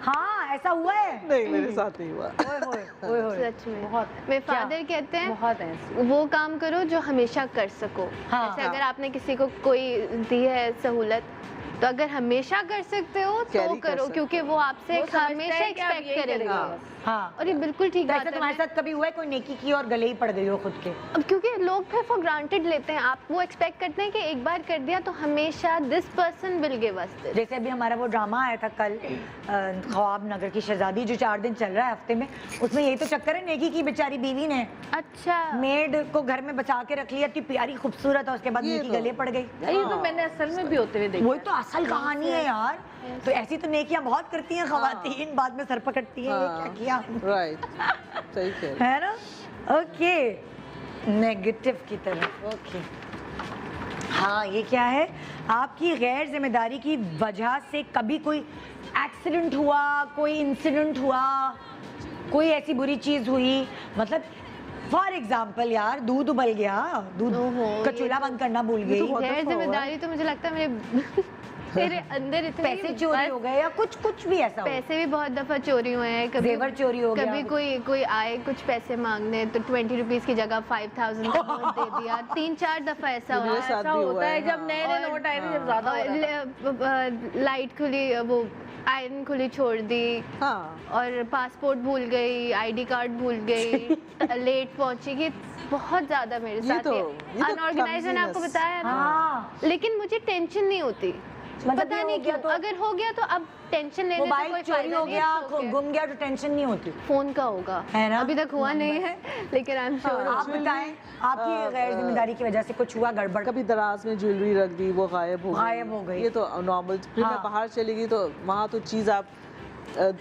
हाँ, ऐसा हुआ है। नहीं, मेरे साथ नहीं हुआ। ओए होए, ओए होए। सच में बहुत मेरे फादर कहते हैं बहुत है ऐसी। वो काम करो जो हमेशा कर सको। हाँ, जैसे हाँ। अगर आपने किसी को कोई दी है सहूलत, तो अगर हमेशा कर सकते हो तो Carry कर करो, सकते क्योंकि वो आपसे वो समझता हमेशा है कि आप एक्सपेक्ट यही करेंगे। करेंगे। हाँ। और ये बिल्कुल ठीक तो बात ऐसा है। तुम्हारे साथ कभी हुआ है कोई नेकी की और गले ही पड़ गई हो खुद के? अब क्योंकि लोग फिर फॉर ग्रांटेड लेते हैं, आप वो एक्सपेक्ट करते हैं कि एक बार कर दिया तो हमेशा this person will give us this. जैसे अभी हमारा वो ड्रामा आया था कल, ख्वाब नगर की शहजादी, जो 4 दिन चल रहा है हफ्ते में, उसमें यही तो चक्कर है, नेकी की बेचारी बीवी ने अच्छा, मेड को घर में बचा के रख लिया, इतनी प्यारी खूबसूरत है, उसके बाद ये नेकी तो- गले पड़ गई। ये तो मैंने असल में भी होते हुए देखा वही तो असल कहानी है यार। तो ऐसी तो नेकियां बहुत करती हैं खवातीन, बाद में सर पकड़ती हैं, ये क्या किया राइट, सही कह रहे है ना। ओके, नेगेटिव की तरफ। ओके, हाँ, ये क्या है? आपकी गैर जिम्मेदारी की वजह से कभी कोई एक्सीडेंट हुआ, कोई इंसिडेंट हुआ, कोई ऐसी बुरी चीज हुई, मतलब फॉर एग्जाम्पल यार दूध उबल गया, दूध ओहो, का ये चूल्हा बंद करना भूल गई, बहुत गैर दफा हुआ है। जिम्मेदारी तो मुझे लगता है मेरे अंदर इतनी पैसे चोरी बस हो गए या कुछ भी ऐसा हो। पैसे भी बहुत दफा चोरी हुए हैं, कभी जेवर चोरी हो गया। कभी कोई आए कुछ पैसे मांगने तो 20 रुपीज की जगह 5000 का नोट दे दिया। 3-4 दफा ऐसा मेरे हुआ। साथ ऐसा भी हुआ होता है है, जब हाँ। नए नए नोट आए थे, जब ज्यादा हो रहा था। लाइट खुली, वो आयरन खुली छोड़ दी, हाँ। और पासपोर्ट भूल गई, आईडी कार्ड भूल गई, लेट पहुंची, कि बहुत ज्यादा मेरे ये साथ तो अनऑर्गेनाइज, मैंने आपको clumsiness। बताया ना। हाँ, लेकिन मुझे टेंशन नहीं होती, मतलब पता ये हो नहीं गया क्यों। तो- अगर हो गया तो अब टेंशन लेने से मोबाइल कोई चोरी फायदा हो नहीं, गया, it's okay। गुम गया तो टेंशन नहीं होती। फोन का होगा, है ना? अभी तक हुआ नहीं है, लेकिन आई एम श्योर। आप बताएं, आपकी गैर जिम्मेदारी की वजह से कुछ हुआ गड़बड़? कभी दराज में ज्वेलरी रख दी, वो गायब हो गई। ये तो नॉर्मल। फिर हाँ। मैं बाहर चली गई तो वहाँ तो चीज़ आप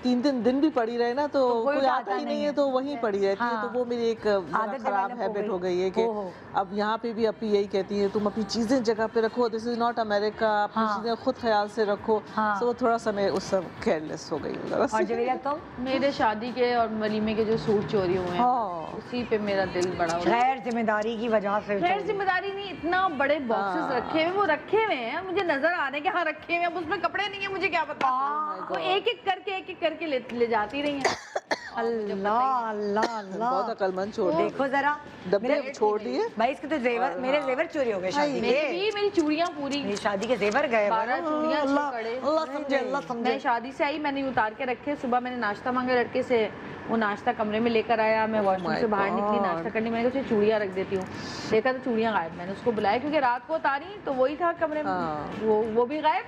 3 दिन भी पड़ी रहे ना तो कोई कोई उठाता आता ही नहीं नहीं है। है, तो वहीं पड़ी रहती है। हाँ। तो वो मेरी एक आदत खराब develop हो हैबिट गई। हो गई है कि ओहो। अब यहाँ पे भी अपनी यही कहती है तुम अपनी चीज़ें जगह पे रखो, दिस इज नॉट अमेरिका, अपनी हाँ। चीज़ें खुद ख्याल से रखो। हाँ। तो वो थोड़ा सा मैं उस सब केयरलेस हो गई हूँ जरा और सी। जवेरिया तुम? मेरे शादी के और वलीमे के जो सूट चोरी हुए हैं, हाँ। उसी पे मेरा दिल बड़ा हो गया। गैर जिम्मेदारी की वजह से खैर जिम्मेदारी नहीं, इतना बड़े बॉक्सेस हाँ। रखे हुए, वो रखे हुए हैं, मुझे नजर आ रहे हैं कि हाँ रखे हुए हैं, अब उसमें कपड़े नहीं है, मुझे क्या पता। वो एक एक करके ले जाती रही हैं। अल्लाह अल्लाह अल्लाह, बहुत अकलमंद छोड़ दी। देखो जरा डब्बे मेरे छोड़ दिए। भाई, इसके तो जेवर, मेरे जेवर चोरी हो गए शादी के। मेरी चूड़ियां पूरी मेरी शादी के जेवर गए। 12 चूड़ियां अल्लाह कड़े। अल्लाह समझे, अल्लाह समझे। मैं शादी से आई, मैंने उतार के रखे, सुबह मैंने नाश्ता मांगा लड़के से, वो नाश्ता कमरे में लेकर आया, मैं वॉशरूम my से बाहर निकली God। नाश्ता करने, मैंने कहा उसे चूड़ियां रख देती हूँ, देखा तो चूड़ियां गायब। मैंने उसको बुलाया क्योंकि रात को उतारी तो वही था कमरे में, हाँ। वो भी गायब,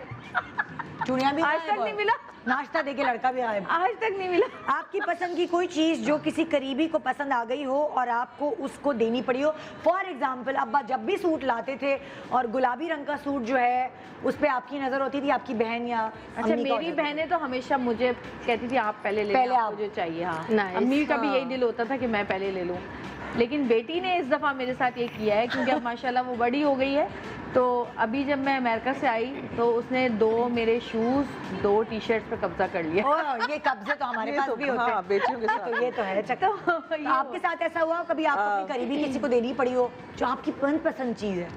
चूड़ियां भी आज गायब तक हो। नहीं मिला, नाश्ता देके लड़का भी गायब। आज तक नहीं मिला। आपकी पसंद की कोई चीज जो किसी करीबी को पसंद आ गई हो और आपको उसको देनी पड़ी हो। फॉर एग्जाम्पल, अब्बा जब भी सूट लाते थे और गुलाबी रंग का सूट जो है उस पे आपकी नजर होती थी, आपकी बहन या अच्छा, अम्मी का मेरी होता था? बहनें तो हमेशा मुझे कहती थी आप पहले ले पहले लो, आप। मुझे चाहिए। हाँ, Nice। अम्मी का भी हाँ। यही दिल होता था कि मैं पहले ले लूँ, लेकिन बेटी ने इस दफ़ा मेरे साथ ये किया है क्योंकि अब माशाल्लाह वो बड़ी हो गई है। तो अभी जब मैं अमेरिका से आई तो उसने 2 मेरे शूज़, 2 टी-शर्ट्स पे कब्जा कर लिया। ओह, ये कब्जे तो हमारे ये पास तो भी होते हाँ, हैं। बेटियों के साथ। तो ये तो है चक्कर। तो आपके साथ ऐसा हुआ कभी आपको अपनी करीबी किसी को देनी पड़ी हो जो आपकी मनपसंद चीज है?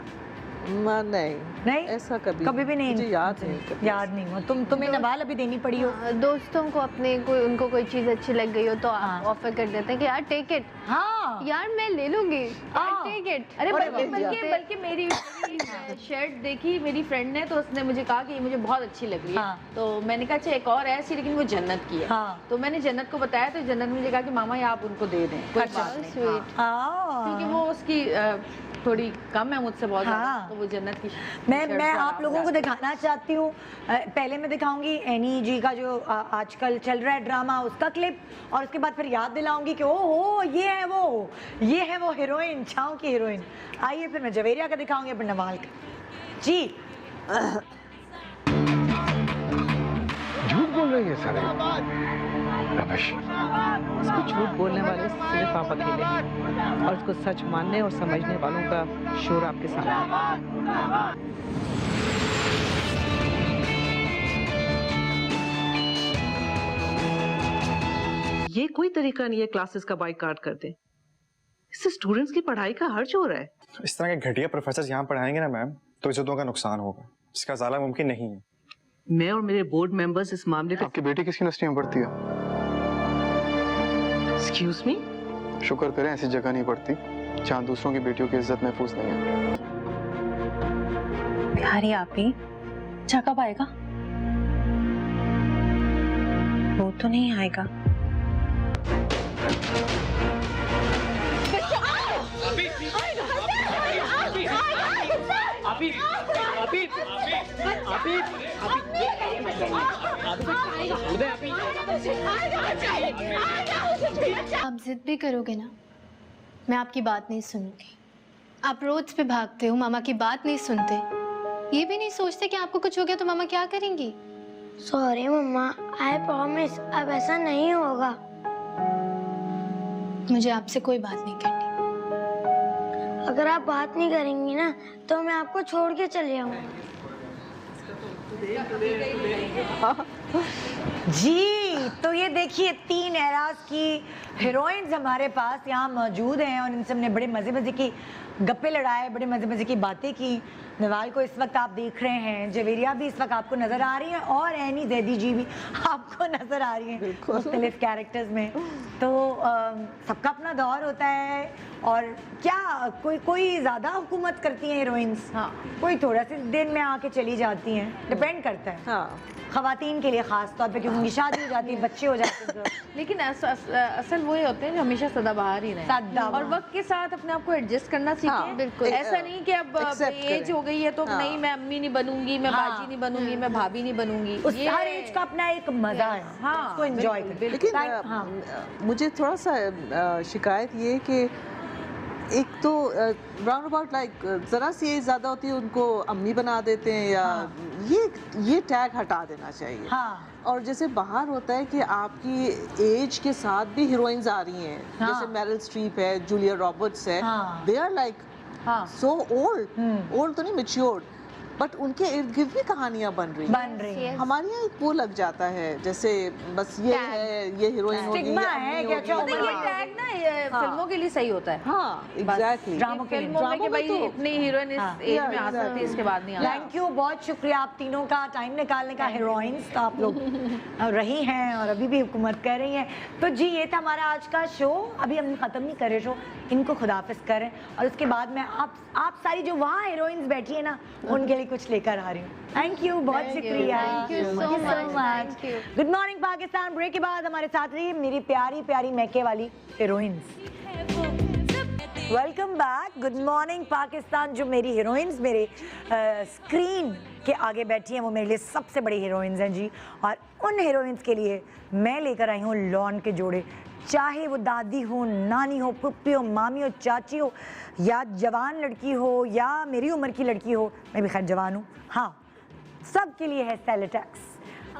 नहीं नहीं ऐसा कभी भी नहीं मुझे याद नहीं कभी। याद नहीं हो तुम्हें नवाल अभी देनी पड़ी हो। दोस्तों को अपने कोई उनको कोई चीज अच्छी लग गई हो तो हाँ। ऑफर कर देते हैं कि यार टेक इट, हाँ यार मैं ले लूंगी, हाँ। Take it. अरे और बल्कि मेरी शर्ट देखी मेरी फ्रेंड ने, तो उसने मुझे कहा कि ये मुझे बहुत अच्छी लग रही है। हाँ। तो मैंने कहा अच्छा एक और है ऐसी, लेकिन वो जन्नत की है। हाँ। तो मैंने जन्नत को बताया, तो जन्नत ने मुझे कहा कि मामा ये आप उनको दे दें, कोई अच्छा। बात नहीं। स्वीट। हाँ। क्योंकि वो उसकी थोड़ी कम है मुझसे बहुत ज़्यादा, हाँ। तो वो जन्नत की मैं शर्ट आप आरामदार लोगों को है। दिखाना चाहती हूँ। पहले मैं दिखाऊंगी एनी जी का जो आजकल चल रहा है ड्रामा, उसका क्लिप, और उसके बाद फिर याद दिलाऊंगी कि ओहो ये है वो हीरोइन, छाँव की हीरोइन। आइए फिर मैं जवेरिया का दिखाऊंगी, फिर नवाल का। जी झूठ बोल रही है सारे रमेश। उसको झूठ बोलने वाले सिर्फ आप अकेले हैं और उसको सच मानने और समझने वालों का शोर आपके सामने है। ये कोई तरीका नहीं है क्लासेस का बाइकाट कर दे, इससे स्टूडेंट्स की पढ़ाई का हर्ज हो रहा है। इस तरह के घटिया प्रोफेसर यहाँ पढ़ाएंगे ना मैम, तो इज्जतों का नुकसान होगा, जिसका ज़ाला मुमकिन नहीं है। मैं और मेरे बोर्ड मेंबर्स इस मामले पे। आपकी बेटी किस यूनिवर्सिटी में पढ़ती है? एक्सक्यूज मी, शुक्र करें ऐसी जगह नहीं पढ़ती जहाँ दूसरों की बेटियों की इज्जत महफूज नहीं है। प्यारी आपी, चा कब आएगा? वो तो नहीं आएगा। आप जिद भी करोगे ना, मैं आपकी बात नहीं सुनूंगी। आप रोज पे भागते हो, मामा की बात नहीं सुनते, ये भी नहीं सोचते कि आपको कुछ हो गया तो मामा क्या करेंगी। सॉरी मम्मा, आई प्रॉमिस अब ऐसा नहीं होगा। मुझे आपसे कोई बात नहीं करनी। अगर आप बात नहीं करेंगी ना तो मैं आपको छोड़ के चले आऊंगा। जी तो ये देखिए 3 एराज की हीरोइंस हमारे पास यहाँ मौजूद हैं, और इनसे हमने बड़े मज़े की गप्पे लड़ाए, बड़े मज़े की बातें की। नवाल को इस वक्त आप देख रहे हैं, जवेरिया भी इस वक्त आपको नज़र आ रही है, और एनी जैदी जी भी आपको नज़र आ रही हैं मुख्तलिफ कैरेक्टर्स में। तो सबका अपना दौर होता है, और क्या कोई ज़्यादा हुकूमत करती हैं हीरोइंस, हाँ। कोई थोड़ा सी दिन में आके चली जाती हैं, डिपेंड करता है। हाँ खवातीन के लिए खास तौर पे, क्योंकि उनकी शादी हो जाती है, बच्चे हो जाते हैं। लेकिन असल वो ही होते हैं जो हमेशा सदाबहार ही रहे, सदाबहार। और वक्त के साथ अपने आप को एडजस्ट करना सीखें। हाँ, बिल्कुल। ऐसा नहीं कि अब accept एज करें। हो गई है तो हाँ। नहीं मैं अम्मी नहीं बनूंगी, मैं हाँ। बाजी नहीं बनूंगी, मैं भाभी नहीं बनूंगी। हर एज का अपना एक मजा है, हाँ, उसको एंजॉय करें। लेकिन हाँ। मुझे थोड़ा सा शिकायत ये है कि एक तो राउंड अबाउट लाइक ज़रा सी एज ज़्यादा होती है उनको अम्मी बना देते हैं, या ये टैग हटा देना चाहिए। हाँ। और जैसे बाहर होता है कि आपकी एज के साथ भी हीरोइंस आ रही हैं, हाँ। जैसे मेरिल स्ट्रीप है, जूलिया रॉबर्ट्स है, हाँ। दे आर लाइक हाँ। सो ओल्ड तो नहीं, मैच्योर्ड, बट उनके इर्द गिर्द भी कहानियां बन रही हैं। हमारे यहाँ एक वो लग जाता है जैसे बस ये है, ये हीरोइन होगी, Stigma ये है अम्मी कि होगी, अच्छा ये उम्र ये हाँ। टैग ना ये फिल्मों के लिए सही होता है। हाँ एग्जैक्टली। ड्रामों के लिए। फिल्मों में कि ड्रामों में भाई तो- इतनी हीरोइन इस हाँ। एज में आ Yeah, सकती है, इसके बाद नहीं आ सकती। थैंक यू, बहुत शुक्रिया आप तीनों का टाइम निकालने का। हीरोइंस तो आप लोग रही हैं और अभी भी हुकूमत कर रही हैं। तो जी ये था हमारा आज का शो। अभी हम ख़त्म नहीं कर रहे शो, इनको खुदाफिज करें, और उसके बाद मैं आप सारी जो वहाँ हीरोइंस बैठी है ना, उनके लिए कुछ लेकर आ रही हूँ। थैंक यू, बहुत शुक्रिया। Thank you so much. Thank you. Good morning Pakistan. Break के बाद हमारे साथ रही मेरी प्यारी प्यारी मैके वाली heroines. Welcome back. Good morning Pakistan. जो मेरी हीरोइंस मेरे स्क्रीन के आगे बैठी हैं, वो मेरे लिए सबसे बड़ी हीरोइंस हैं जी। और उन हीरोइंस के लिए मैं लेकर आई हूँ लॉन के जोड़े। चाहे वो दादी हो, नानी हो, पुप्पी हो, मामी हो, चाची हो, या जवान लड़की हो, या मेरी उम्र की लड़की हो, मैं भी खैर जवान हूँ, हाँ, सब के लिए है सेलेटेक्स।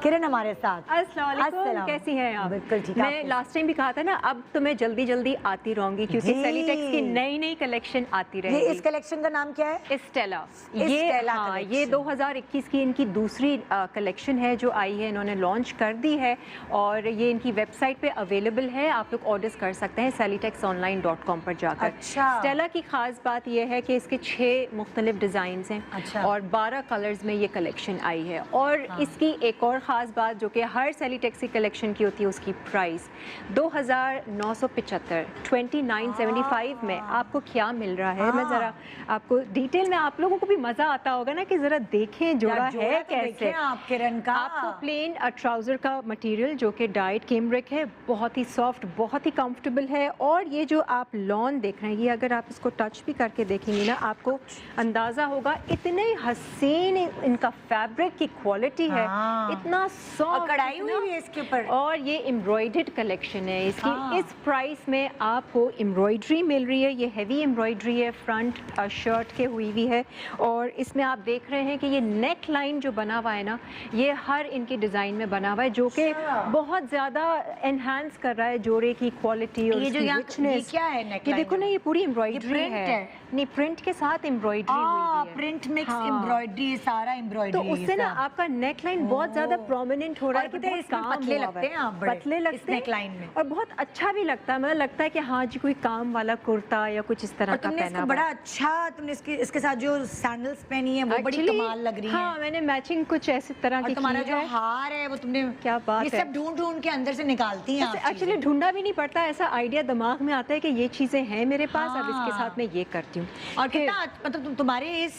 किरण हमारे साथ। अस्सलाम वालेकुम, कैसी हैं आप? बिल्कुल ठीक। मैं लास्ट टाइम भी कहा था ना, अब तो मैं जल्दी जल्दी आती रहूंगी क्योंकि जी। सेलिटेक्स की नई नई कलेक्शन आती ये रहेगी। इस कलेक्शन का नाम क्या है? स्टेला। स्टेला हाँ, collection। ये 2021 की इनकी दूसरी कलेक्शन है जो आई है, इन्होंने लॉन्च कर दी है और ये इनकी वेबसाइट पे अवेलेबल है, आप लोग ऑर्डर कर सकते हैं selitexonline.com पर जाकर। अच्छा। स्टेला की खास बात ये है कि इसके 6 मुख्तलिफ डिज़ाइन हैं। अच्छा। और 12 कलर्स में ये कलेक्शन आई है। और इसकी एक और ख़ास बात जो कि हर सेलिटेक्स की कलेक्शन की होती है, उसकी प्राइस 2975 2975 में आपको क्या मिल रहा है। मैं ज़रा आपको डिटेल में, आप लोगों को भी मज़ा आता होगा ना कि ज़रा देखें जोड़ा है कैसे। आप किरण का आपको प्लेन ट्राउज़र का मटेरियल जो कि डाइट केमरिक है, बहुत ही सॉफ्ट, बहुत ही कंफर्टेबल है। और ये जो आप लॉन देख रहे हैं, ये अगर आप इसको टच भी करके देखेंगे ना, आपको अंदाज़ा होगा इतने हसीन इनका फैब्रिक की क्वालिटी है, इतना सॉफ्ट, कढ़ाई हुई भी है इसके ऊपर। और ये एम्ब्रॉयडर्ड कलेक्शन है इसकी। इस प्राइस में आपको एम्ब्रॉयडरी मिल रही है, ये हैवी एम्ब्रॉयडरी है, फ्रंट शर्ट के हुई हुई है। और इसमें आप देख रहे हैं कि ये नेक लाइन जो बना हुआ है ना, ये हर इनके डिज़ाइन में बना हुआ है, जो कि बहुत ज़्यादा एनहांस कर रहा है जोड़े की क्वालिटी और ये जो यहाँ richness। क्या है neck ये line देखो ना, ये पूरी एम्ब्रॉयडरी print है। नहीं, प्रिंट के साथ एम्ब्रॉयडरी हुई है। प्रिंट मिक्स हाँ। एम्ब्रॉयडरी, सारा एम्ब्रॉयडरी। तो उससे ना आपका नेक लाइन बहुत ज्यादा प्रोमिनेंट हो रहा है कि बहुत इसमें काम पतले हुआ लगते हुआ हैं आप, बड़े पतले लगते नेक लाइन में, और बहुत अच्छा भी लगता है। मतलब लगता है कि हाँ जी, कोई काम वाला कुर्ता या कुछ इस तरह का तुमने पहना इसको बड़ा अच्छा, तुमने इसके साथ जो सैंडल्स पहनी है वो बड़ी कमाल लग रही है। हाँ, मैंने मैचिंग कुछ ऐसी तरह की तुम्हारा की जो है। हार है वो तुमने, क्या बात ये है। सब ढूंढ ढूंढ के अंदर से निकालती हैं आप। एक्चुअली ढूंढा भी नहीं पड़ता, ऐसा आइडिया दिमाग में आता है कि ये चीजें हैं मेरे पास, अब इसके साथ मैं ये करती हूँ। और कितना मतलब तुम्हारे इस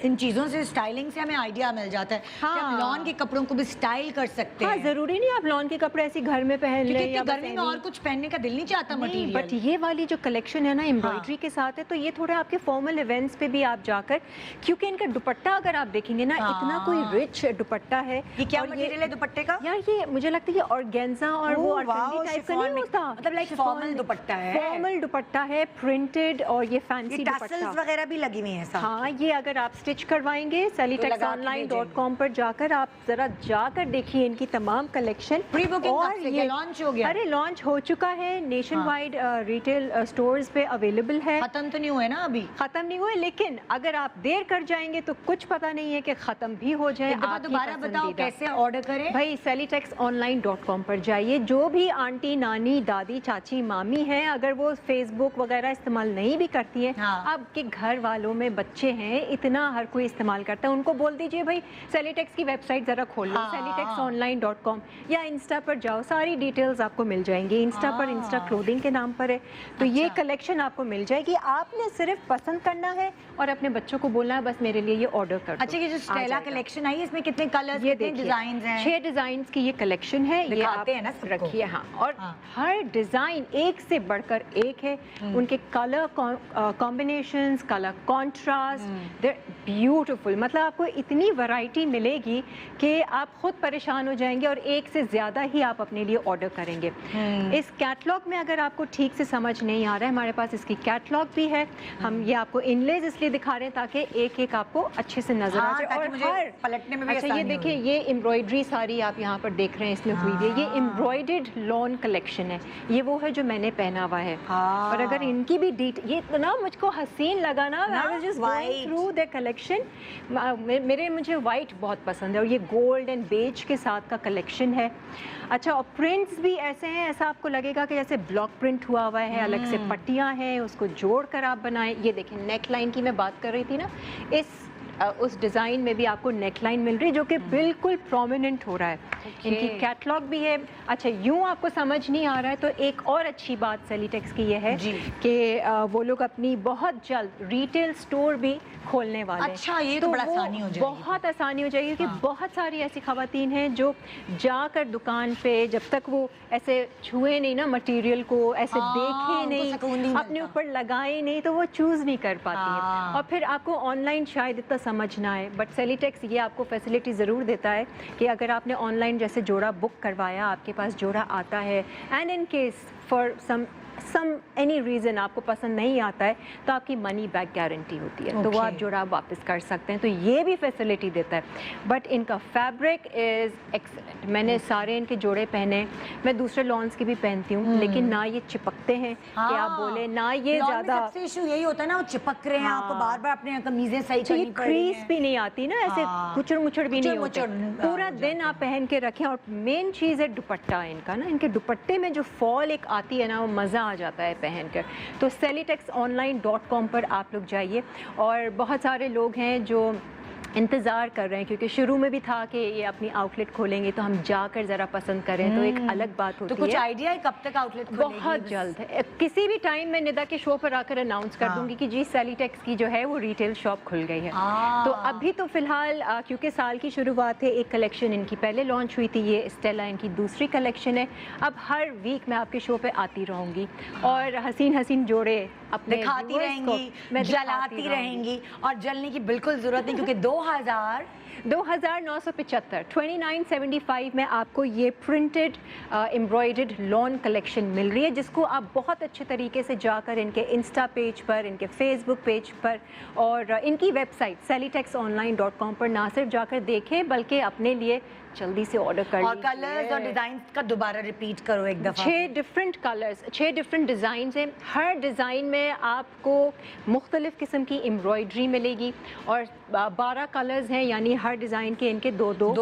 इन चीजों से, स्टाइलिंग से हमें आइडिया मिल जाता है कि हम लॉन के कपड़ों को भी स्टाइल कर सकते हैं। जरूरी नहीं आप लॉन के कपड़े ऐसे घर में पहन लें, या गर्मी में और कुछ पहनने का दिल नहीं चाहता मटेरियल। बट ये वाली जो कलेक्शन है ना एम्ब्रॉयडरी के साथ है, तो ये थोड़ा आपके फॉर्मल इवेंट्स पे भी आप जाकर, क्योंकि इनका दुपट्टा अगर आप देखेंगे ना, इतना कोई रिच दुपट्टा है। ये क्या मटेरियल है दुपट्टे का? यार ये मुझे लगता है ये ऑर्गेन्जा और वो ऑर्गेन्डी टाइप का नहीं होता, मतलब लाइक फॉर्मल दुपट्टा है। फॉर्मल दुपट्टा है, प्रिंटेड, और ये फैंसी दुपट्टा वगैरह भी लगी हुई है साथ। हाँ, ये अगर आप स्टिच करवाएंगे selitexonline.com पर जाकर, आप जरा जाकर देखिए इनकी तमाम कलेक्शन। प्री बुकिंग कब से लॉन्च हो गया? अरे लॉन्च हो चुका है, नेशन वाइड रिटेल स्टोर्स पे अवेलेबल है। खत्म तो नहीं हुए ना अभी? खत्म नहीं हुए, लेकिन अगर आप देर कर जाएंगे तो कुछ पता नहीं है कि खत्म भी हो जाए। आप दोबारा बताओ कैसे ऑर्डर करें? भाई selitexonline.com पर जाइए। जो भी आंटी, नानी, दादी, चाची, मामी हैं, अगर वो फेसबुक वगैरह इस्तेमाल नहीं भी करती हैं, आपके घर वालों में बच्चे हैं, इतना हर कोई इस्तेमाल करता है, उनको बोल दीजिए भाई सेलिटेक्स की वेबसाइट जरा खोल लो, selitexonline.com, या इंस्टा पर जाओ, सारी डिटेल्स आपको मिल जाएंगी। इंस्टा पर इंस्टा क्लोथिंग के नाम पर है, तो ये कलेक्शन आपको मिल जाएगी। आपने सिर्फ पसंद करना है और अपने बच्चों को बोलना है बस मेरे लिए ये ऑर्डर कर दो। अच्छा, ये जो स्टेला कलेक्शन आई है, इसमें कितने कलर्स, ये कितने डिजाइन हैं? 6 डिजाइन की ये कलेक्शन है, ये आप है ना रखिए। हाँ, और हर डिजाइन एक से बढ़कर एक है। उनके कलर कॉम्बिनेशंस, कलर कॉन्ट्रास्ट, दे ब्यूटीफुल। मतलब आपको इतनी वैरायटी मिलेगी कि आप खुद परेशान हो जाएंगे और एक से ज़्यादा ही आप अपने लिए ऑर्डर करेंगे। इस कैटलॉग में अगर आपको ठीक से समझ नहीं आ रहा है, हमारे पास इसकी कैटलॉग भी है। हम ये आपको इनलेज इसलिए दिखा रहे हैं ताकि एक एक आपको अच्छे से नजर आ जाए, और हर पलटने में भी अच्छा, ये देखिए, ये एम्ब्रॉयडरी सारी आप यहाँ पर देख रहे हैं इसमें हुई है। ये एम्ब्रॉयडर्ड लॉन कलेक्शन है, ये वो है जो मैंने पहना हुआ है। और अगर इनकी भी ये इतना मुझको हसीन लगा ना, I was just going through the collection. मुझे वाइट बहुत पसंद है, और ये गोल्ड एंड बेज के साथ का कलेक्शन है। अच्छा, और प्रिंट्स भी ऐसे हैं, ऐसा आपको लगेगा कि जैसे ब्लॉक प्रिंट हुआ हुआ है, अलग से पट्टियां हैं, उसको जोड़कर आप बनाएं। ये देखें, नेक लाइन की मैं बात कर रही थी ना, उस डिज़ाइन में भी आपको नेकलाइन मिल रही है जो कि बिल्कुल प्रोमिनेंट हो रहा है। इनकी कैटलॉग भी है। अच्छा, यूँ आपको समझ नहीं आ रहा है तो एक और अच्छी बात सेलिटेक्स की ये है कि वो लोग अपनी बहुत जल्द रिटेल स्टोर भी खोलने वाले हैं। अच्छा, ये तो बड़ा आसानी हो जाएगी। बहुत आसानी हो जाएगी क्योंकि बहुत सारी ऐसी खवातीन हैं जो जाकर दुकान पे, जब तक वो ऐसे छुए नहीं ना मटेरियल को, ऐसे देखे नहीं, अपने ऊपर लगाए नहीं, तो वो चूज़ नहीं कर पाती है। और फिर आपको ऑनलाइन शायद इतना समझ ना आए, बट सेलिटेक्स ये आपको फैसिलिटी ज़रूर देता है कि अगर आपने ऑनलाइन जैसे जोड़ा बुक करवाया, आपके पास जोड़ा आता है, and in case for some some any reason आपको पसंद नहीं आता है तो आपकी मनी बैक गारंटी होती है, तो वो आप जुराब वापस कर सकते हैं, तो ये भी फैसिलिटी देता है। बट इनका फैब्रिक इज़ एक्सेलेंट। मैंने सारे इनके जोड़े पहने, मैं दूसरे लॉन्स की भी पहनती हूँ, लेकिन ना ये चिपकते हैं कि आप बोले, ना ये ज़्यादा सबसे इशू यही होता है ना, वो चिपक रहे हैं, आपको बार बार अपने कमीजें सही तो ये करनी पड़ रही क्रीज हैं। भी नहीं आती ना, ऐसे कुचड़ मुचड़ भी नहीं होते, पूरा दिन आप पहन के रखें। और मेन चीज़ है दुपट्टा इनका ना, इनके दुपट्टे में जो फॉल एक आती है ना, वो मज़ा आ जाता है पहन कर। तो celitexonline.com पर आप लोग जाइए, और बहुत सारे लोग हैं जो इंतज़ार कर रहे हैं, क्योंकि शुरू में भी था कि ये अपनी आउटलेट खोलेंगे तो हम जाकर ज़रा पसंद करें, तो एक अलग बात होती तो कुछ है। आइडिया है कब तक आउटलेट खोलेगी? बहुत जल्द है, किसी भी टाइम मैं निदा के शो पर आकर अनाउंस कर दूंगी कि जी सेलिटेक्स की जो है वो रिटेल शॉप खुल गई है। तो अभी तो फिलहाल क्योंकि साल की शुरुआत है, एक कलेक्शन इनकी पहले लॉन्च हुई थी, ये स्टेला इनकी दूसरी कलेक्शन है। अब हर वीक मैं आपके शो पे आती रहूँगी और हसीन हसीन जोड़े अपने दिखाती रहेंगी, जलाती रहेंगी, और जलने की बिल्कुल जरूरत नहीं, क्योंकि 2975 2975 में आपको ये प्रिंटेड एम्ब्रॉयडर्ड लॉन कलेक्शन मिल रही है, जिसको आप बहुत अच्छे तरीके से जाकर इनके इंस्टा पेज पर, इनके फेसबुक पेज पर और इनकी वेबसाइट celitexonline.com पर ना सिर्फ जाकर देखें, बल्कि अपने लिए जल्दी से ऑर्डर कर और कलर्स और डिजाइन का दोबारा रिपीट करो एक दफा। 6 डिफरेंट कलर्स, 6 डिफरेंट डिज़ाइन हैं। हर डिज़ाइन में आपको मुख्तलिफ किस्म की एम्ब्रॉयडरी मिलेगी, और 12 कलर्स हैं, यानी हर डिज़ाइन के इनके दो दो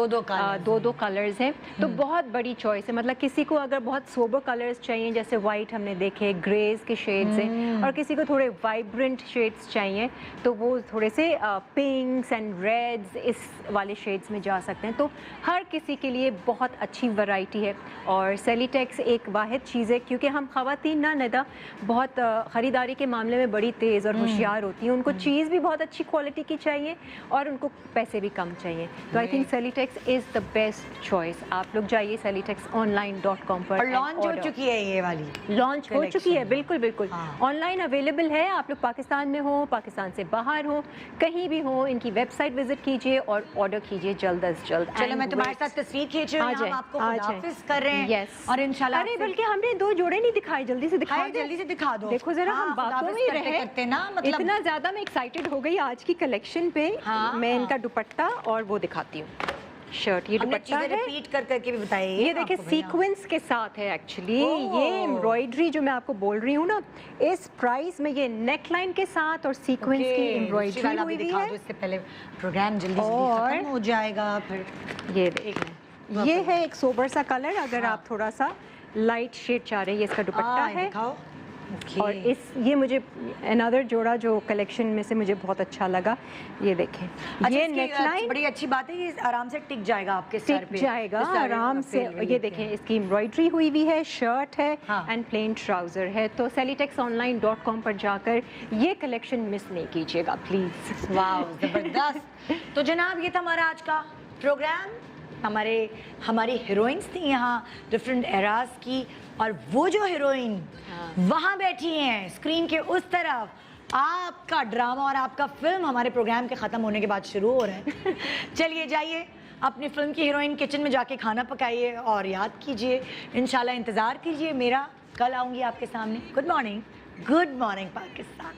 कलर्स हैं। तो बहुत बड़ी चॉइस है, मतलब किसी को अगर बहुत सोबर कलर्स चाहिए, जैसे वाइट हमने देखे, ग्रेज के शेड्स हैं, और किसी को थोड़े वाइब्रेंट शेड्स चाहिए तो वो थोड़े से पिंक्स एंड रेड्स इस वाले शेड्स में जा सकते हैं। तो हर किसी के लिए बहुत अच्छी वैरायटी है। और सेलिटेक्स एक वाहिद चीज़ है, क्योंकि हम ख़वातीन ना निदा बहुत ख़रीदारी के मामले में बड़ी तेज़ और होशियार होती हैं, उनको चीज़ भी बहुत अच्छी क्वालिटी की चाहिए और उनको पैसे भी कम चाहिए। तो I think Celitex is the best choice. आप लोग जाइए celitexonline.com पर। और लॉन्च हो चुकी है ये वाली? लॉन्च हो चुकी है, बिल्कुल बिल्कुल ऑनलाइन अवेलेबल है। आप लोग पाकिस्तान में हो, पाकिस्तान से बाहर हो, कहीं भी हो, इनकी वेबसाइट विजिट कीजिए और ऑर्डर कीजिए जल्द अज जल्द। चलो मैं तुम्हारे साथ तस्वीर खींच रही हूँ, हम आपको खुदाफिज कर रहे हैं। यस, और इंशाल्लाह अरे बल्कि हमने 2 जोड़े नहीं दिखाए, जल्दी से दिखा दो, जल्दी से दिखा दो। देखो जरा, हम बातों में ही रहे ना, मतलब इतना ज्यादा मैं एक्साइटेड हो गई आज की कलेक्शन पे। मैं इनका दुपट्टा और वो दिखाती हूँ, शर्ट, ये दुपट्टा है, रिपीट कर करके भी बताइए। ये देखिए सीक्वेंस के साथ है एक्चुअली, ये एम्ब्रॉयडरी जो मैं आपको बोल रही हूँ ना, इस प्राइस में ये नेकलाइन के साथ और सीक्वेंस की एम्ब्रॉयडरी हुई है। इससे पहले प्रोग्राम जल्दी खत्म हो जाएगा। फिर ये देखिए, ये है एक सोबर सा कलर, अगर आप थोड़ा सा लाइट शेड चाह रहे हैं, ये इसका दुपट्टा है। और ये मुझे अनदर जोड़ा जो कलेक्शन में से मुझे बहुत अच्छा लगा, ये देखें, ये नेकलाइन बड़ी अच्छी बात है, ये आराम से टिक जाएगा आपके सर पे, टिक जाएगा आराम से। ये देखें, इसकी एम्ब्रॉयडरी हुई भी है, शर्ट है एंड प्लेन ट्राउज़र है। तो celitexonline.com पर जाकर ये कलेक्शन मिस नहीं कीजिएगा प्लीज़। वाह, ज़बरदस्त। तो जनाब, ये था हमारा आज का प्रोग्राम। हमारी हीरोइंस थी यहाँ डिफरेंट एराज की, और वो जो हीरोइन वहाँ बैठी हैं स्क्रीन के उस तरफ, आपका ड्रामा और आपका फिल्म हमारे प्रोग्राम के ख़त्म होने के बाद शुरू हो रहा है। चलिए जाइए, अपनी फिल्म की हीरोइन किचन में जाके खाना पकाइए और याद कीजिए, इंशाल्लाह इंतज़ार कीजिए मेरा, कल आऊँगी आपके सामने। Good morning Pakistan.